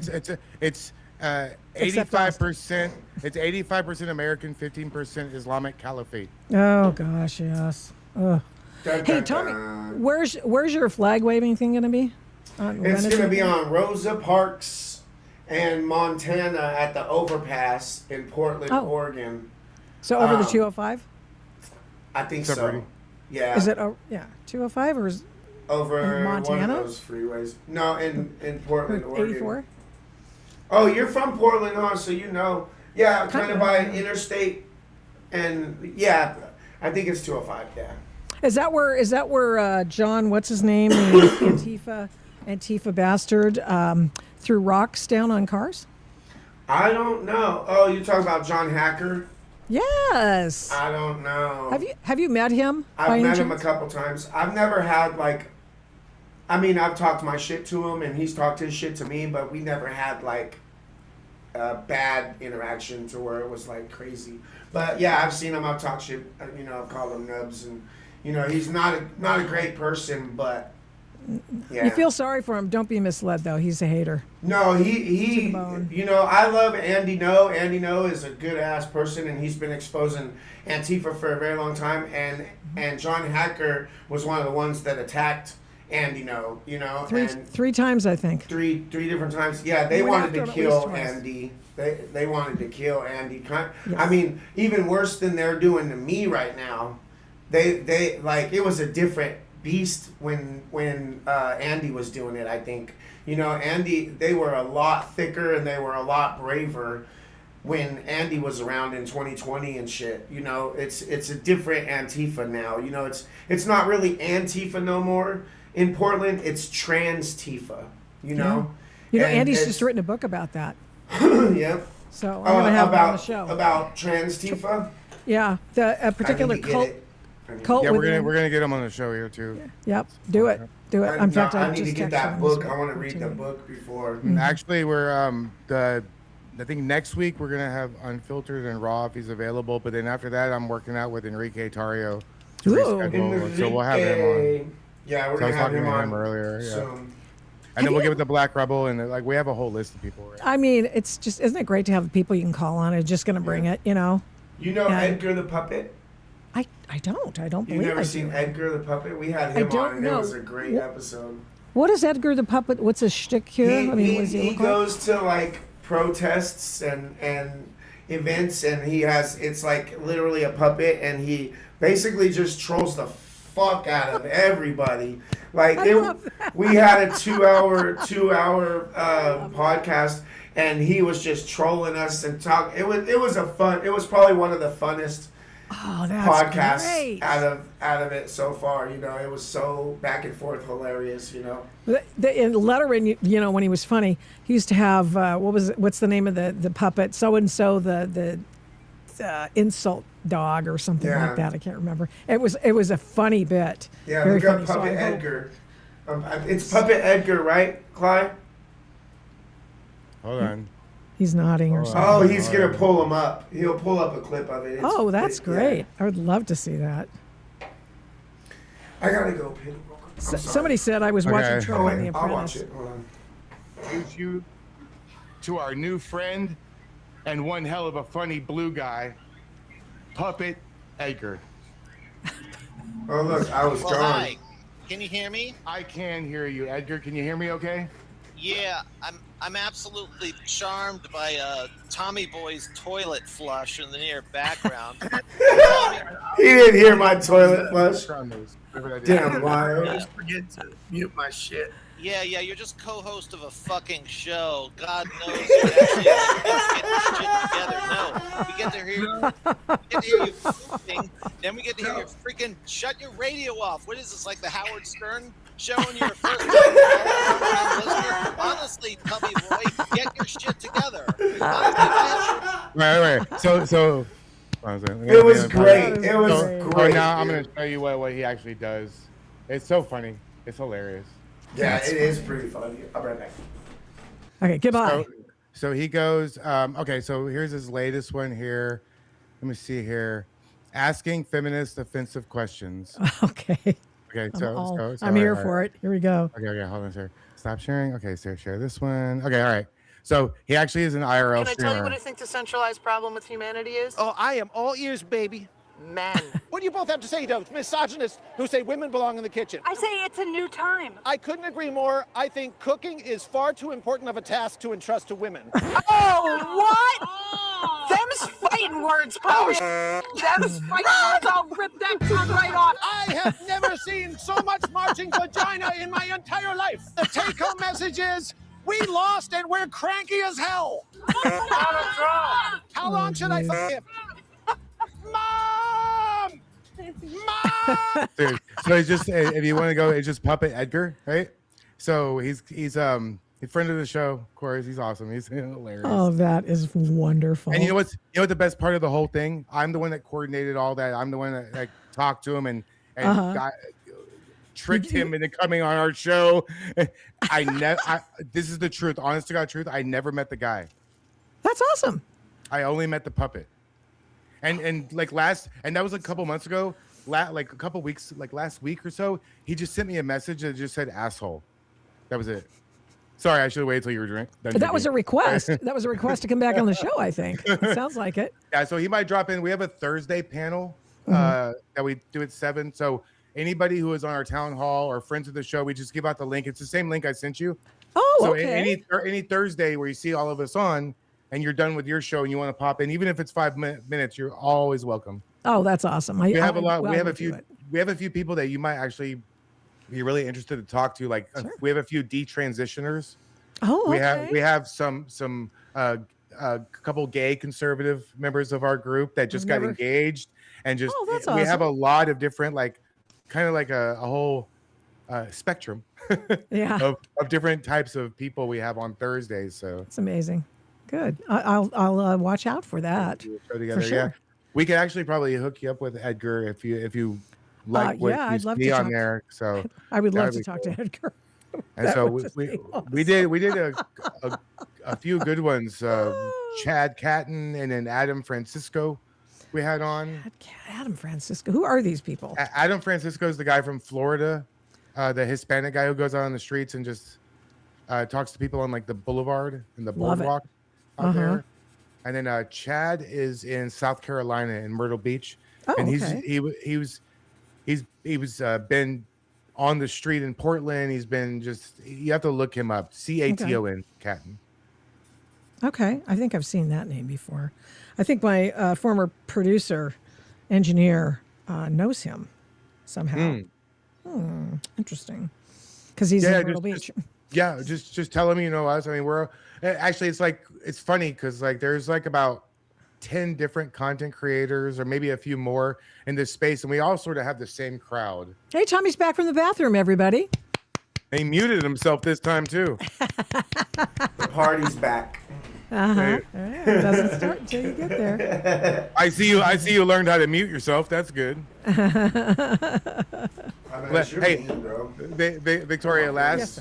Speaker 3: us.
Speaker 1: 85%. It's 85% American, 15% Islamic Caliphate.
Speaker 3: Oh gosh, yes. Ugh.
Speaker 2: Dun,
Speaker 3: Hey,
Speaker 2: dun,
Speaker 3: Tommy,
Speaker 2: dun.
Speaker 3: where's your flag waving thing going to be? On
Speaker 2: It's
Speaker 3: Renison?
Speaker 2: going to be on Rosa Parks and Montana at the overpass in Portland,
Speaker 3: Oh.
Speaker 2: Oregon.
Speaker 3: So over the
Speaker 2: um,
Speaker 3: 205?
Speaker 2: I think
Speaker 1: So
Speaker 2: so.
Speaker 1: pretty.
Speaker 2: Yeah.
Speaker 3: Is it? Yeah, 205 or is
Speaker 2: over
Speaker 3: in
Speaker 2: one
Speaker 3: Montana?
Speaker 2: of those freeways? No, in Portland, Oregon.
Speaker 3: 84?
Speaker 2: Oh, you're from Portland, huh? So you know. Yeah, kind of
Speaker 3: Kinda.
Speaker 2: by interstate. And yeah, I think it's 205. Yeah.
Speaker 3: Is that where John, what's his name, the Antifa bastard, threw rocks down on cars?
Speaker 2: I don't know. Oh, you're talking about John Hacker?
Speaker 3: Yes.
Speaker 2: I don't know.
Speaker 3: Have you met him? by
Speaker 2: I've
Speaker 3: any
Speaker 2: met him a
Speaker 3: chance?
Speaker 2: couple times. I've never had like, I mean, I've talked my shit to him and he's talked his shit to me, but we never had like a bad interaction to where it was like crazy. But yeah, I've seen him. I've talked shit. You know, I've called him nubs, and you know, he's not a great person, but yeah.
Speaker 3: You feel sorry for him. Don't be misled, though. He's a hater.
Speaker 2: No,
Speaker 3: To
Speaker 2: he
Speaker 3: the bone.
Speaker 2: you know, I love Andy No. Andy No is a good ass person and he's been exposing Antifa for a very long time, and John Hacker was one of the ones that attacked Andy No, you know, and
Speaker 3: Three times, I think.
Speaker 2: three different times. Yeah, they
Speaker 3: They went
Speaker 2: wanted to
Speaker 3: after him at least
Speaker 2: kill
Speaker 3: twice.
Speaker 2: Andy. They wanted to kill Andy. I
Speaker 3: Yes.
Speaker 2: mean, even worse than they're doing to me right now. They like, it was a different beast when Andy was doing it. I think, you know, Andy, they were a lot thicker and they were a lot braver when Andy was around in 2020 and shit. You know, it's a different Antifa now. You know, it's not really Antifa no more in Portland. It's trans Tifa. You know.
Speaker 3: You know,
Speaker 2: And
Speaker 3: Andy's
Speaker 2: it's-
Speaker 3: just written a book about that.
Speaker 2: Yep.
Speaker 3: So I'm going to have him on the
Speaker 2: about
Speaker 3: show.
Speaker 2: about trans Tifa.
Speaker 3: Yeah, a particular
Speaker 2: I need to get
Speaker 3: cult.
Speaker 2: it. I need-
Speaker 3: Cult
Speaker 1: Yeah,
Speaker 3: within.
Speaker 1: we're gonna get him on the show here too.
Speaker 3: Yep, do it. Do it. In fact,
Speaker 2: I
Speaker 3: I
Speaker 2: need to
Speaker 3: just
Speaker 2: get
Speaker 3: texted
Speaker 2: that
Speaker 3: him
Speaker 2: book.
Speaker 3: this
Speaker 2: I want to read the
Speaker 3: afternoon.
Speaker 2: book before.
Speaker 3: Mm-hmm.
Speaker 1: Actually, we're I think next week we're gonna have unfiltered and raw if he's available. But then after that, I'm working out with Enrique Tario to
Speaker 3: Ooh.
Speaker 1: reschedule, so we'll have him on.
Speaker 2: Yeah, we're
Speaker 1: So I was
Speaker 2: gonna have
Speaker 1: talking
Speaker 2: him
Speaker 1: to
Speaker 2: on
Speaker 1: him earlier, yeah.
Speaker 2: soon.
Speaker 1: And then we'll get with the Black Rebel, and like we have a whole list of people. Right?
Speaker 3: I mean, it's just, isn't it great to have the people you can call on? It's just going to bring it, you know?
Speaker 2: You know
Speaker 3: Yeah.
Speaker 2: Edgar the Puppet?
Speaker 3: I don't
Speaker 2: You've
Speaker 3: believe
Speaker 2: never
Speaker 3: I
Speaker 2: seen
Speaker 3: do.
Speaker 2: Edgar the Puppet? We had
Speaker 3: I
Speaker 2: him
Speaker 3: don't
Speaker 2: on, and
Speaker 3: know.
Speaker 2: it was a great episode.
Speaker 3: What is Edgar the Puppet? What's his shtick here? I mean, what does he
Speaker 2: He
Speaker 3: look like?
Speaker 2: goes to like protests and events, and he has, it's like literally a puppet, and he basically just trolls the fuck out of everybody. Like
Speaker 3: I love
Speaker 2: we had a 2 hour podcast, and he was just trolling us and talk. It was probably one of the funnest
Speaker 3: Oh, that's
Speaker 2: podcasts
Speaker 3: great.
Speaker 2: out of it so far. You know, it was so back and forth hilarious. You know.
Speaker 3: In Letterman, you know, when he was funny, he used to have what's the name of the puppet? So and so the insult dog or something
Speaker 2: Yeah.
Speaker 3: like that. I can't remember. It was a funny bit.
Speaker 2: Yeah,
Speaker 3: Very
Speaker 2: look up
Speaker 3: funny. So
Speaker 2: Puppet
Speaker 3: I hope-
Speaker 2: Edgar. It's Puppet Edgar, right, Clyde?
Speaker 1: Hold on.
Speaker 3: He's nodding or
Speaker 1: Oh,
Speaker 3: something.
Speaker 2: Oh, he's gonna pull him up. He'll pull up a clip of it.
Speaker 3: Oh, that's
Speaker 2: yeah.
Speaker 3: great. I would love to see that.
Speaker 2: I gotta go pit real quick. I'm sorry.
Speaker 3: Somebody said I was watching
Speaker 1: Okay.
Speaker 3: Trouble
Speaker 2: Oh,
Speaker 3: in the
Speaker 2: wait, I'll watch
Speaker 3: Apprentice.
Speaker 2: it. Hold on.
Speaker 1: Introduce you to our new friend and one hell of a funny blue guy, Puppet Edgar.
Speaker 2: Oh, look, I was
Speaker 4: Well,
Speaker 2: gone.
Speaker 4: hi. Can you hear me?
Speaker 1: I can hear you, Edgar. Can you hear me? Okay.
Speaker 4: Yeah, I'm absolutely charmed by Tommy Boy's toilet flush in the near background.
Speaker 2: He didn't hear my toilet flush.
Speaker 1: Background noise. Whatever that is.
Speaker 2: Damn liar.
Speaker 5: Just forget to mute my shit.
Speaker 4: Yeah, you're just co-host of a fucking show. God knows you actually get your shit together. No, we get to hear you pooping, then we get to hear you freaking shut your radio off. What is this, like the Howard Stern show when you're a first listener? Honestly, Tommy Boy, get your shit together.
Speaker 1: Right. So.
Speaker 2: It was great. It was
Speaker 1: So
Speaker 2: great.
Speaker 1: now I'm
Speaker 2: dude.
Speaker 1: gonna show you what he actually does. It's so funny. It's hilarious.
Speaker 2: Yeah,
Speaker 3: That's
Speaker 2: it is pretty funny. I'll be right back.
Speaker 3: Okay, goodbye.
Speaker 1: So he goes, okay, so here's his latest one here. Let me see here. Asking feminist offensive questions.
Speaker 3: Okay.
Speaker 1: Okay,
Speaker 3: I'm here
Speaker 1: all right.
Speaker 3: for it. Here we go.
Speaker 1: Okay, hold on, sir. Stop sharing. Okay, so share this one. Okay, all right. So he actually is an IRL
Speaker 6: Can I tell you what I
Speaker 1: streamer.
Speaker 6: think the centralized problem with humanity is?
Speaker 7: Oh, I am all ears, baby.
Speaker 6: Men.
Speaker 7: What do you both have to say to misogynists who say women belong in the kitchen?
Speaker 8: I say it's a new time.
Speaker 7: I couldn't agree more. I think cooking is far too important of a task to entrust to women.
Speaker 6: Oh, what? Them's fighting words, bro. Them's fighting words. I'll rip that tongue right off.
Speaker 7: I have never seen so much marching vagina in my entire life. The take-home message is, we lost and we're cranky as hell. How long should I fuck him? Mom! Mom!
Speaker 1: Dude, so he's just, if you want to go, it's just Puppet Edgar, right? So he's a friend of the show, of course. He's awesome. He's hilarious.
Speaker 3: Oh, that is wonderful.
Speaker 1: And you know what the best part of the whole thing? I'm the one that coordinated all that. I'm the one that like talked to him and tricked him into coming on our show. This is the truth, honest to God truth. I never met the guy.
Speaker 3: That's awesome.
Speaker 1: I only met the puppet. And like that was a couple months ago, like a couple weeks, like last week or so, he just sent me a message that just said asshole. That was it. Sorry, I should have waited till you were done
Speaker 3: That was a
Speaker 1: drinking.
Speaker 3: request. That was a request to come back on the show, I think. It sounds like it.
Speaker 1: Yeah, so he might drop in. We have a Thursday panel that we do at 7. So anybody who is on our town hall or friends of the show, we just give out the link. It's the same link I sent you.
Speaker 3: Oh,
Speaker 1: So
Speaker 3: okay.
Speaker 1: any Thursday where you see all of us on and you're done with your show and you want to pop in, even if it's 5 minutes, you're always welcome.
Speaker 3: Oh, that's awesome.
Speaker 1: We have a few people that you might actually be really interested to talk to. Like we have a few detransitioners.
Speaker 3: Oh, okay.
Speaker 1: We have some couple gay conservative members of our group that just got engaged, and just
Speaker 3: that's
Speaker 1: we have a
Speaker 3: awesome.
Speaker 1: lot of different, like kind of like a whole spectrum
Speaker 3: Yeah.
Speaker 1: of different types of people we have on Thursdays. So
Speaker 3: It's amazing. Good. I'll watch out for that.
Speaker 1: show together.
Speaker 3: For sure.
Speaker 1: Yeah, we could actually probably hook you up with Edgar if you like what
Speaker 3: yeah,
Speaker 1: you
Speaker 3: I'd love
Speaker 1: see
Speaker 3: to
Speaker 1: on
Speaker 3: talk-
Speaker 1: there. So
Speaker 3: I would love
Speaker 1: that'd
Speaker 3: to
Speaker 1: be
Speaker 3: talk
Speaker 1: cool.
Speaker 3: to Edgar.
Speaker 1: And
Speaker 3: That
Speaker 1: so
Speaker 3: would just be
Speaker 1: we did a few good ones. Chad Catton and then Adam Francisco we had on.
Speaker 3: Adam Francisco. Who are these people?
Speaker 1: Adam Francisco is the guy from Florida, the Hispanic guy who goes out on the streets and just talks to people on like the boulevard and the
Speaker 3: Love it.
Speaker 1: boardwalk out there. And then Chad is in South Carolina in Myrtle Beach,
Speaker 3: Oh,
Speaker 1: and
Speaker 3: okay.
Speaker 1: he was been on the street in Portland. He's been you have to look him up. Caton Catton.
Speaker 3: Okay. I think I've seen that name before. I think my former producer, engineer, knows him somehow. Interesting. Because he's in Myrtle Beach.
Speaker 1: Just tell him you know us. I mean, we're actually it's funny because like there's like about 10 different content creators or maybe a few more in this space, and we all sort of have the same crowd.
Speaker 3: Hey, Tommy's back from the bathroom, everybody.
Speaker 1: He muted himself this time too.
Speaker 2: The party's back.
Speaker 3: It doesn't start until you get there.
Speaker 1: I see you learned how to mute yourself. That's good.
Speaker 2: I mean, it's your
Speaker 1: Hey,
Speaker 2: meeting, bro.
Speaker 1: Victoria,
Speaker 3: Yes,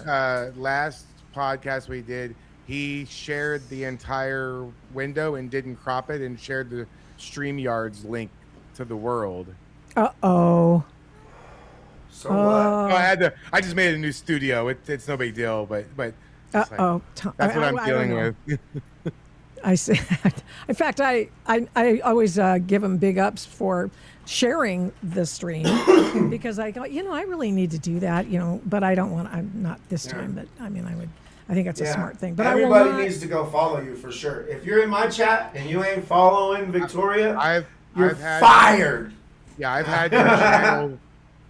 Speaker 1: last podcast we did, he shared the entire window and didn't crop it and shared the StreamYard's link to the world.
Speaker 3: Uh-oh.
Speaker 2: So what?
Speaker 1: I just made a new studio. It's no big deal, but it's like,
Speaker 3: Uh-oh.
Speaker 1: that's what I'm
Speaker 3: I
Speaker 1: dealing
Speaker 3: don't know.
Speaker 1: with.
Speaker 3: I see. In fact, I always give him big ups for sharing the stream because I go, I really need to do that, but I don't want. I'm not this time, but I mean, I think that's a smart thing. But
Speaker 2: everybody
Speaker 3: I will not,
Speaker 2: needs to go follow you for sure. If you're in my chat and you ain't following Victoria, you're fired.
Speaker 1: Yeah, I've had your channel.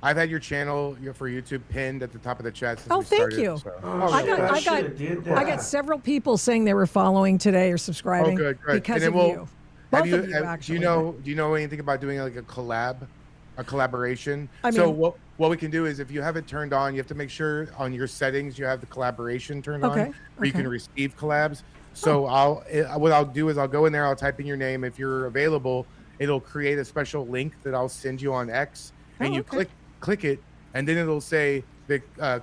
Speaker 1: I've had your channel for YouTube pinned at the top of the chat since we
Speaker 3: thank
Speaker 1: started.
Speaker 3: you.
Speaker 1: So.
Speaker 3: I got several people saying they were following today or subscribing
Speaker 1: good.
Speaker 3: because
Speaker 1: And
Speaker 3: of
Speaker 1: then
Speaker 3: you. Both of you,
Speaker 1: do
Speaker 3: actually.
Speaker 1: do you know anything about doing like a collaboration?
Speaker 3: I
Speaker 1: So
Speaker 3: mean-
Speaker 1: what we can do is if you have it turned on, you have to make sure on your settings you have the collaboration turned on, where you can receive collabs. So what I'll do is I'll go in there, I'll type in your name. If you're available, it'll create a special link that I'll send you on X, and you click it, and then it'll say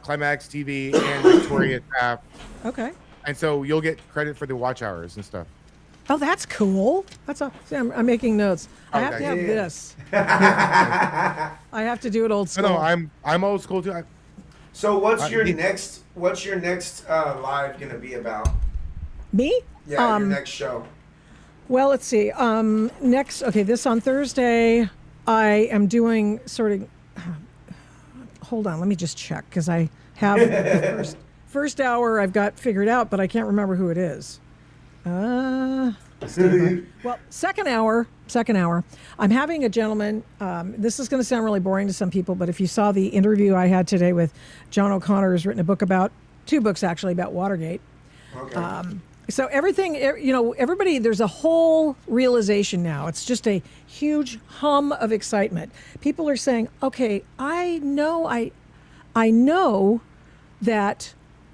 Speaker 1: Climax TV and Victoria Taft,
Speaker 3: Okay.
Speaker 1: and so you'll get credit for the watch hours and stuff.
Speaker 3: Oh, that's cool. That's a. See, I'm making notes. I have to have
Speaker 2: Okay.
Speaker 3: this. I have to do it old school.
Speaker 1: No, I'm old school too.
Speaker 2: So what's your
Speaker 1: me-
Speaker 2: next live gonna be about?
Speaker 3: Me?
Speaker 2: Yeah, your next show.
Speaker 3: Well, let's see. Next, okay, this on Thursday, I am doing sort of. Hold on, let me just check because I have the first hour I've got figured out, but I can't remember who it is. Well, second hour. I'm having a gentleman. This is going to sound really boring to some people, but if you saw the interview I had today with John O'Connor, who's written a book two books actually about Watergate.
Speaker 2: Okay.
Speaker 3: So everything, everybody, there's a whole realization now. It's just a huge hum of excitement. People are saying, okay, I know that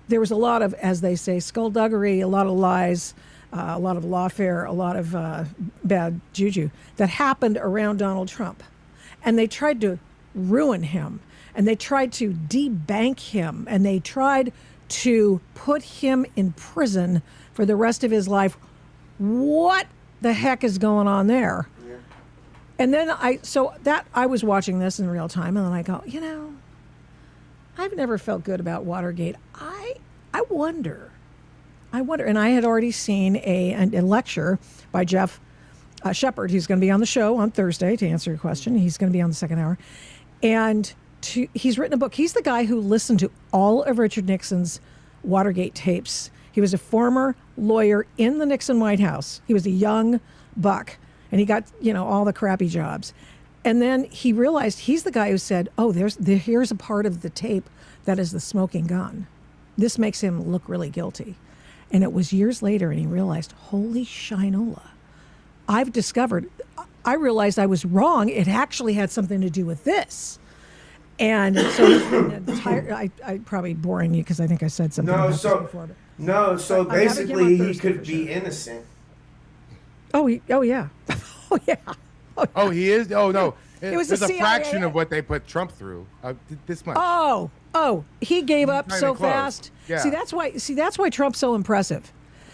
Speaker 3: there was a lot of, as they say, skullduggery, a lot of lies, a lot of lawfare, a lot of bad juju that happened around Donald Trump. And they tried to ruin him, and they tried to debank him, and they tried to put him in prison for the rest of his life. What the heck is going on there? Yeah. And then I was watching this in real time, and then I go, I've never felt good about Watergate. I wonder, and I had already seen a lecture by Jeff Shepard, who's going to be on the show on Thursday to answer your question. He's going to be on the second hour, and he's written a book. He's the guy who listened to all of Richard Nixon's Watergate tapes. He was a former lawyer in the Nixon White House. He was a young buck, and he got, all the crappy jobs. And then he realized he's the guy who said, oh, here's a part of the tape that is the smoking gun. This makes him look really guilty. And it was years later, and he realized, holy shinola. I realized I was wrong. It actually had something to do with this. And so I'm probably boring you because I think I said something about this before.
Speaker 2: So basically he could be innocent.
Speaker 3: Oh, yeah. Oh, yeah.
Speaker 1: Oh, he is? Oh, no.
Speaker 3: It was
Speaker 1: There's
Speaker 3: the
Speaker 1: a fraction
Speaker 3: CIA.
Speaker 1: of what they put Trump through. This much.
Speaker 3: Oh, he gave up
Speaker 1: Kinda
Speaker 3: so
Speaker 1: close.
Speaker 3: fast.
Speaker 1: Yeah.
Speaker 3: See, that's why Trump's so impressive.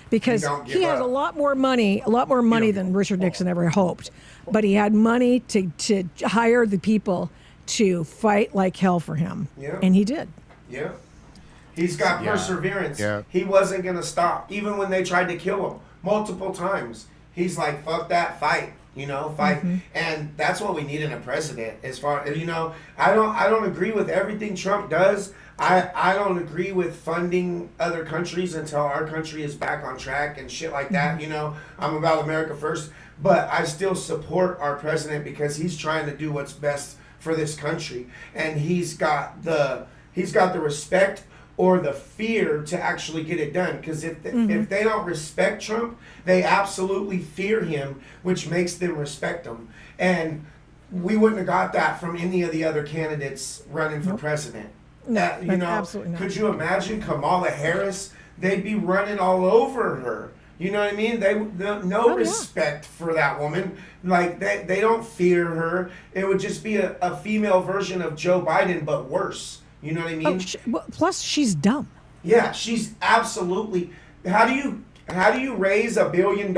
Speaker 3: Because he has a lot more money than Richard Nixon ever hoped. But he had money to hire the people to fight like hell for him.
Speaker 2: Yeah.
Speaker 3: And he did.
Speaker 2: Yeah. He's got perseverance.
Speaker 1: Yeah.
Speaker 2: He wasn't going to stop. Even when they tried to kill him multiple times, he's like, fuck that, fight. Fight. Mm-hmm. And that's what we need in a president. As far as, I don't agree with everything Trump does. I don't agree with funding other countries until our country is back on track and shit like that. I'm about America first. But I still support our president because he's trying to do what's best for this country. And he's got the respect or the fear to actually get it done. Because if they don't respect Trump, they absolutely fear him, which makes them respect him. And we wouldn't have got that from any of the other candidates running for president.
Speaker 3: No, absolutely not.
Speaker 2: Could you imagine Kamala Harris? They'd be running all over her. You know what I mean? No respect for that woman. Like they don't fear her. It would just be a female version of Joe Biden, but worse. You know what I mean?
Speaker 3: Plus, she's dumb.
Speaker 2: Yeah, she's absolutely. How do you raise $1 billion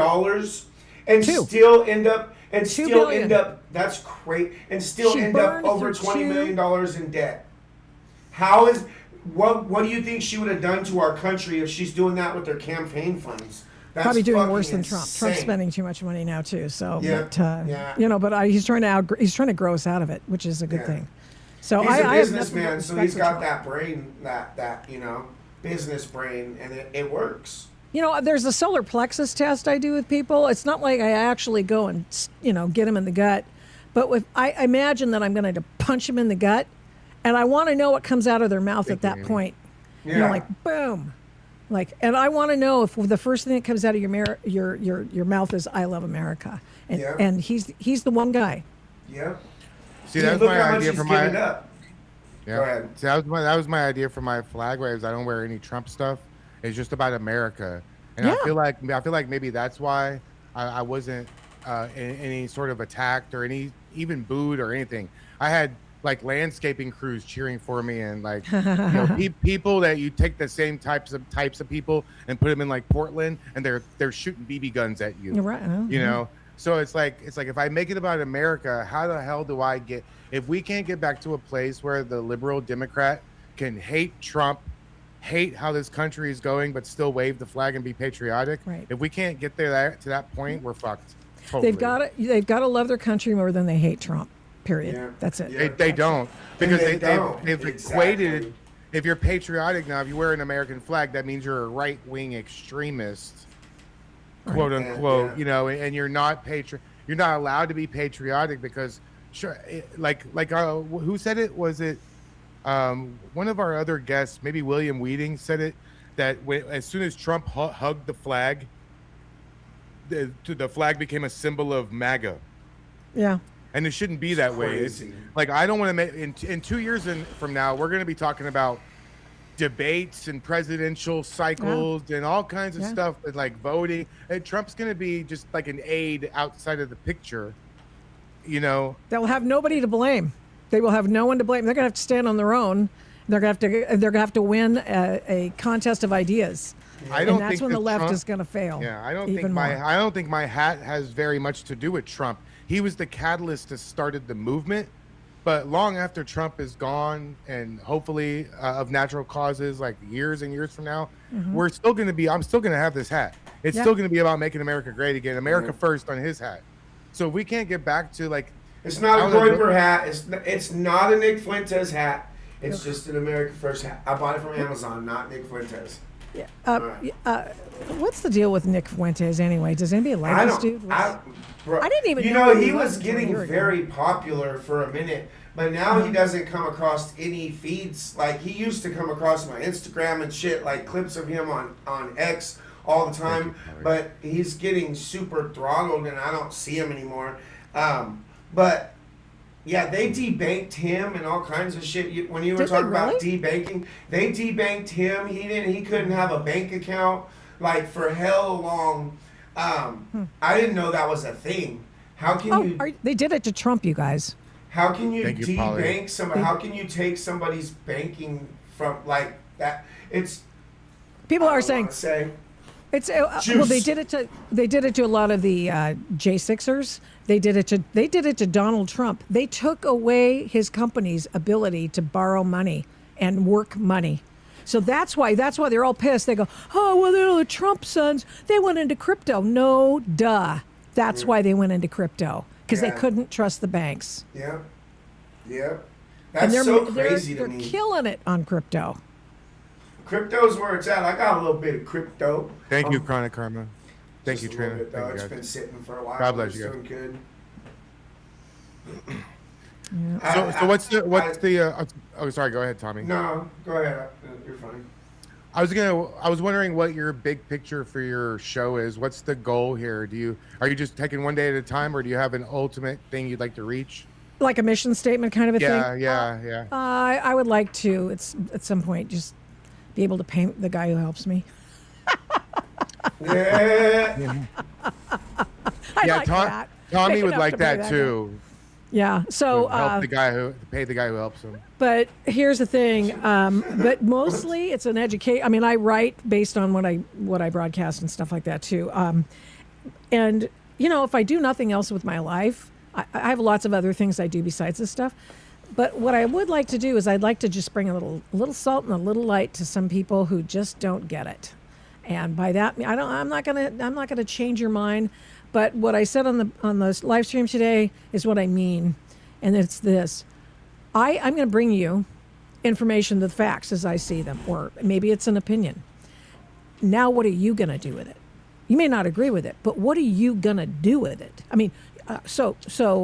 Speaker 2: and still end up that's great and still end up over $20 million in debt? What do you think she would have done to our country if she's doing that with her campaign funds? That's
Speaker 3: probably doing worse than Trump.
Speaker 2: insane.
Speaker 3: Trump's spending too much money now too. So,
Speaker 2: Yeah,
Speaker 3: but he's trying to grow us out of it, which is a good thing. So
Speaker 2: he's
Speaker 3: I
Speaker 2: a
Speaker 3: have
Speaker 2: businessman, so
Speaker 3: respect
Speaker 2: he's
Speaker 3: for
Speaker 2: got
Speaker 3: Trump.
Speaker 2: that brain, that business brain, and it works.
Speaker 3: There's a solar plexus test I do with people. It's not like I actually go and get them in the gut, but I imagine that I'm going to punch them in the gut, and I want to know what comes out of their mouth at that point.
Speaker 2: Yeah.
Speaker 3: Like boom. And I want to know if the first thing that comes out of your mouth is "I love America," and he's the one guy.
Speaker 2: Yeah.
Speaker 1: See, that's my idea for my.
Speaker 2: Go ahead.
Speaker 1: See, that was my idea for my flag waves. I don't wear any Trump stuff. It's just about America, and I feel like maybe that's why I wasn't in any sort of attacked or even booed or anything. I had like landscaping crews cheering for me, and like people that you take the same types of people and put them in like Portland, and they're shooting BB guns at you.
Speaker 3: You're right.
Speaker 1: You know, so it's like if I make it about America, how the hell do I get? If we can't get back to a place where the liberal Democrat can hate Trump, hate how this country is going, but still wave the flag and be patriotic.
Speaker 3: Right.
Speaker 1: If we can't get there to that point, we're fucked. Totally.
Speaker 3: They've got to love their country more than they hate Trump. Period.
Speaker 2: Yeah.
Speaker 3: That's it.
Speaker 2: Yeah.
Speaker 1: They don't, because
Speaker 2: They don't.
Speaker 1: they've
Speaker 2: Exactly.
Speaker 1: equated. If you're patriotic now, if you wear an American flag, that means you're a right wing extremist, quote unquote.
Speaker 2: Yeah.
Speaker 1: You know, and you're not You're not allowed to be patriotic because, sure, who said it? Was it one of our other guests? Maybe William Weeding said it. That as soon as Trump hugged the flag, the flag became a symbol of MAGA.
Speaker 3: Yeah.
Speaker 1: And it shouldn't be that way. It's,
Speaker 2: crazy.
Speaker 1: like, I don't want to make in 2 years from now, we're going to be talking about debates and presidential cycles and all kinds of stuff, like voting. And Trump's going to be just like an aide outside of the picture, you know.
Speaker 3: They'll have nobody to blame. They will have no one to blame. They're going to have to stand on their own. They're going to have to win a contest of ideas.
Speaker 1: I don't
Speaker 3: and that's
Speaker 1: think
Speaker 3: when the
Speaker 1: that
Speaker 3: left
Speaker 1: Trump-
Speaker 3: is going to fail.
Speaker 1: Yeah, I don't
Speaker 3: even
Speaker 1: think my hat has very much to do with Trump. He was the catalyst that started the movement, but long after Trump is gone, and hopefully of natural causes, like years and years from now, I'm still going to have this hat. It's still going to be about making America great again. America first on his hat. So if we can't get back to like,
Speaker 2: It's not a Kuiper hat. It's not a Nick Fuentes hat. It's just an America First hat. I bought it from Amazon, not Nick Fuentes.
Speaker 3: Yeah. What's the deal with Nick Fuentes anyway? Does anybody like this dude?
Speaker 2: Bro,
Speaker 3: I didn't even
Speaker 2: You
Speaker 3: know
Speaker 2: know,
Speaker 3: who
Speaker 2: he
Speaker 3: he
Speaker 2: was
Speaker 3: was
Speaker 2: getting
Speaker 3: a year ago.
Speaker 2: very popular for a minute, but now he doesn't come across any feeds. Like, he used to come across my Instagram and shit, like clips of him on X all the time, but he's getting super throttled and I don't see him anymore. But yeah, they debanked him and all kinds of shit. When you were
Speaker 3: Did they
Speaker 2: talking about
Speaker 3: really?
Speaker 2: debanking, they debanked him. He couldn't have a bank account like for hell long. I didn't know that was a thing. How can
Speaker 3: They did it to Trump, you guys.
Speaker 2: How can you
Speaker 1: Thank you, Polly.
Speaker 2: debank somebody? How can you take somebody's banking from like that? It's
Speaker 3: People
Speaker 2: I
Speaker 3: are
Speaker 2: don't
Speaker 3: saying
Speaker 2: wanna say.
Speaker 3: it's well.
Speaker 2: Juice.
Speaker 3: They did it to a lot of the J6ers. They did it to Donald Trump. They took away his company's ability to borrow money and work money. So that's why they're all pissed. They go, oh well, they're the Trump sons. They went into crypto. No, duh. That's why they went into crypto because they
Speaker 2: Yeah.
Speaker 3: couldn't trust the banks.
Speaker 2: Yeah.
Speaker 3: And
Speaker 2: That's so crazy to
Speaker 3: they're
Speaker 2: me.
Speaker 3: killing it on crypto.
Speaker 2: Crypto's where it's at. I got a little bit of crypto.
Speaker 1: thank you, Chronic Karma. Thank
Speaker 2: Just
Speaker 1: you,
Speaker 2: a little
Speaker 1: Trina.
Speaker 2: bit, though.
Speaker 1: Thank you,
Speaker 2: It's
Speaker 1: guys.
Speaker 2: been sitting for a while.
Speaker 1: God bless
Speaker 2: It's
Speaker 1: you guys.
Speaker 2: doing good.
Speaker 1: So what's the oh, sorry, go ahead, Tommy.
Speaker 2: No, go ahead. You're fine.
Speaker 1: I was wondering what your big picture for your show is. What's the goal here? Are you just taking one day at a time, or do you have an ultimate thing you'd like to reach?
Speaker 3: Like a mission statement kind of a thing?
Speaker 1: Yeah.
Speaker 3: I would like to, at some point, just be able to pay the guy who helps me.
Speaker 2: Yeah.
Speaker 3: I like that.
Speaker 1: Tommy
Speaker 3: Make
Speaker 1: would
Speaker 3: enough
Speaker 1: like
Speaker 3: to pay
Speaker 1: that
Speaker 3: that
Speaker 1: too.
Speaker 3: Yeah. So,
Speaker 1: Pay the guy who helps him.
Speaker 3: but here's the thing. But mostly it's an educate. I mean, I write based on what I broadcast and stuff like that too. And if I do nothing else with my life, I have lots of other things I do besides this stuff. But what I would like to do is I'd like to just bring a little salt and a little light to some people who just don't get it. And by that, I'm not gonna change your mind. But what I said on the live stream today is what I mean, and it's this: I'm going to bring you information, the facts as I see them, or maybe it's an opinion. Now, what are you going to do with it? You may not agree with it, but what are you going to do with it? I mean, so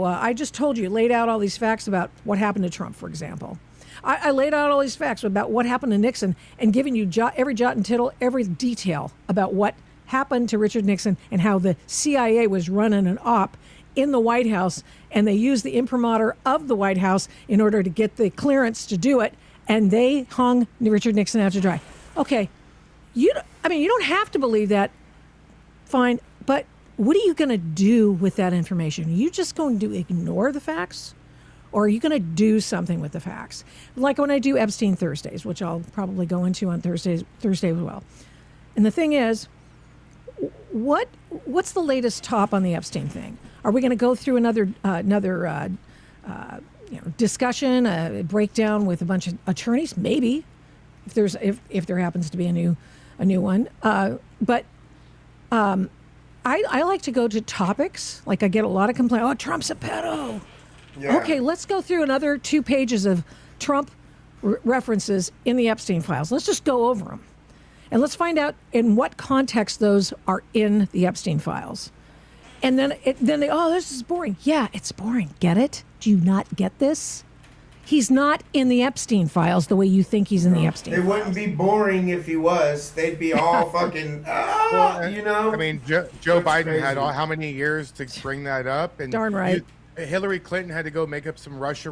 Speaker 3: I just told you, laid out all these facts about what happened to Trump, for example. I laid out all these facts about what happened to Nixon and giving you every jot and tittle, every detail about what happened to Richard Nixon and how the CIA was running an op in the White House, and they used the imprimatur of the White House in order to get the clearance to do it, and they hung Richard Nixon out to dry. Okay, you don't have to believe that, fine, but what are you going to do with that information? Are you just going to ignore the facts? or are you going to do something with the facts? Like when I do Epstein Thursdays, which I'll probably go into on Thursday as well. And the thing is, what's the latest top on the Epstein thing? Are we going to go through another discussion, a breakdown with a bunch of attorneys? Maybe, if there happens to be a new one. But I like to go to topics. Like I get a lot of complaints. Oh, Trump's a pedo.
Speaker 2: Yeah.
Speaker 3: Okay, let's go through another 2 pages of Trump references in the Epstein files. Let's just go over them. And let's find out in what context those are in the Epstein files. And then this is boring. Yeah, it's boring. Get it? Do you not get this? He's not in the Epstein files the way you think he's in the Epstein
Speaker 2: It
Speaker 3: files.
Speaker 2: wouldn't be boring if he was. They'd be all fucking, you know?
Speaker 1: I mean, Joe Biden had how many years to bring that up? And
Speaker 3: Darn right.
Speaker 1: Hillary Clinton had to go make up some Russia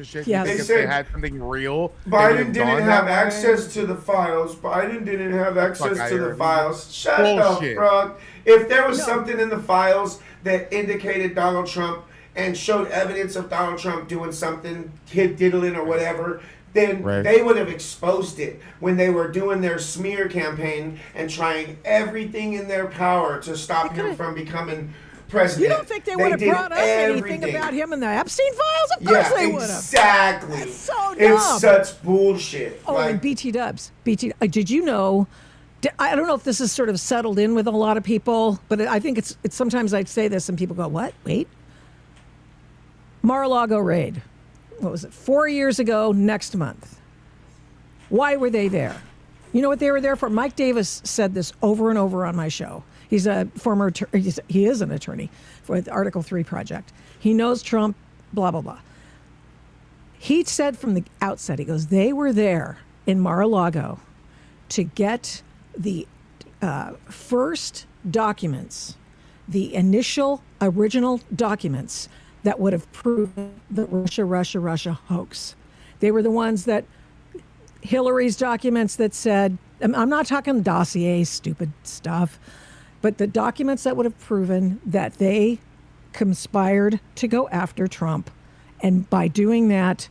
Speaker 1: shit.
Speaker 3: Yeah.
Speaker 1: Because
Speaker 2: They
Speaker 1: they
Speaker 2: said
Speaker 1: had something real. they
Speaker 2: Biden
Speaker 1: would've
Speaker 2: didn't
Speaker 1: gone
Speaker 2: have
Speaker 1: that way.
Speaker 2: access to the files. Biden didn't have access
Speaker 1: Fuck
Speaker 2: to
Speaker 1: outta
Speaker 2: the
Speaker 1: here.
Speaker 2: files. Shut
Speaker 1: Bullshit.
Speaker 2: the fuck. If there was something in the files that indicated Donald Trump and showed evidence of Donald Trump doing something, kid diddling or whatever, then
Speaker 1: Right.
Speaker 2: they would have exposed it when they were doing their smear campaign and trying everything in their power to stop him from becoming president.
Speaker 3: You don't think they would have
Speaker 2: did
Speaker 3: brought up anything
Speaker 2: everything.
Speaker 3: about him in the Epstein files? Of course they would have.
Speaker 2: Exactly.
Speaker 3: That's so dumb.
Speaker 2: It's such bullshit.
Speaker 3: Oh, and BT Dubs. Did you know? I don't know if this is sort of settled in with a lot of people, but I think it's sometimes I'd say this and people go, "What? Wait." Mar-a-Lago raid. What was it? 4 years ago next month. Why were they there? You know what they were there for? Mike Davis said this over and over on my show. He's a former, he is an attorney for the Article 3 project. He knows Trump, blah, blah, blah. He said from the outset, he goes, they were there in Mar-a-Lago to get the first documents, the initial original documents that would have proven the Russia hoax. They were the ones that Hillary's documents that said, I'm not talking dossier stupid stuff, but the documents that would have proven that they conspired to go after Trump, and by doing that,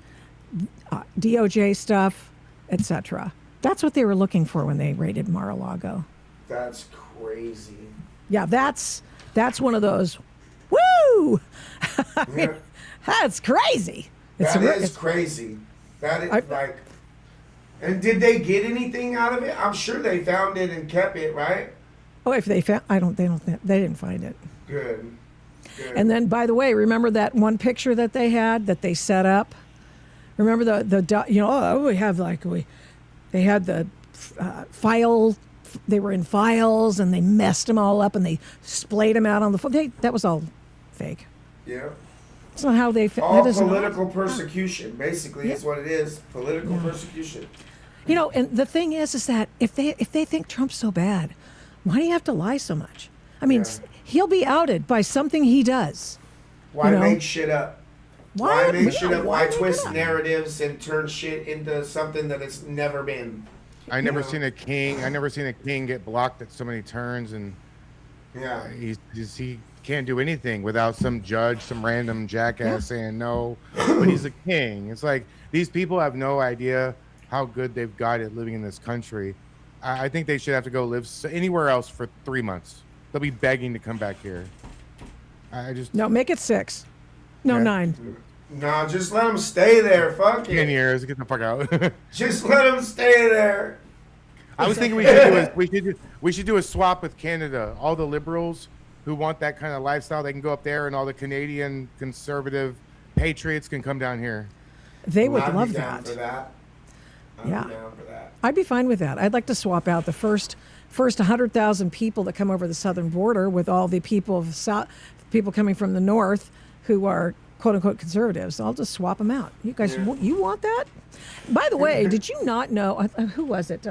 Speaker 3: DOJ stuff, etc. That's what they were looking for when they raided Mar-a-Lago.
Speaker 2: That's crazy.
Speaker 3: Yeah, that's one of those. Woo! I mean,
Speaker 2: Yeah.
Speaker 3: that's crazy.
Speaker 2: That
Speaker 3: It's
Speaker 2: is crazy. That is like. And did they get anything out of it? I'm sure they found it and kept it, right?
Speaker 3: Oh, if they found, they didn't find it.
Speaker 2: Good.
Speaker 3: And then, by the way, remember that one picture that they had that they set up? Remember they had the file. They were in files and they messed them all up and they splayed them out on the phone. That was all fake.
Speaker 2: Yeah.
Speaker 3: It's not how they.
Speaker 2: All
Speaker 3: that isn't-
Speaker 2: political persecution, basically, is what it is. Political persecution.
Speaker 3: You know, and the thing is that if they think Trump's so bad, why do you have to lie so much? I mean, he'll be outed by something he does.
Speaker 2: Why
Speaker 3: You know?
Speaker 2: make shit up?
Speaker 3: Why
Speaker 2: Why make shit up? Why
Speaker 3: make it
Speaker 2: twist
Speaker 3: up?
Speaker 2: narratives and turn shit into something that it's never been?
Speaker 1: I never
Speaker 2: know?
Speaker 1: seen a king get blocked at so many turns, and
Speaker 2: Yeah.
Speaker 1: he can't do anything without some judge, some random jackass saying no. But he's a king. It's like these people have no idea how good they've got at living in this country. I think they should have to go live anywhere else for 3 months. They'll be begging to come back here. I just
Speaker 3: No, make it 6. No,
Speaker 1: Yeah.
Speaker 3: 9.
Speaker 2: No, just let them stay there. Fuck
Speaker 1: 10
Speaker 2: it.
Speaker 1: years. Get the fuck out.
Speaker 2: Just let them stay there.
Speaker 1: I was thinking we should do a swap with Canada. All the liberals who want that kind of lifestyle, they can go up there, and all the Canadian conservative patriots can come down here.
Speaker 3: They would
Speaker 2: I'd be
Speaker 3: love
Speaker 2: down
Speaker 3: that.
Speaker 2: for that. I'd
Speaker 3: Yeah.
Speaker 2: be down for that.
Speaker 3: I'd be fine with that. I'd like to swap out the first 100,000 people that come over the southern border with all the people of south, people coming from the north who are quote unquote conservatives. I'll just swap them out. You guys, you want that? By the way, did you not know who was it?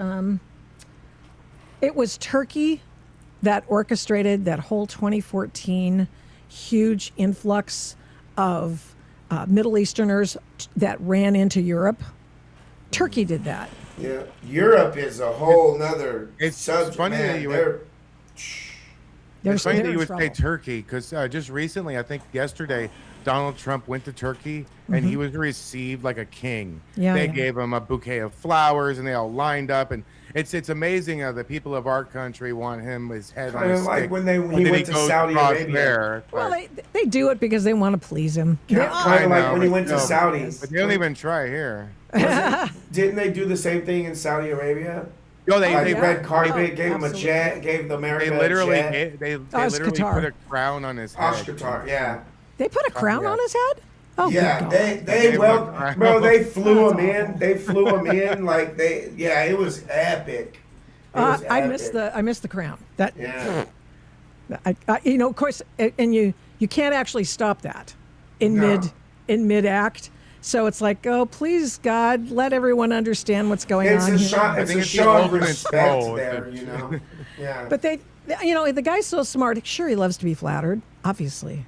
Speaker 3: It was Turkey that orchestrated that whole 2014 huge influx of Middle Easterners that ran into Europe. Turkey did that.
Speaker 2: Yeah. Europe is a whole nother
Speaker 1: It's
Speaker 2: subject.
Speaker 1: funny that
Speaker 2: man.
Speaker 1: you
Speaker 2: They're-
Speaker 3: They're,
Speaker 1: It's funny
Speaker 3: they're
Speaker 1: that
Speaker 3: in
Speaker 1: you would
Speaker 3: trouble.
Speaker 1: say Turkey because just recently, I think yesterday, Donald Trump went to Turkey and he was received like a king.
Speaker 3: Yeah,
Speaker 1: They
Speaker 3: yeah.
Speaker 1: gave him a bouquet of flowers and they all lined up. And it's amazing how the people of our country want him his head on
Speaker 2: Kind
Speaker 1: a
Speaker 2: of like
Speaker 1: stick.
Speaker 2: when he
Speaker 1: and then
Speaker 2: went to
Speaker 1: goes
Speaker 2: Saudi
Speaker 1: across
Speaker 2: Arabia.
Speaker 1: there. It's
Speaker 3: Well,
Speaker 1: like,
Speaker 3: they do it because they want to please him.
Speaker 2: Kind
Speaker 1: I
Speaker 2: of like
Speaker 1: know,
Speaker 2: when he
Speaker 1: but
Speaker 2: went to
Speaker 1: still.
Speaker 2: Saudi.
Speaker 1: but they don't even try here.
Speaker 2: Didn't they do the same thing in Saudi Arabia?
Speaker 1: No,
Speaker 2: Like
Speaker 1: they
Speaker 2: red carpet, gave him a
Speaker 3: absolutely.
Speaker 2: jet, gave the America
Speaker 1: They literally
Speaker 2: a jet.
Speaker 1: they
Speaker 3: it's
Speaker 1: literally
Speaker 3: Qatar.
Speaker 1: put a crown on his head.
Speaker 2: Oshkotar, yeah.
Speaker 3: They put a crown
Speaker 1: yeah.
Speaker 3: on his head? Oh,
Speaker 2: Yeah,
Speaker 3: good God.
Speaker 2: they
Speaker 1: They
Speaker 2: well,
Speaker 1: were-
Speaker 2: bro, they flew him
Speaker 3: That's
Speaker 2: in. They flew him in like it was epic. It was
Speaker 3: I
Speaker 2: epic.
Speaker 3: missed the crown. That
Speaker 2: Yeah.
Speaker 3: you know, of course, and you can't actually stop that in
Speaker 2: No.
Speaker 3: mid act. So it's like, oh, please, God, let everyone understand what's going
Speaker 2: It's
Speaker 3: on
Speaker 2: a
Speaker 3: here.
Speaker 2: shot. It's
Speaker 1: think
Speaker 2: a
Speaker 1: it's the
Speaker 2: show of
Speaker 1: ultimate
Speaker 2: respect
Speaker 1: troll.
Speaker 2: there, you know. Yeah.
Speaker 3: But the guy's so smart. Sure, he loves to be flattered. Obviously,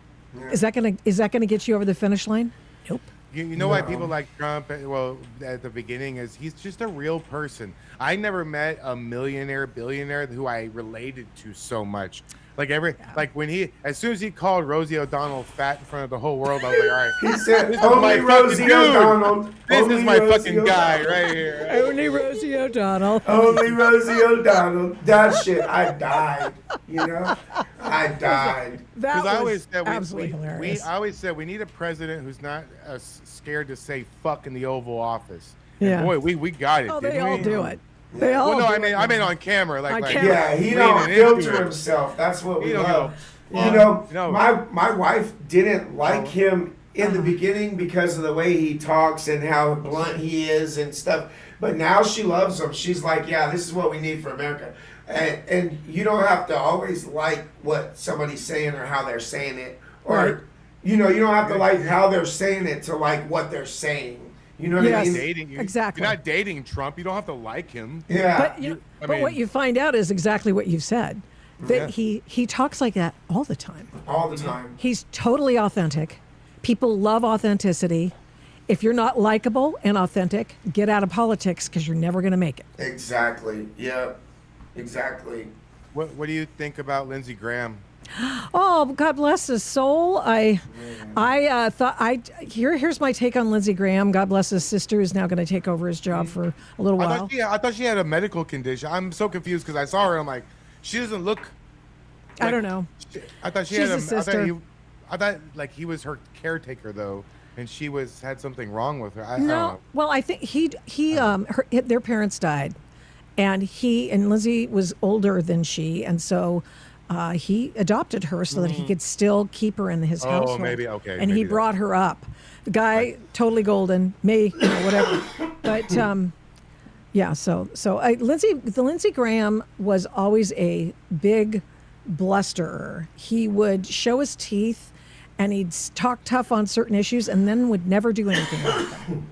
Speaker 3: is that gonna get you over the finish line? Nope.
Speaker 1: You know why
Speaker 2: No.
Speaker 1: people like Trump? Well, at the beginning, is he's just a real person. I never met a millionaire, billionaire who I related to so much. Like when as soon as he called Rosie O'Donnell fat in front of the whole world, I was like, all right,
Speaker 2: He said,
Speaker 1: This is
Speaker 2: "Only
Speaker 1: my
Speaker 2: Rosie
Speaker 1: fucking dude.
Speaker 2: O'Donnell.
Speaker 1: this
Speaker 2: Only
Speaker 1: is my
Speaker 2: Rosie
Speaker 1: fucking guy
Speaker 2: O'Donnell.
Speaker 1: right here.
Speaker 3: Only Rosie O'Donnell.
Speaker 2: Only Rosie O'Donnell. That shit, I died. You know, I died.
Speaker 3: That
Speaker 1: Because I
Speaker 3: was
Speaker 1: always said
Speaker 3: absolutely hilarious.
Speaker 1: I always said we need a president who's not scared to say fuck in the Oval Office. And
Speaker 3: Yeah.
Speaker 1: boy, we got it.
Speaker 3: Oh,
Speaker 1: didn't
Speaker 3: they all
Speaker 1: we?
Speaker 3: do it. They all.
Speaker 1: Well, no,
Speaker 3: do
Speaker 1: I
Speaker 3: it.
Speaker 1: mean on camera, like,
Speaker 3: On
Speaker 1: like
Speaker 3: camera.
Speaker 2: Yeah, he
Speaker 1: leaning
Speaker 2: don't
Speaker 1: into
Speaker 2: filter
Speaker 1: it.
Speaker 2: himself. That's what we
Speaker 1: He don't
Speaker 2: love.
Speaker 1: give a-
Speaker 2: You know,
Speaker 1: no.
Speaker 2: my wife didn't like him in the beginning because of the way he talks and how blunt he is and stuff. But now she loves him. She's like, yeah, this is what we need for America. And you don't have to always like what somebody's saying or how they're saying it. Or,
Speaker 3: Right.
Speaker 2: you know, you don't have to like how they're saying it to like what they're saying. You know what I
Speaker 3: Yes.
Speaker 2: mean?
Speaker 1: Dating
Speaker 3: Exactly.
Speaker 1: You're not dating Trump. You don't have to like him.
Speaker 2: Yeah.
Speaker 3: But
Speaker 1: I
Speaker 3: but what
Speaker 1: mean-
Speaker 3: you find out is exactly what you've said. That
Speaker 1: Yeah.
Speaker 3: he talks like that all the time.
Speaker 2: all the time.
Speaker 3: He's totally authentic. People love authenticity. If you're not likable and authentic, get out of politics because you're never going to make it.
Speaker 2: Exactly. Yep. Exactly.
Speaker 1: What do you think about Lindsey Graham?
Speaker 3: Oh, God bless his soul. I thought here's my take on Lindsey Graham. God bless his sister, who's now going to take over his job for a little
Speaker 1: I
Speaker 3: while.
Speaker 1: thought she had a medical condition. I'm so confused because I saw her. I'm like, she doesn't look.
Speaker 3: I don't know.
Speaker 1: I thought she
Speaker 3: She's
Speaker 1: had
Speaker 3: a sister.
Speaker 1: I thought like he was her caretaker though, and she had something wrong with her. I don't
Speaker 3: No,
Speaker 1: know.
Speaker 3: well, I think their parents died, and Lindsay was older than she, and so he adopted her so that he could still keep her in his
Speaker 1: Oh,
Speaker 3: household.
Speaker 1: maybe, okay,
Speaker 3: And
Speaker 1: maybe
Speaker 3: he
Speaker 1: that-
Speaker 3: brought her up. The guy totally golden, whatever. But yeah, so Lindsey Graham was always a big blusterer. He would show his teeth, and he'd talk tough on certain issues, and then would never do anything about them.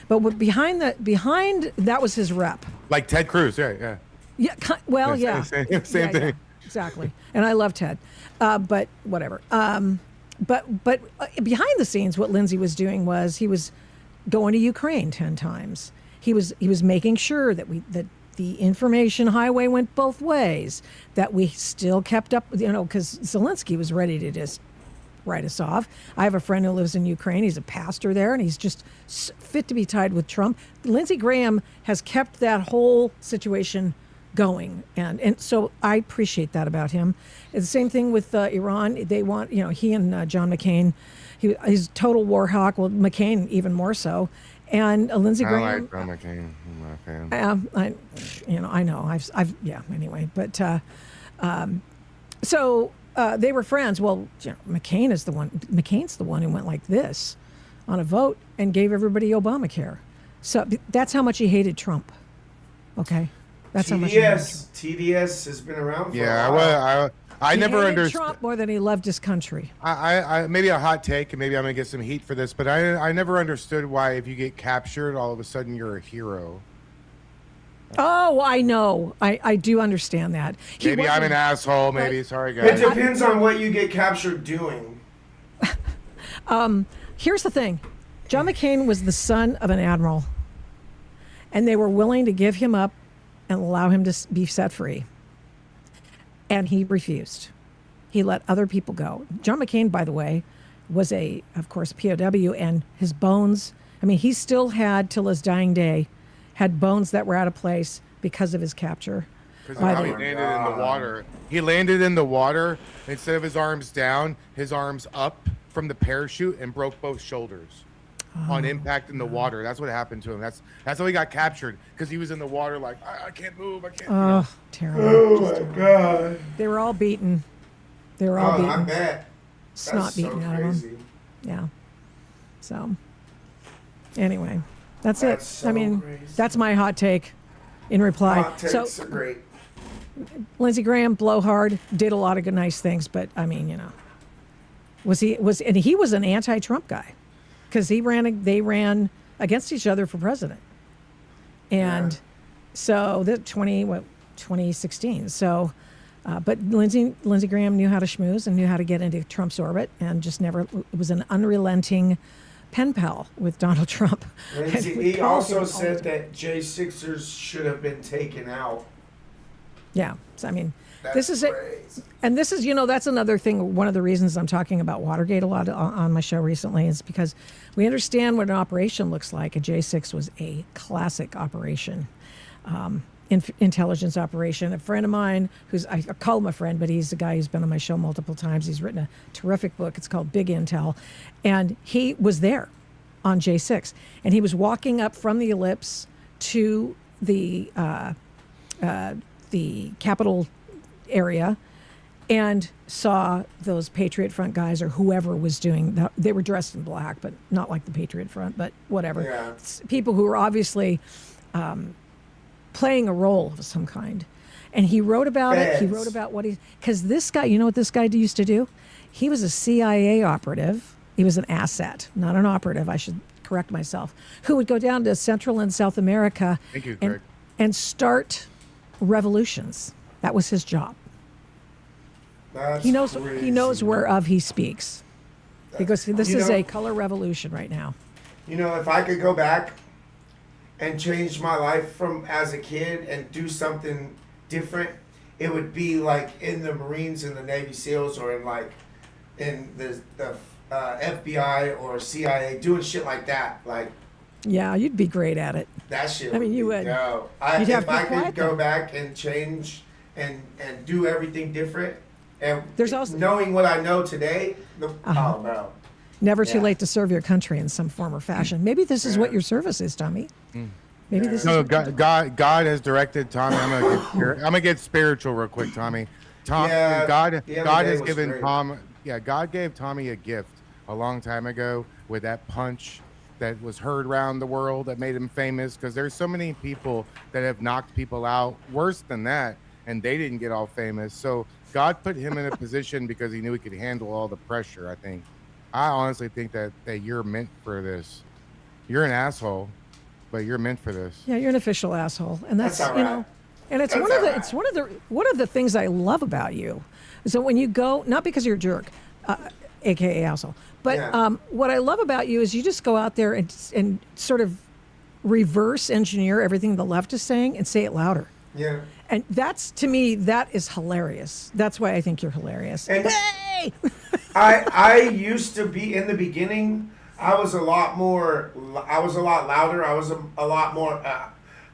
Speaker 3: But behind that was his rep.
Speaker 1: Like Ted Cruz, yeah.
Speaker 3: Yeah. Well,
Speaker 1: Yeah,
Speaker 3: yeah.
Speaker 1: same
Speaker 3: Yeah,
Speaker 1: thing.
Speaker 3: yeah, exactly. And I love Ted, but whatever. But behind the scenes, what Lindsay was doing was he was going to Ukraine 10 times. He was making sure that the information highway went both ways. That we still kept up, because Zelensky was ready to just write us off. I have a friend who lives in Ukraine. He's a pastor there, and he's just fit to be tied with Trump. Lindsey Graham has kept that whole situation going, and so I appreciate that about him. It's the same thing with Iran. They want, he and John McCain, he's a total war hawk. Well, McCain even more so, and Lindsey
Speaker 1: I
Speaker 3: Graham.
Speaker 1: like John McCain. I'm not a fan.
Speaker 3: I know. Anyway, but so they were friends. Well, McCain's the one who went like this on a vote and gave everybody Obamacare. So that's how much he hated Trump. Okay, that's how much he hated Trump.
Speaker 2: TDS has been around for
Speaker 1: Yeah,
Speaker 2: a while.
Speaker 1: I
Speaker 3: He
Speaker 1: never
Speaker 3: hated
Speaker 1: understood.
Speaker 3: Trump more than he loved his country.
Speaker 1: I maybe a hot take, and maybe I'm gonna get some heat for this, but I never understood why if you get captured, all of a sudden you're a hero.
Speaker 3: Oh, I know. I do understand that. He
Speaker 1: Maybe I'm an
Speaker 3: wasn't-
Speaker 1: asshole. Maybe sorry
Speaker 2: It
Speaker 1: guys.
Speaker 2: depends on what you get captured doing.
Speaker 3: Here's the thing. John McCain was the son of an admiral, and they were willing to give him up and allow him to be set free. And he refused. He let other people go. John McCain, by the way, was of course, POW, and his bones. I mean, he still had, till his dying day, had bones that were out of place because of his capture.
Speaker 1: Because of how he landed in the water. He landed in the water, instead of his arms down, his arms up from the parachute and broke both shoulders on impact in the water. That's what happened to him. That's how he got captured, because he was in the water like, I can't move, I can't.
Speaker 3: Oh, terrible.
Speaker 2: Oh
Speaker 3: Just
Speaker 2: my
Speaker 3: terrible.
Speaker 2: God.
Speaker 3: They were all beaten. They were all
Speaker 2: I
Speaker 3: beaten.
Speaker 2: bet.
Speaker 3: Snot
Speaker 2: That's so
Speaker 3: beaten out of them.
Speaker 2: crazy.
Speaker 3: Yeah. So, anyway, that's
Speaker 2: That's
Speaker 3: it.
Speaker 2: so
Speaker 3: I mean,
Speaker 2: crazy.
Speaker 3: that's my hot take in reply.
Speaker 2: Hot takes are great.
Speaker 3: Lindsey Graham, blowhard, did a lot of good, nice things, but I mean, and he was an anti-Trump guy, because they ran against each other for president, and so 2016. So, but Lindsey Graham knew how to schmooze and knew how to get into Trump's orbit, and just never was an unrelenting pen pal with Donald Trump.
Speaker 2: Lindsey,
Speaker 3: And would
Speaker 2: he
Speaker 3: call
Speaker 2: also
Speaker 3: him all the
Speaker 2: said
Speaker 3: time.
Speaker 2: that J6ers should have been taken out.
Speaker 3: Yeah, so, I mean,
Speaker 2: That's
Speaker 3: this is it.
Speaker 2: crazy.
Speaker 3: And this is, that's another thing. One of the reasons I'm talking about Watergate a lot on my show recently is because we understand what an operation looks like. A J6 was a classic operation, intelligence operation. A friend of mine, I call him a friend, but he's a guy who's been on my show multiple times. He's written a terrific book. It's called Big Intel. And he was there on J6. And he was walking up from the ellipse to the Capitol area, and saw those Patriot Front guys or whoever was doing that. They were dressed in black, but not like the Patriot Front, but whatever.
Speaker 2: Yeah.
Speaker 3: It's people who were obviously playing a role of some kind. And he wrote about it. He
Speaker 2: Feds.
Speaker 3: wrote about because this guy, you know what this guy used to do? He was a CIA operative. He was an asset, not an operative. I should correct myself. Who would go down to Central and South America
Speaker 1: Thank you, Greg.
Speaker 3: and start revolutions. That was his job.
Speaker 2: That's
Speaker 3: He knows
Speaker 2: crazy.
Speaker 3: whereof he speaks. Because this
Speaker 2: You
Speaker 3: is
Speaker 2: know-
Speaker 3: a color revolution right now.
Speaker 2: If I could go back and change my life from as a kid and do something different, it would be like in the Marines and the Navy SEALs, or in the FBI or CIA, doing shit like that. Like,
Speaker 3: Yeah, you'd be great at it.
Speaker 2: that shit.
Speaker 3: I mean, you
Speaker 2: be
Speaker 3: would.
Speaker 2: dope.
Speaker 3: You'd have
Speaker 2: If
Speaker 3: to be
Speaker 2: I could
Speaker 3: quiet,
Speaker 2: go
Speaker 3: though.
Speaker 2: back and change and do everything different, and
Speaker 3: There's also-
Speaker 2: knowing what I know today,
Speaker 3: Uh-huh.
Speaker 2: oh, bro.
Speaker 3: Never too
Speaker 2: Yeah.
Speaker 3: late to serve your country in some form or fashion. Maybe this is what your service is, Tommy. Maybe this
Speaker 1: No,
Speaker 3: is.
Speaker 1: God has directed Tommy. I'm gonna get spiritual real quick, Tommy.
Speaker 2: Yeah,
Speaker 1: God
Speaker 2: the other
Speaker 1: God
Speaker 2: day
Speaker 1: has
Speaker 2: was
Speaker 1: given
Speaker 2: great.
Speaker 1: Tom. Yeah, God gave Tommy a gift a long time ago with that punch that was heard around the world that made him famous. Because there's so many people that have knocked people out worse than that, and they didn't get all famous. So God put him in a position because he knew he could handle all the pressure. I honestly think that you're meant for this. You're an asshole, but you're meant for this.
Speaker 3: Yeah, you're an official asshole, and that's,
Speaker 2: That's all right.
Speaker 3: and it's
Speaker 2: That's
Speaker 3: one of
Speaker 2: all
Speaker 3: the
Speaker 2: right.
Speaker 3: it's one of the things I love about you. So when you go, not because you're a jerk, aka asshole, but
Speaker 2: Yeah.
Speaker 3: what I love about you is you just go out there and sort of reverse engineer everything the left is saying and say it louder.
Speaker 2: Yeah.
Speaker 3: And that's, to me, that is hilarious. That's why I think you're hilarious.
Speaker 2: And-
Speaker 3: Hey!
Speaker 2: I used to be, in the beginning, I was a lot louder. I was a lot more,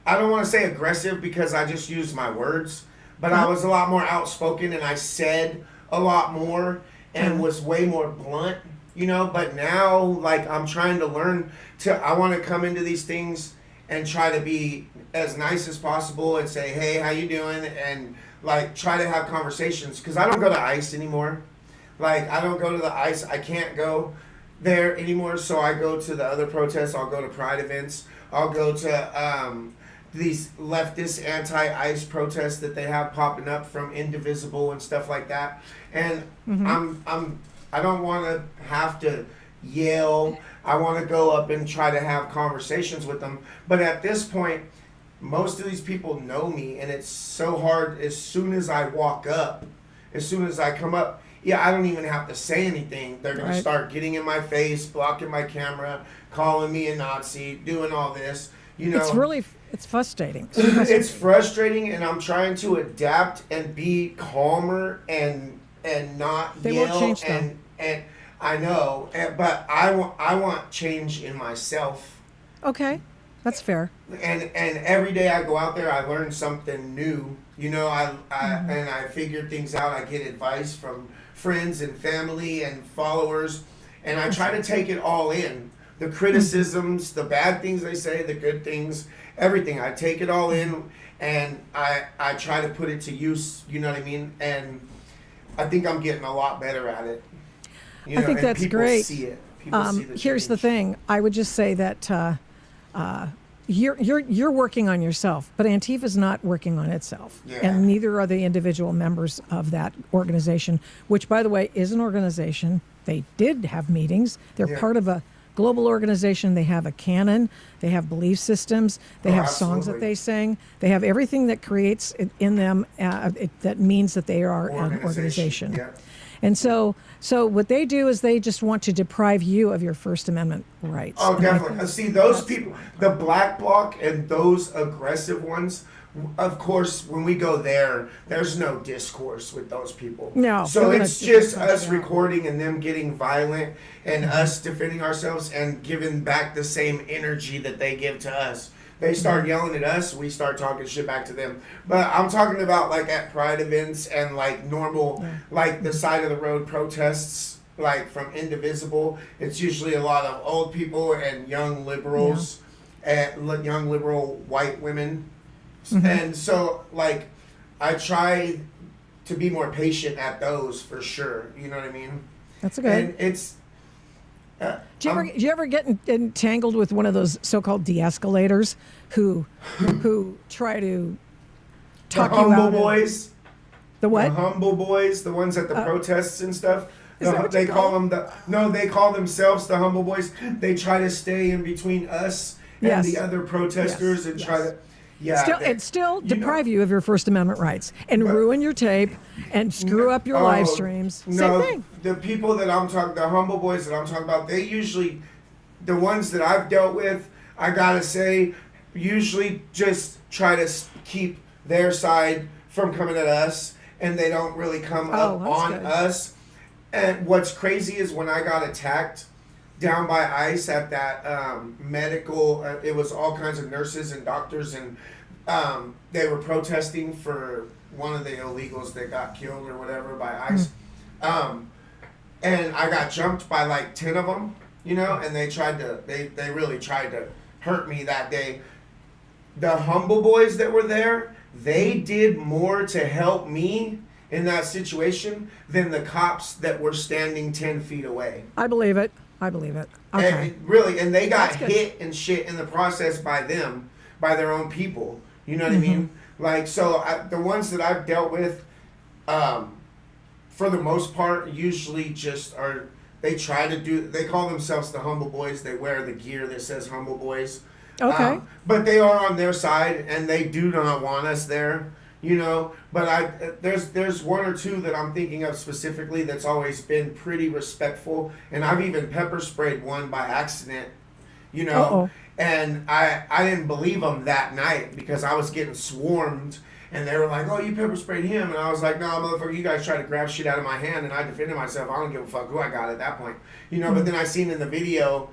Speaker 2: I don't want to say aggressive because I just used my words, but I was a lot more outspoken, and I said a lot more and was way more blunt, but now, like, I'm trying to learn I want to come into these things and try to be as nice as possible and say, hey, how you doing? And like try to have conversations, because I don't go to ICE anymore. Like, I don't go to the ICE. I can't go there anymore. So I go to the other protests. I'll go to Pride events. I'll go to these leftist anti-ICE protests that they have popping up from Indivisible and stuff like that. And I don't want to have to yell. I want to go up and try to have conversations with them. But at this point, most of these people know me, and it's so hard. As soon as I walk up, as soon as I come up, I don't even have to say anything. They're going to
Speaker 3: Right.
Speaker 2: start getting in my face, blocking my camera, calling me a Nazi, doing all this.
Speaker 3: It's frustrating.
Speaker 2: It's frustrating, and I'm trying to adapt and be calmer and and not
Speaker 3: They
Speaker 2: yell
Speaker 3: won't change, though.
Speaker 2: and I know, but I want change in myself.
Speaker 3: Okay, that's fair.
Speaker 2: And every day I go out there, I learn something new. You know, and I figure things out. I get advice from friends and family and followers, and I try to take it all in. The criticisms, the bad things they say, the good things, everything. I take it all in, and I try to put it to use. You know what I mean? And I think I'm getting a lot better at it. You know,
Speaker 3: I think
Speaker 2: and
Speaker 3: that's
Speaker 2: people
Speaker 3: great.
Speaker 2: See it. People see the
Speaker 3: Here's the
Speaker 2: change.
Speaker 3: thing. I would just say that you're working on yourself, but Antifa's not working on itself,
Speaker 2: Yeah.
Speaker 3: and neither are the individual members of that organization. Which, by the way, is an organization. They did have meetings. They're
Speaker 2: Yeah.
Speaker 3: part of a global organization. They have a canon. They have belief systems. They
Speaker 2: Oh,
Speaker 3: have songs that
Speaker 2: absolutely.
Speaker 3: they sing. They have everything that creates in them that means that they are an organization.
Speaker 2: Yeah.
Speaker 3: And so what they do is they just want to deprive you of your First Amendment rights.
Speaker 2: Oh,
Speaker 3: And I
Speaker 2: definitely. See, those people, the black bloc and those aggressive ones, of course, when we go there, there's no discourse with those people.
Speaker 3: No,
Speaker 2: So
Speaker 3: they're gonna
Speaker 2: it's just
Speaker 3: touch
Speaker 2: us
Speaker 3: it out.
Speaker 2: recording and them getting violent and us defending ourselves and giving back the same energy that they give to us. They start yelling at us, we start talking shit back to them. But I'm talking about like at pride events and like normal, like the side of the road protests, like from Indivisible. It's usually a lot of old people and young liberals, and young liberal white women. And so like I try to be more patient at those for sure. You know what I mean?
Speaker 3: That's good.
Speaker 2: And it's.
Speaker 3: Do you ever get entangled with one of those so-called de-escalators who try to
Speaker 2: The
Speaker 3: talk you
Speaker 2: humble
Speaker 3: out of
Speaker 2: boys.
Speaker 3: the what?
Speaker 2: The humble boys, the ones at the protests and stuff.
Speaker 3: Is that what
Speaker 2: They
Speaker 3: you
Speaker 2: call
Speaker 3: call
Speaker 2: them they call themselves the humble boys. They try to stay in between us and
Speaker 3: Yes.
Speaker 2: the other protesters and try
Speaker 3: yes.
Speaker 2: to yeah.
Speaker 3: Still
Speaker 2: you know-
Speaker 3: deprive you of your First Amendment rights and
Speaker 2: But-
Speaker 3: ruin your tape and screw up your live
Speaker 2: Oh,
Speaker 3: streams.
Speaker 2: No,
Speaker 3: Same thing.
Speaker 2: the people that I'm talking, the humble boys that I'm talking about, they usually, the ones that I've dealt with, I gotta say, usually just try to keep their side from coming at us, and they don't really come
Speaker 3: Oh,
Speaker 2: up
Speaker 3: that's
Speaker 2: on
Speaker 3: good.
Speaker 2: us. And what's crazy is when I got attacked down by ICE at that medical, it was all kinds of nurses and doctors, and they were protesting for one of the illegals that got killed or whatever by ICE. And I got jumped by like 10 of them, you know, and they really tried to hurt me that day. The humble boys that were there, they did more to help me in that situation than the cops that were standing 10 feet away.
Speaker 3: I believe it. Okay.
Speaker 2: And they got
Speaker 3: That's good.
Speaker 2: hit and shit in the process by them, by their own people. You know what I mean? Like, so the ones that I've dealt with, for the most part, usually just are, they call themselves the humble boys. They wear the gear that says humble boys.
Speaker 3: Okay.
Speaker 2: But they are on their side, and they do not want us there, you know. But there's one or two that I'm thinking of specifically that's always been pretty respectful, and I've even pepper sprayed one by accident, you know.
Speaker 3: Uh-oh.
Speaker 2: And I didn't believe them that night because I was getting swarmed, and they were like, "Oh, you pepper sprayed him," and I was like, "No, motherfucker, you guys tried to grab shit out of my hand," and I defended myself. I don't give a fuck who I got at that point, you know. But then I seen in the video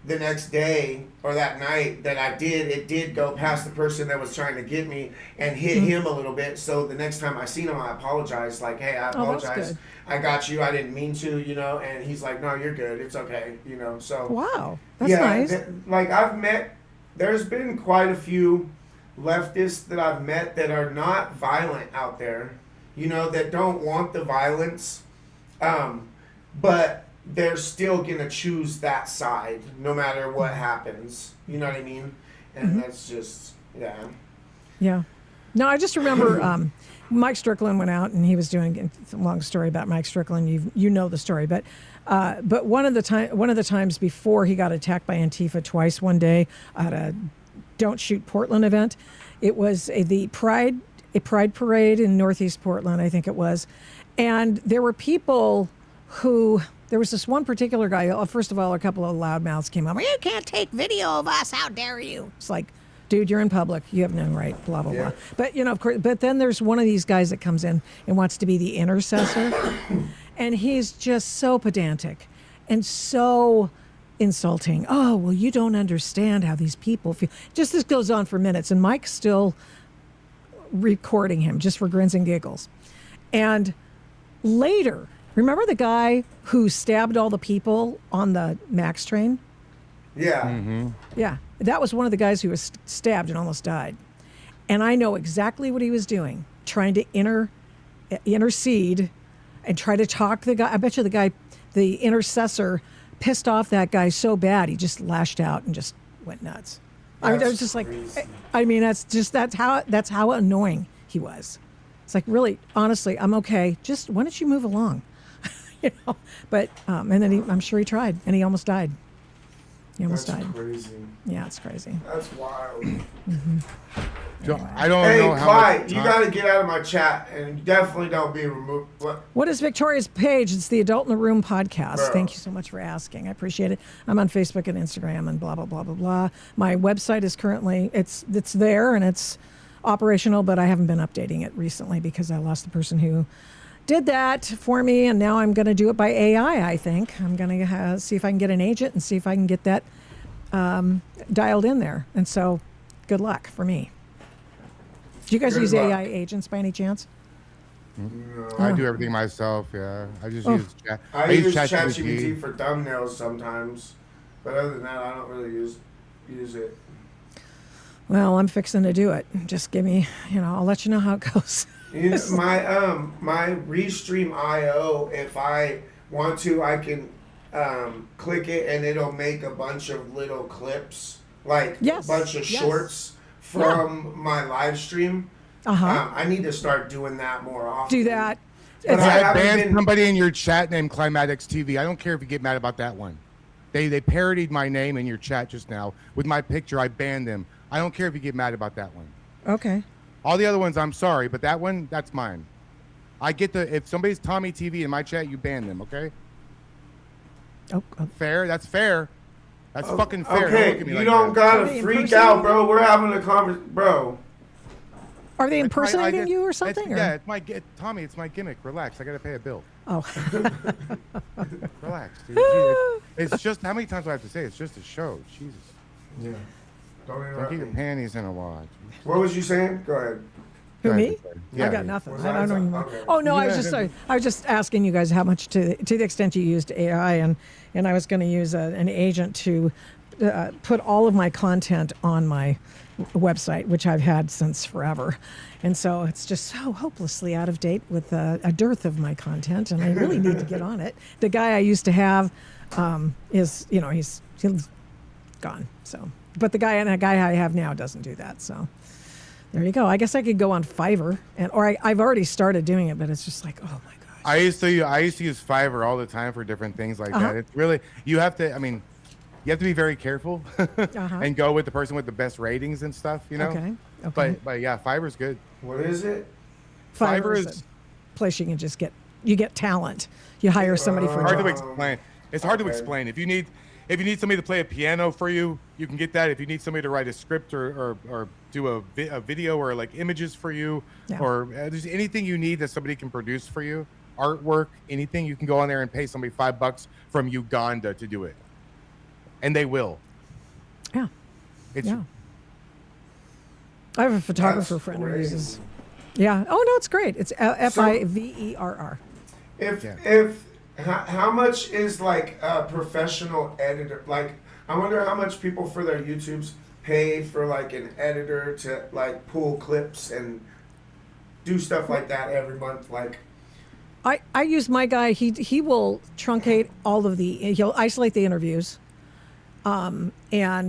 Speaker 2: the next day or that night that it did go past the person that was trying to get me and hit him a little bit. So the next time I seen him, I apologized, like, "Hey, I
Speaker 3: Oh, that's
Speaker 2: apologize.
Speaker 3: good.
Speaker 2: I got you. I didn't mean to," you know. And he's like, "No, you're good. It's okay," you know. So
Speaker 3: Wow. That's nice.
Speaker 2: like there's been quite a few leftists that I've met that are not violent out there, you know, that don't want the violence, but they're still gonna choose that side no matter what happens. You know what I mean? And that's just
Speaker 3: Yeah. No, I just remember Mike Strickland went out and he was doing it's a long story about Mike Strickland. You know the story, but one of the times before he got attacked by Antifa twice one day at a Don't Shoot Portland event, it was a pride parade in Northeast Portland, I think it was, and there were people who. There was this one particular guy. First of all, a couple of loudmouths came up. "You can't take video of us. How dare you?" It's like, dude, you're in public. You have no right, blah, blah,
Speaker 2: Yeah.
Speaker 3: blah. But, of course, but then there's one of these guys that comes in and wants to be the intercessor. And he's just so pedantic and so insulting. Oh, well, you don't understand how these people feel. Just this goes on for minutes. And Mike's still recording him just for grins and giggles. And later, remember the guy who stabbed all the people on the Max train?
Speaker 2: Yeah.
Speaker 3: Yeah, that was one of the guys who was stabbed and almost died. And I know exactly what he was doing, trying to intercede and try to talk the guy. I bet you the intercessor, pissed off that guy so bad he just lashed out and just went nuts. I was just like,
Speaker 2: crazy.
Speaker 3: I mean, that's how annoying he was. It's like, really, honestly, I'm okay. Just why don't you move along? But and then I'm sure he tried, and he almost died. He almost
Speaker 2: That's
Speaker 3: died.
Speaker 2: crazy.
Speaker 3: Yeah, it's crazy.
Speaker 2: That's wild.
Speaker 1: I don't
Speaker 2: Hey,
Speaker 1: know how
Speaker 2: Clyde,
Speaker 1: much
Speaker 2: you
Speaker 1: time-
Speaker 2: got to get out of my chat and definitely don't be removed.
Speaker 3: What is Victoria's page? It's the Adult in the Room podcast.
Speaker 2: Bro.
Speaker 3: Thank you so much for asking. I appreciate it. I'm on Facebook and Instagram and blah, blah, blah, blah, blah. My website is currently, it's there and it's operational, but I haven't been updating it recently because I lost the person who did that for me, and now I'm going to do it by AI, I think. I'm going to see if I can get an agent and see if I can get that dialed in there. And so good luck for me. Do you guys
Speaker 2: Good
Speaker 3: use
Speaker 2: luck.
Speaker 3: AI agents by any chance?
Speaker 1: I do everything myself. Yeah, I just
Speaker 3: Oh.
Speaker 1: use chat.
Speaker 2: I use
Speaker 1: ChatGPT.
Speaker 2: ChatGPT for thumbnails sometimes, but other than that, I don't really use it.
Speaker 3: Well, I'm fixing to do it. Just give me, I'll let you know how it goes.
Speaker 2: You know, my Restream IO, if I want to, I can click it and it'll make a bunch of little clips, like
Speaker 3: Yes,
Speaker 2: a bunch of
Speaker 3: yes.
Speaker 2: shorts from my live stream.
Speaker 3: Uh-huh.
Speaker 2: I need to start doing that more often.
Speaker 3: Do that.
Speaker 2: But
Speaker 3: It's-
Speaker 2: I
Speaker 1: I
Speaker 2: haven't
Speaker 1: banned
Speaker 2: been-
Speaker 1: somebody in your chat named Climatics TV. I don't care if you get mad about that one. They parodied my name in your chat just now with my picture. I banned them. I don't care if you get mad about that one.
Speaker 3: Okay.
Speaker 1: All the other ones, I'm sorry, but that one, that's mine. I get if somebody's Tommy TV in my chat, you ban them, okay?
Speaker 3: Oh,
Speaker 1: Fair? That's fair. That's fucking fair. Don't
Speaker 2: Okay,
Speaker 1: look at me
Speaker 2: you
Speaker 1: like
Speaker 2: don't
Speaker 1: that.
Speaker 3: Are
Speaker 2: gotta
Speaker 3: they
Speaker 2: freak
Speaker 3: impersonating
Speaker 2: out, bro. We're having a conversation, bro.
Speaker 3: are they
Speaker 1: That's my- I
Speaker 3: impersonating
Speaker 1: get-
Speaker 3: you or
Speaker 1: it's-
Speaker 3: something? Or?
Speaker 1: Yeah, it's Tommy, it's my gimmick. Relax. I got to pay a bill.
Speaker 3: Oh,
Speaker 1: Relax, dude. Gee, it's just, how many times do I have to say? It's just a show. Jesus.
Speaker 2: Yeah. Don't
Speaker 1: Don't
Speaker 2: interrupt
Speaker 1: get your
Speaker 2: me.
Speaker 1: panties in a wad.
Speaker 2: What was you saying? Go ahead.
Speaker 3: who,
Speaker 1: Go
Speaker 3: me?
Speaker 1: ahead, Victoria.
Speaker 3: I got
Speaker 1: you.
Speaker 3: nothing.
Speaker 2: Was
Speaker 3: I
Speaker 2: I
Speaker 3: don't even.
Speaker 2: okay.
Speaker 3: Oh no,
Speaker 1: Yeah.
Speaker 3: I was just asking you guys how much to the extent you used AI, and I was going to use an agent to put all of my content on my website, which I've had since forever, and so it's just so hopelessly out of date with a dearth of my content, and I really need to get on it. The guy I used to have is, he's gone. So, but the guy I have now doesn't do that. So. There you go. I guess I could go on Fiverr, I've already started doing it, but it's just like, oh my gosh.
Speaker 1: I used to use Fiverr all the time for different things like
Speaker 3: Uh-huh.
Speaker 1: that. It's really, you have to be very careful and go with the person with the best ratings and stuff,
Speaker 3: Okay.
Speaker 1: But yeah, Fiverr's good.
Speaker 2: What is it?
Speaker 1: Fiverr
Speaker 3: is
Speaker 1: is-
Speaker 3: a place you can just get talent. You hire somebody for a
Speaker 1: Hard
Speaker 3: job.
Speaker 1: to explain. It's hard to
Speaker 2: okay.
Speaker 1: explain. If you need somebody to play a piano for you, you can get that. If you need somebody to write a script or do a video or like images for you,
Speaker 3: Yeah.
Speaker 1: or there's anything you need that somebody can produce for you, artwork, anything, you can go on there and pay somebody $5 from Uganda to do it, and they will.
Speaker 3: Yeah.
Speaker 1: It's
Speaker 3: Yeah. I have a photographer
Speaker 2: That's
Speaker 3: friend who
Speaker 2: crazy.
Speaker 3: uses. Yeah. Oh no, it's great. It's Fiverr.
Speaker 2: If how much is like a professional editor? Like, I wonder how much people for their YouTubes pay for like an editor to like pull clips and do stuff like that every month. Like,
Speaker 3: I use my guy. He will truncate all of he'll isolate the interviews, and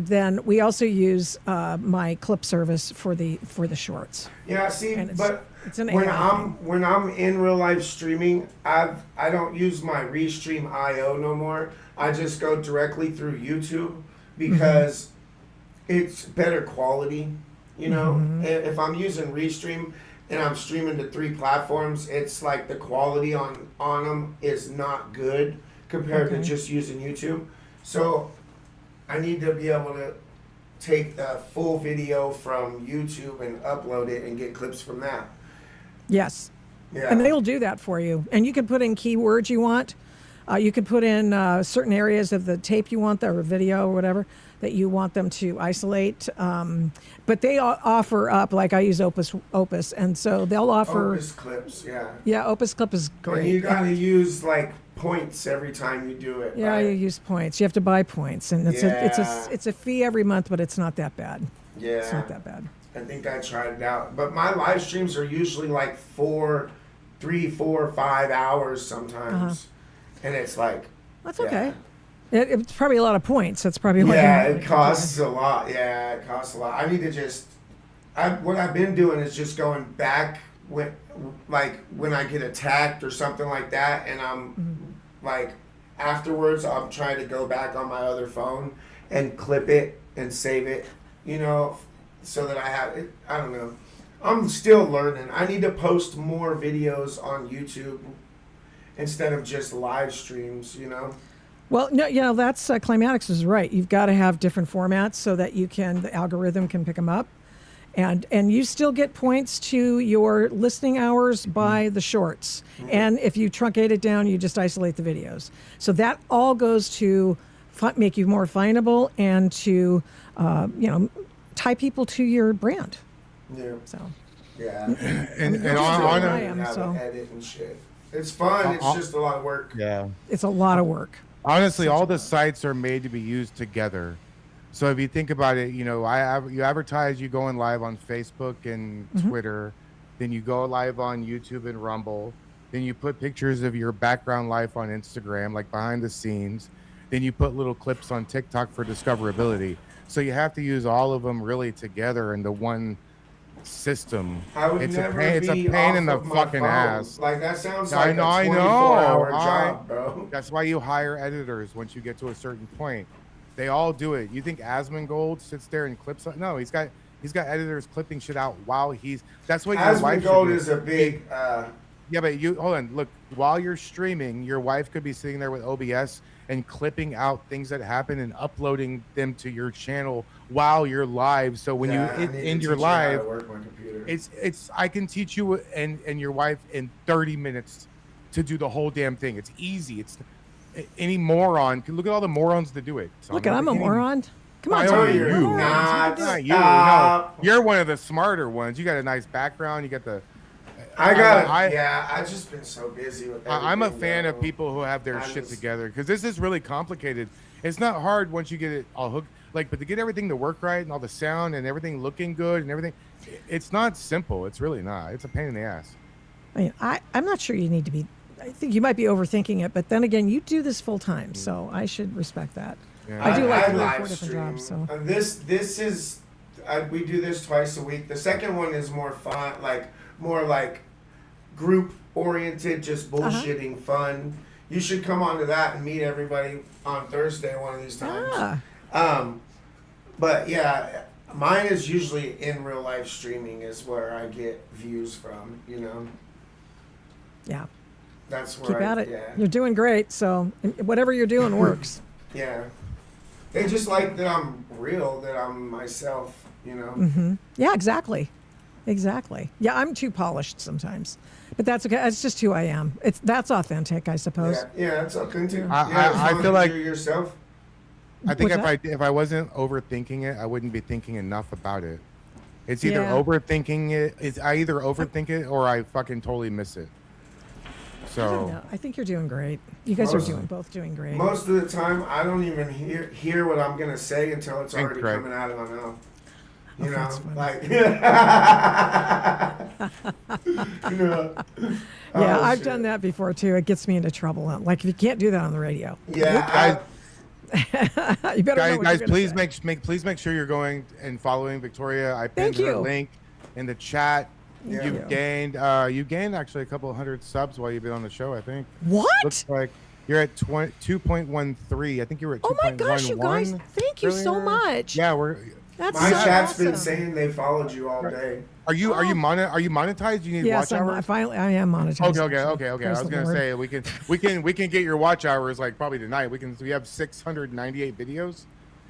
Speaker 3: then we also use my clip service for the shorts.
Speaker 2: yeah, see,
Speaker 3: And
Speaker 2: but
Speaker 3: it's an
Speaker 2: when
Speaker 3: AI
Speaker 2: when I'm in real life streaming, I don't use my Restream IO no more. I just go directly through YouTube because it's better quality. You know, if I'm using Restream and I'm streaming to 3 platforms, it's like the quality on them is not good compared to
Speaker 3: Okay.
Speaker 2: just using YouTube. So I need to be able to take a full video from YouTube and upload it and get clips from that.
Speaker 3: Yes.
Speaker 2: Yeah.
Speaker 3: And they'll do that for you. And you can put in keywords you want. You can put in certain areas of the tape you want, or video or whatever, that you want them to isolate. But they offer up, like I use Opus, and so they'll offer.
Speaker 2: Opus clips, yeah.
Speaker 3: Yeah, Opus Clip is great.
Speaker 2: And you gotta use like points every time you do it.
Speaker 3: Yeah,
Speaker 2: right?
Speaker 3: you use points. You have to buy points, and it's a fee every month, but it's not that bad.
Speaker 2: Yeah.
Speaker 3: It's not that bad.
Speaker 2: I think I tried it out. But my live streams are usually like 3, 4, 5 hours sometimes. And it's like.
Speaker 3: That's
Speaker 2: yeah.
Speaker 3: okay. It's probably a lot of points. That's probably why.
Speaker 2: Yeah, it costs a lot. Yeah, it costs a lot. I need to just. What I've been doing is just going back when I get attacked or something like that, and I'm like afterwards I'm trying to go back on my other phone and clip it and save it, you know, so that I have it. I don't know. I'm still learning. I need to post more videos on YouTube instead of just live streams, you know.
Speaker 3: Well, no, that's Climatics is right. You've got to have different formats so that the algorithm can pick them up. And you still get points to your listening hours by the shorts. And if you truncate it down, you just isolate the videos. So that all goes to make you more findable and to, tie people to your brand.
Speaker 2: Yeah.
Speaker 3: So.
Speaker 2: Yeah.
Speaker 1: And
Speaker 3: you're
Speaker 1: on
Speaker 3: doing
Speaker 1: a-
Speaker 3: I am,
Speaker 2: have
Speaker 3: so.
Speaker 2: an edit and shit. It's fun. It's just a lot of work.
Speaker 1: Yeah.
Speaker 3: It's a lot of work.
Speaker 1: Honestly, all the sites are made to be used together. So if you think about it, you advertise, you going live on Facebook and Twitter, then you go live on YouTube and Rumble, then you put pictures of your background life on Instagram, like behind the scenes, then you put little clips on TikTok for discoverability. So you have to use all of them really together into one system.
Speaker 2: I would
Speaker 1: It's
Speaker 2: never
Speaker 1: it's a
Speaker 2: be
Speaker 1: pain
Speaker 2: off
Speaker 1: in the
Speaker 2: of my
Speaker 1: fucking
Speaker 2: phone.
Speaker 1: ass.
Speaker 2: Like that sounds
Speaker 1: I
Speaker 2: like
Speaker 1: know,
Speaker 2: a
Speaker 1: I know.
Speaker 2: 24-hour job, bro.
Speaker 1: That's why you hire editors once you get to a certain point. They all do it. You think Asmongold sits there and clips? No, he's got editors clipping shit out while he's. That's what your wife should
Speaker 2: Asmongold
Speaker 1: do.
Speaker 2: is a big.
Speaker 1: Yeah, but you hold on. Look, while you're streaming, your wife could be sitting there with OBS and clipping out things that happen and uploading them to your channel while you're live. So when you end your live, it's I can teach you and your wife in 30 minutes to do the whole damn thing. It's easy. It's any moron. Look at all the morons that do it.
Speaker 3: Look, I'm a moron. Come on,
Speaker 1: I
Speaker 3: Tony.
Speaker 1: know
Speaker 2: you're
Speaker 1: you.
Speaker 2: not.
Speaker 1: Not you.
Speaker 2: Stop.
Speaker 1: No, you're one of the smarter ones. You got a nice background. You got the.
Speaker 2: I've just been so busy with everything.
Speaker 1: I'm a fan of
Speaker 2: though.
Speaker 1: people who have their shit together because this is really complicated. It's not hard once you get it all hooked. But to get everything to work right and all the sound and everything looking good and everything, it's not simple. It's really not. It's a pain in the ass.
Speaker 3: I mean, I'm not sure you need to be. I think you might be overthinking it, but then again, you do this full time, so I should respect that.
Speaker 1: Yeah.
Speaker 3: I do like 3 or
Speaker 2: live
Speaker 3: 4 different
Speaker 2: stream.
Speaker 3: jobs. So
Speaker 2: This is we do this twice a week. The second one is more fun, more like group oriented, just bullshitting fun. You should come on to that and meet everybody on Thursday one of these times. But yeah, mine is usually in real life streaming is where I get views from, you know.
Speaker 3: yeah,
Speaker 2: That's where
Speaker 3: keep at it.
Speaker 2: Yeah.
Speaker 3: You're doing great. So whatever you're doing works.
Speaker 2: Yeah. They just like that I'm real, that I'm myself, you know.
Speaker 3: Yeah, exactly. Yeah, I'm too polished sometimes, but that's okay. That's just who I am. That's authentic, I suppose.
Speaker 2: Yeah, it's authentic.
Speaker 1: I feel like
Speaker 2: you're yourself.
Speaker 1: I think
Speaker 3: What's
Speaker 1: if I wasn't overthinking it, I wouldn't be thinking enough about it. It's either
Speaker 3: Yeah.
Speaker 1: overthinking it. I either overthink it or I fucking totally miss it.
Speaker 3: I don't
Speaker 1: So
Speaker 3: know. I think you're doing great. You guys are both doing great.
Speaker 2: Most of the time, I don't even hear what I'm gonna say until it's already
Speaker 1: Correct.
Speaker 2: coming out of my mouth. You know,
Speaker 3: that's funny.
Speaker 2: like. you know.
Speaker 3: Yeah,
Speaker 2: Oh,
Speaker 3: I've
Speaker 2: shit.
Speaker 3: done that before too. It gets me into trouble. Like if you can't do that on the radio,
Speaker 2: Yeah,
Speaker 3: you better know what
Speaker 1: guys,
Speaker 3: you're
Speaker 1: please
Speaker 3: gonna say.
Speaker 1: make sure you're going and following Victoria. I
Speaker 3: Thank
Speaker 1: pinned her
Speaker 3: you.
Speaker 1: link in the chat.
Speaker 2: Yeah.
Speaker 1: You've gained actually a couple hundred subs while you've been on the show. I think.
Speaker 3: What?
Speaker 1: Looks like you're at 2.13. I think you were at 2.11.
Speaker 3: Oh my gosh, you guys! Thank you so
Speaker 1: earlier.
Speaker 3: much.
Speaker 1: Yeah, we're.
Speaker 3: That's
Speaker 2: my
Speaker 3: so
Speaker 2: chat's
Speaker 3: awesome.
Speaker 2: been saying they followed you all day.
Speaker 1: Are you monetized? Do you need
Speaker 3: Yes,
Speaker 1: watch
Speaker 3: I
Speaker 1: hours?
Speaker 3: am monetized.
Speaker 1: Okay.
Speaker 3: actually.
Speaker 1: I
Speaker 3: Praise
Speaker 1: was
Speaker 3: the
Speaker 1: gonna
Speaker 3: Lord.
Speaker 1: say we can get your watch hours like probably tonight. We have 698 videos.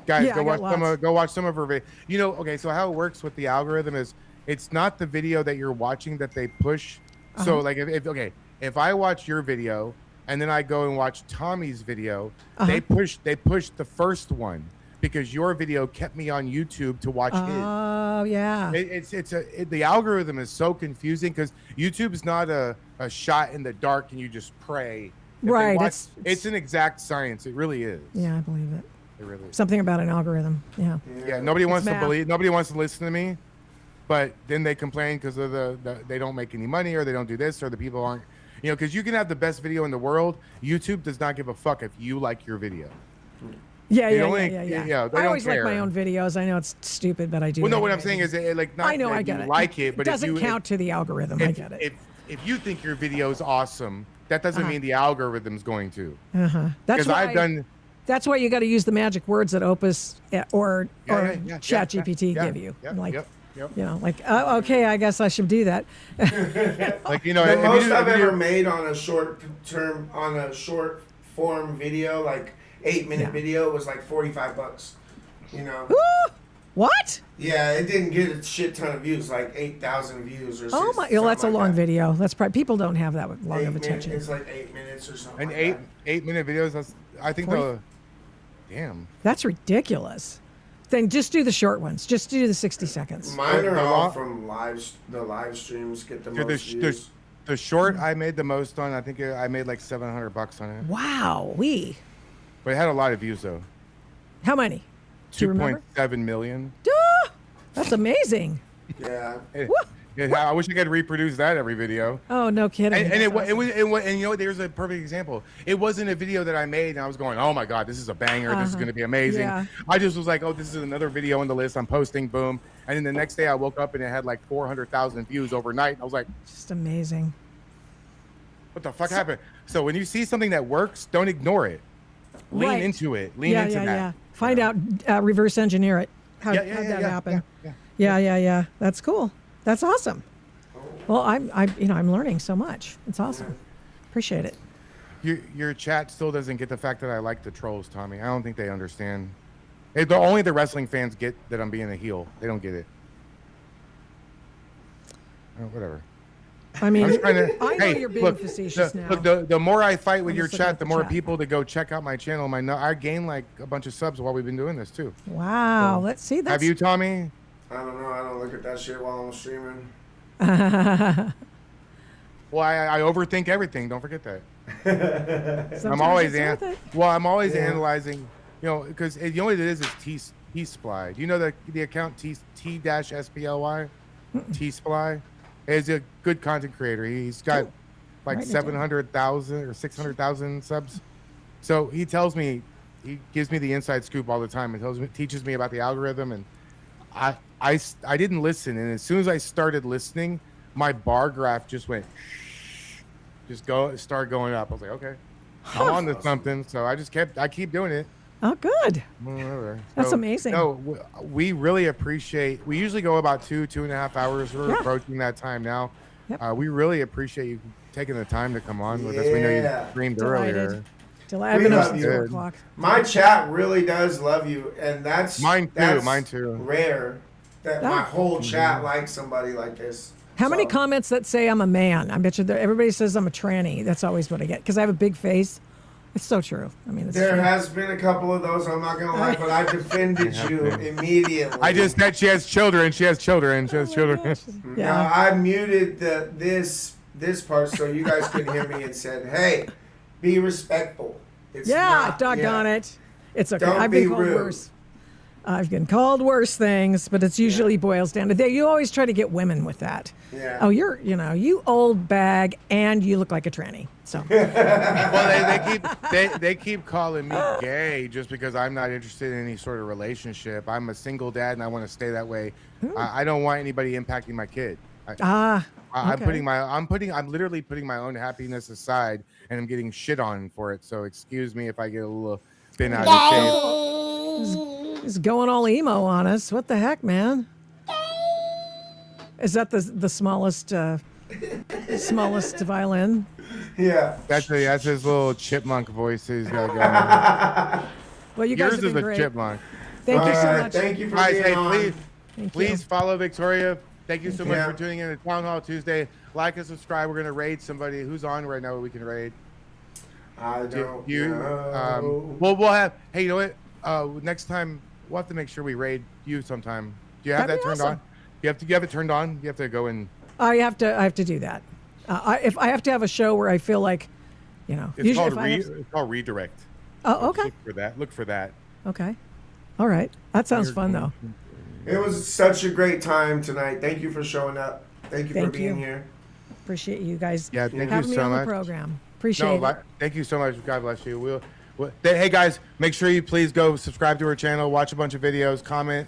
Speaker 1: Guys,
Speaker 3: Yeah, I got lots.
Speaker 1: go watch some of her videos. You know, okay, so how it works with the algorithm is it's not the video that you're watching that they push. So like if I watch your video and then I go and watch Tommy's video, they push the first one because your video kept me on YouTube to watch his.
Speaker 3: Oh yeah.
Speaker 1: The algorithm is so confusing because YouTube is not a shot in the dark and you just pray. If they
Speaker 3: Right,
Speaker 1: watch- it's an exact science. It really is.
Speaker 3: Yeah, I believe it.
Speaker 1: It really is.
Speaker 3: Something about an algorithm. Yeah.
Speaker 1: Yeah, nobody wants to
Speaker 3: math.
Speaker 1: believe. Nobody wants to listen to me, but then they complain because of they don't make any money or they don't do this or the people aren't. You know, because you can have the best video in the world. YouTube does not give a fuck if you like your video.
Speaker 3: Yeah,
Speaker 1: They
Speaker 3: yeah,
Speaker 1: only-
Speaker 3: yeah, yeah,
Speaker 1: yeah, they
Speaker 3: I
Speaker 1: don't
Speaker 3: always like my
Speaker 1: care.
Speaker 3: own videos. I know it's stupid, but I do.
Speaker 1: Well, no, what I'm
Speaker 3: anyway.
Speaker 1: saying is like not
Speaker 3: I know,
Speaker 1: that
Speaker 3: I get
Speaker 1: you
Speaker 3: it.
Speaker 1: like it, but
Speaker 3: it doesn't
Speaker 1: if you,
Speaker 3: count to the algorithm. I get it.
Speaker 1: If you think your video is awesome, that doesn't mean the algorithm's going to.
Speaker 3: That's
Speaker 1: Because
Speaker 3: why
Speaker 1: I've done.
Speaker 3: That's why you got to use the magic words that Opus or Chat GPT
Speaker 1: yeah,
Speaker 3: give you.
Speaker 1: yeah,
Speaker 3: Like,
Speaker 1: yep.
Speaker 3: you know, like, oh, okay, I guess I should do that.
Speaker 1: Like, you know,
Speaker 2: The
Speaker 1: if you
Speaker 2: most
Speaker 1: do-
Speaker 2: I've
Speaker 1: if you
Speaker 2: ever
Speaker 1: do-
Speaker 2: made on a short form video, like 8-minute video, was like $45. You know.
Speaker 3: What?
Speaker 2: Yeah, it didn't get a shit ton of views, like 8,000 views or.
Speaker 3: Oh my!
Speaker 2: something
Speaker 3: Well, that's a
Speaker 2: like
Speaker 3: long
Speaker 2: that.
Speaker 3: video. That's probably people don't have that long
Speaker 2: 8
Speaker 3: of
Speaker 2: minutes,
Speaker 3: attention.
Speaker 2: it's like 8 minutes or something.
Speaker 1: an
Speaker 2: like that.
Speaker 1: 8-minute videos. I think the. Damn.
Speaker 3: That's ridiculous. Then just do the short ones. Just do the 60 seconds.
Speaker 2: Mine are
Speaker 1: The
Speaker 2: all
Speaker 1: long-
Speaker 2: from the live streams. Get the
Speaker 1: Dude,
Speaker 2: most views.
Speaker 1: the short I made the most on. I think I made like $700 on it,
Speaker 3: Wow,
Speaker 1: but it had a lot of views though.
Speaker 3: how many? Do you remember?
Speaker 1: 2.7 million.
Speaker 3: That's amazing.
Speaker 2: Yeah.
Speaker 1: I wish I could reproduce that every video.
Speaker 3: Oh, no kidding.
Speaker 1: And
Speaker 3: That's awesome.
Speaker 1: and you know, there's a perfect example. It wasn't a video that I made and I was going, oh my god, this is a banger. This is going to be amazing.
Speaker 3: Yeah.
Speaker 1: I just was like, oh, this is another video on the list. I'm posting, boom. And then the next day I woke up and it had like 400,000 views overnight. I was like,
Speaker 3: Just amazing.
Speaker 1: what the fuck happened? So when you see something that works, don't ignore it. Lean
Speaker 3: Right.
Speaker 1: into it. Lean
Speaker 3: yeah,
Speaker 1: into
Speaker 3: yeah,
Speaker 1: that.
Speaker 3: yeah. Find out, reverse engineer it. How'd that happen? Yeah. That's cool. That's awesome. Well, I'm learning so much. It's awesome. Appreciate it.
Speaker 1: Your chat still doesn't get the fact that I like the trolls, Tommy. I don't think they understand. Only the wrestling fans get that I'm being a heel. They don't get it. Oh, whatever.
Speaker 3: I mean,
Speaker 1: I'm just trying to.
Speaker 3: I know
Speaker 1: hey,
Speaker 3: you're being
Speaker 1: look,
Speaker 3: facetious
Speaker 1: the,
Speaker 3: now.
Speaker 1: Look, the more I fight with
Speaker 3: I'm
Speaker 1: your
Speaker 3: just looking
Speaker 1: chat,
Speaker 3: at
Speaker 1: the
Speaker 3: the
Speaker 1: more
Speaker 3: chat.
Speaker 1: people to go check out my channel. I gain like a bunch of subs while we've been doing this too.
Speaker 3: Wow. Let's see. That's,
Speaker 1: Have you, Tommy?
Speaker 2: I don't know. I don't look at that shit while I'm streaming.
Speaker 1: Well, I overthink everything. Don't forget that.
Speaker 3: sometimes
Speaker 1: I'm always
Speaker 3: it's worth it.
Speaker 1: I'm always analyzing. You know, because you know what it is T-Sply. Do you know the account T-SPLY? T-Sply is a good content creator. He's got like
Speaker 3: Writing it down.
Speaker 1: 700,000 or 600,000 subs. So he tells me, he gives me the inside scoop all the time and teaches me about the algorithm. And I didn't listen. And as soon as I started listening, my bar graph just went, start going up. I was like, okay, I'm on to something. So I keep doing it.
Speaker 3: Oh, good.
Speaker 1: Whatever.
Speaker 3: That's amazing.
Speaker 1: No, we really appreciate. We usually go about 2.5 hours. We're
Speaker 3: Yeah.
Speaker 1: approaching that time now.
Speaker 3: Yep.
Speaker 1: We really appreciate you taking the time to come on with us. We know you
Speaker 2: Yeah.
Speaker 1: streamed
Speaker 3: Delighted.
Speaker 1: earlier.
Speaker 3: I've been up
Speaker 2: love
Speaker 3: since
Speaker 2: you.
Speaker 3: 4 o'clock.
Speaker 2: My chat really does love you, and that's
Speaker 1: Mine too,
Speaker 2: that's
Speaker 1: mine too.
Speaker 2: Rare that my
Speaker 3: Ah.
Speaker 2: whole chat likes somebody like this.
Speaker 3: How many
Speaker 2: So,
Speaker 3: comments that say I'm a man? I bet you everybody says I'm a tranny. That's always what I get because I have a big face. It's so true. I mean, it's
Speaker 2: There
Speaker 3: true.
Speaker 2: has been a couple of those. I'm not gonna lie, but I defended you immediately.
Speaker 1: I just said she has children. She has children. She has children.
Speaker 2: No,
Speaker 3: Yeah.
Speaker 2: I muted this part so you guys couldn't hear me and said, "Hey, be respectful." It's
Speaker 3: Yeah, doggone it. It's okay.
Speaker 2: Don't
Speaker 3: I've been
Speaker 2: be
Speaker 3: called
Speaker 2: rude.
Speaker 3: worse. I've been called worse things, but it's usually boils down to you always try to get women with that.
Speaker 2: Yeah.
Speaker 3: Oh, you old bag, and you look like a tranny. So
Speaker 1: Well, they keep calling me gay just because I'm not interested in any sort of relationship. I'm a single dad and I want to stay that way. I don't want anybody impacting my kid. I'm
Speaker 3: okay.
Speaker 1: I'm literally putting my own happiness aside, and I'm getting shit on for it. So excuse me if I get a little bent out of shape.
Speaker 3: He's going all emo on us. What the heck, man? Is that the smallest violin?
Speaker 2: Yeah.
Speaker 1: That's his little chipmunk voice he's got going.
Speaker 3: Well, you guys
Speaker 1: Yours
Speaker 3: have
Speaker 1: is
Speaker 3: been
Speaker 1: a
Speaker 3: great.
Speaker 1: chipmunk.
Speaker 3: Thank you so
Speaker 2: Alright,
Speaker 3: much.
Speaker 2: Thank you for
Speaker 1: Guys,
Speaker 2: being
Speaker 1: hey,
Speaker 2: on.
Speaker 1: please,
Speaker 3: Thank
Speaker 1: please
Speaker 3: you.
Speaker 1: follow Victoria. Thank you so much
Speaker 2: Yeah.
Speaker 1: for tuning in to Town Hall Tuesday. Like and subscribe. We're gonna raid somebody who's on right now. We can raid.
Speaker 2: I don't know.
Speaker 1: Well, we'll have. Hey, you know what? Next time we'll have to make sure we raid you sometime. Do you have
Speaker 3: That'd
Speaker 1: that
Speaker 3: be
Speaker 1: turned
Speaker 3: awesome.
Speaker 1: on? You have it turned on. You have to go and.
Speaker 3: I have to do that. If I have to have a show where I feel like, you know,
Speaker 1: It's
Speaker 3: usually
Speaker 1: called
Speaker 3: if I have-
Speaker 1: it's called redirect.
Speaker 3: Oh,
Speaker 1: So just
Speaker 3: okay.
Speaker 1: Look for that. Look for that.
Speaker 3: Okay. All right. That sounds fun though.
Speaker 2: It was such a great time tonight. Thank you for showing up. Thank you for
Speaker 3: Thank
Speaker 2: being
Speaker 3: you.
Speaker 2: here.
Speaker 3: Appreciate you guys
Speaker 1: Yeah, thank you
Speaker 3: having me
Speaker 1: so
Speaker 3: on
Speaker 1: much.
Speaker 3: the program. Appreciate it.
Speaker 1: Thank you so much. God bless you. Hey guys, make sure you please go subscribe to her channel, watch a bunch of videos, comment,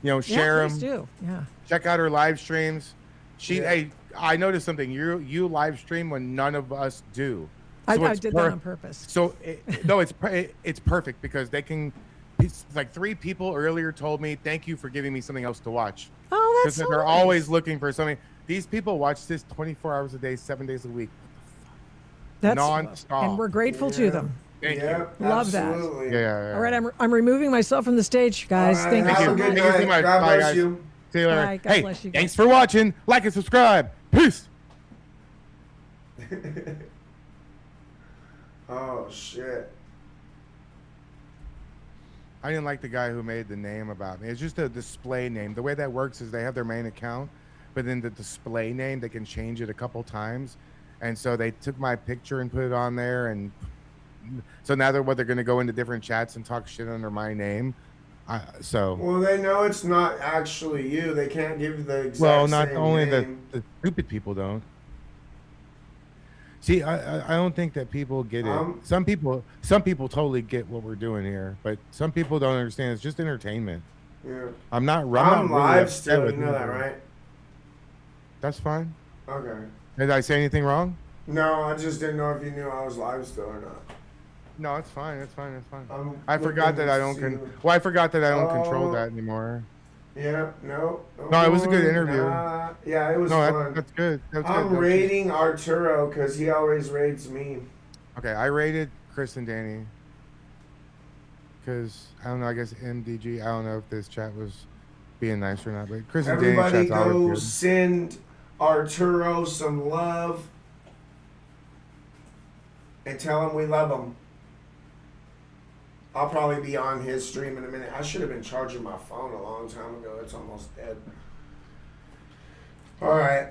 Speaker 1: share
Speaker 3: Yeah,
Speaker 1: them.
Speaker 3: please do. Yeah.
Speaker 1: Check out her live streams. Hey, I noticed something. You live stream when none of us do.
Speaker 3: I
Speaker 1: it's
Speaker 3: did that on purpose.
Speaker 1: So it's perfect because they can. It's like 3 people earlier told me thank you for giving me something else to watch.
Speaker 3: Oh, that's
Speaker 1: Because
Speaker 3: so
Speaker 1: they're
Speaker 3: nice.
Speaker 1: always looking for something. These people watch this 24 hours a day, 7 days a week.
Speaker 3: That's
Speaker 1: non-stop.
Speaker 3: And we're grateful to them.
Speaker 1: Thank
Speaker 2: Yeah,
Speaker 1: you.
Speaker 3: Love that.
Speaker 2: absolutely.
Speaker 1: Yeah.
Speaker 3: All right, I'm removing myself from the stage, guys.
Speaker 2: All right,
Speaker 3: Thank you
Speaker 2: have
Speaker 3: so
Speaker 2: a good
Speaker 3: much.
Speaker 1: Thank you so
Speaker 2: night.
Speaker 1: much.
Speaker 2: God
Speaker 1: Bye,
Speaker 2: bless
Speaker 1: guys.
Speaker 2: you.
Speaker 1: See you later.
Speaker 3: Bye. God
Speaker 1: Hey,
Speaker 3: bless you
Speaker 1: thanks
Speaker 3: guys.
Speaker 1: for watching. Like and subscribe. Peace.
Speaker 2: Oh shit.
Speaker 1: I didn't like the guy who made the name about me. It's just a display name. The way that works is they have their main account, but then the display name, they can change it a couple times. And so they took my picture and put it on there. And so now they're going to go into different chats and talk shit under my name.
Speaker 2: Well, they know it's not actually you. They can't give the exact
Speaker 1: Well, not
Speaker 2: same
Speaker 1: only
Speaker 2: name.
Speaker 1: the stupid people don't. See, I don't think that people get it. Some people totally get what we're doing here, but some people don't understand. It's just entertainment.
Speaker 2: Yeah.
Speaker 1: I'm not
Speaker 2: I'm
Speaker 1: really
Speaker 2: live
Speaker 1: upset
Speaker 2: still.
Speaker 1: with
Speaker 2: You know that,
Speaker 1: anybody.
Speaker 2: right?
Speaker 1: That's fine.
Speaker 2: Okay.
Speaker 1: Did I say anything wrong?
Speaker 2: No, I just didn't know if you knew I was live still or not.
Speaker 1: No, it's fine. It's fine. It's fine.
Speaker 2: I'm
Speaker 1: I forgot
Speaker 2: looking
Speaker 1: that I
Speaker 2: to
Speaker 1: don't.
Speaker 2: see-
Speaker 1: I forgot that I don't control
Speaker 2: Oh.
Speaker 1: that anymore.
Speaker 2: Yeah, no.
Speaker 1: No, it was a good
Speaker 2: more,
Speaker 1: interview.
Speaker 2: nah. Yeah, it was
Speaker 1: No,
Speaker 2: fun.
Speaker 1: that's good. That's
Speaker 2: I'm
Speaker 1: good.
Speaker 2: rating Arturo because he always raids me.
Speaker 1: Okay, I rated Chris and Danny because I don't know. I guess MDG. I don't know if this chat was being nice or not, but Chris and Danny
Speaker 2: Everybody
Speaker 1: chat's always
Speaker 2: go
Speaker 1: good.
Speaker 2: send Arturo some love and tell him we love him. I'll probably be on his stream in a minute. I should have been charging my phone a long time ago. It's almost dead. All right.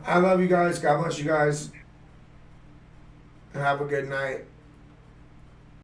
Speaker 2: I love you guys. God bless you guys. Have a good night.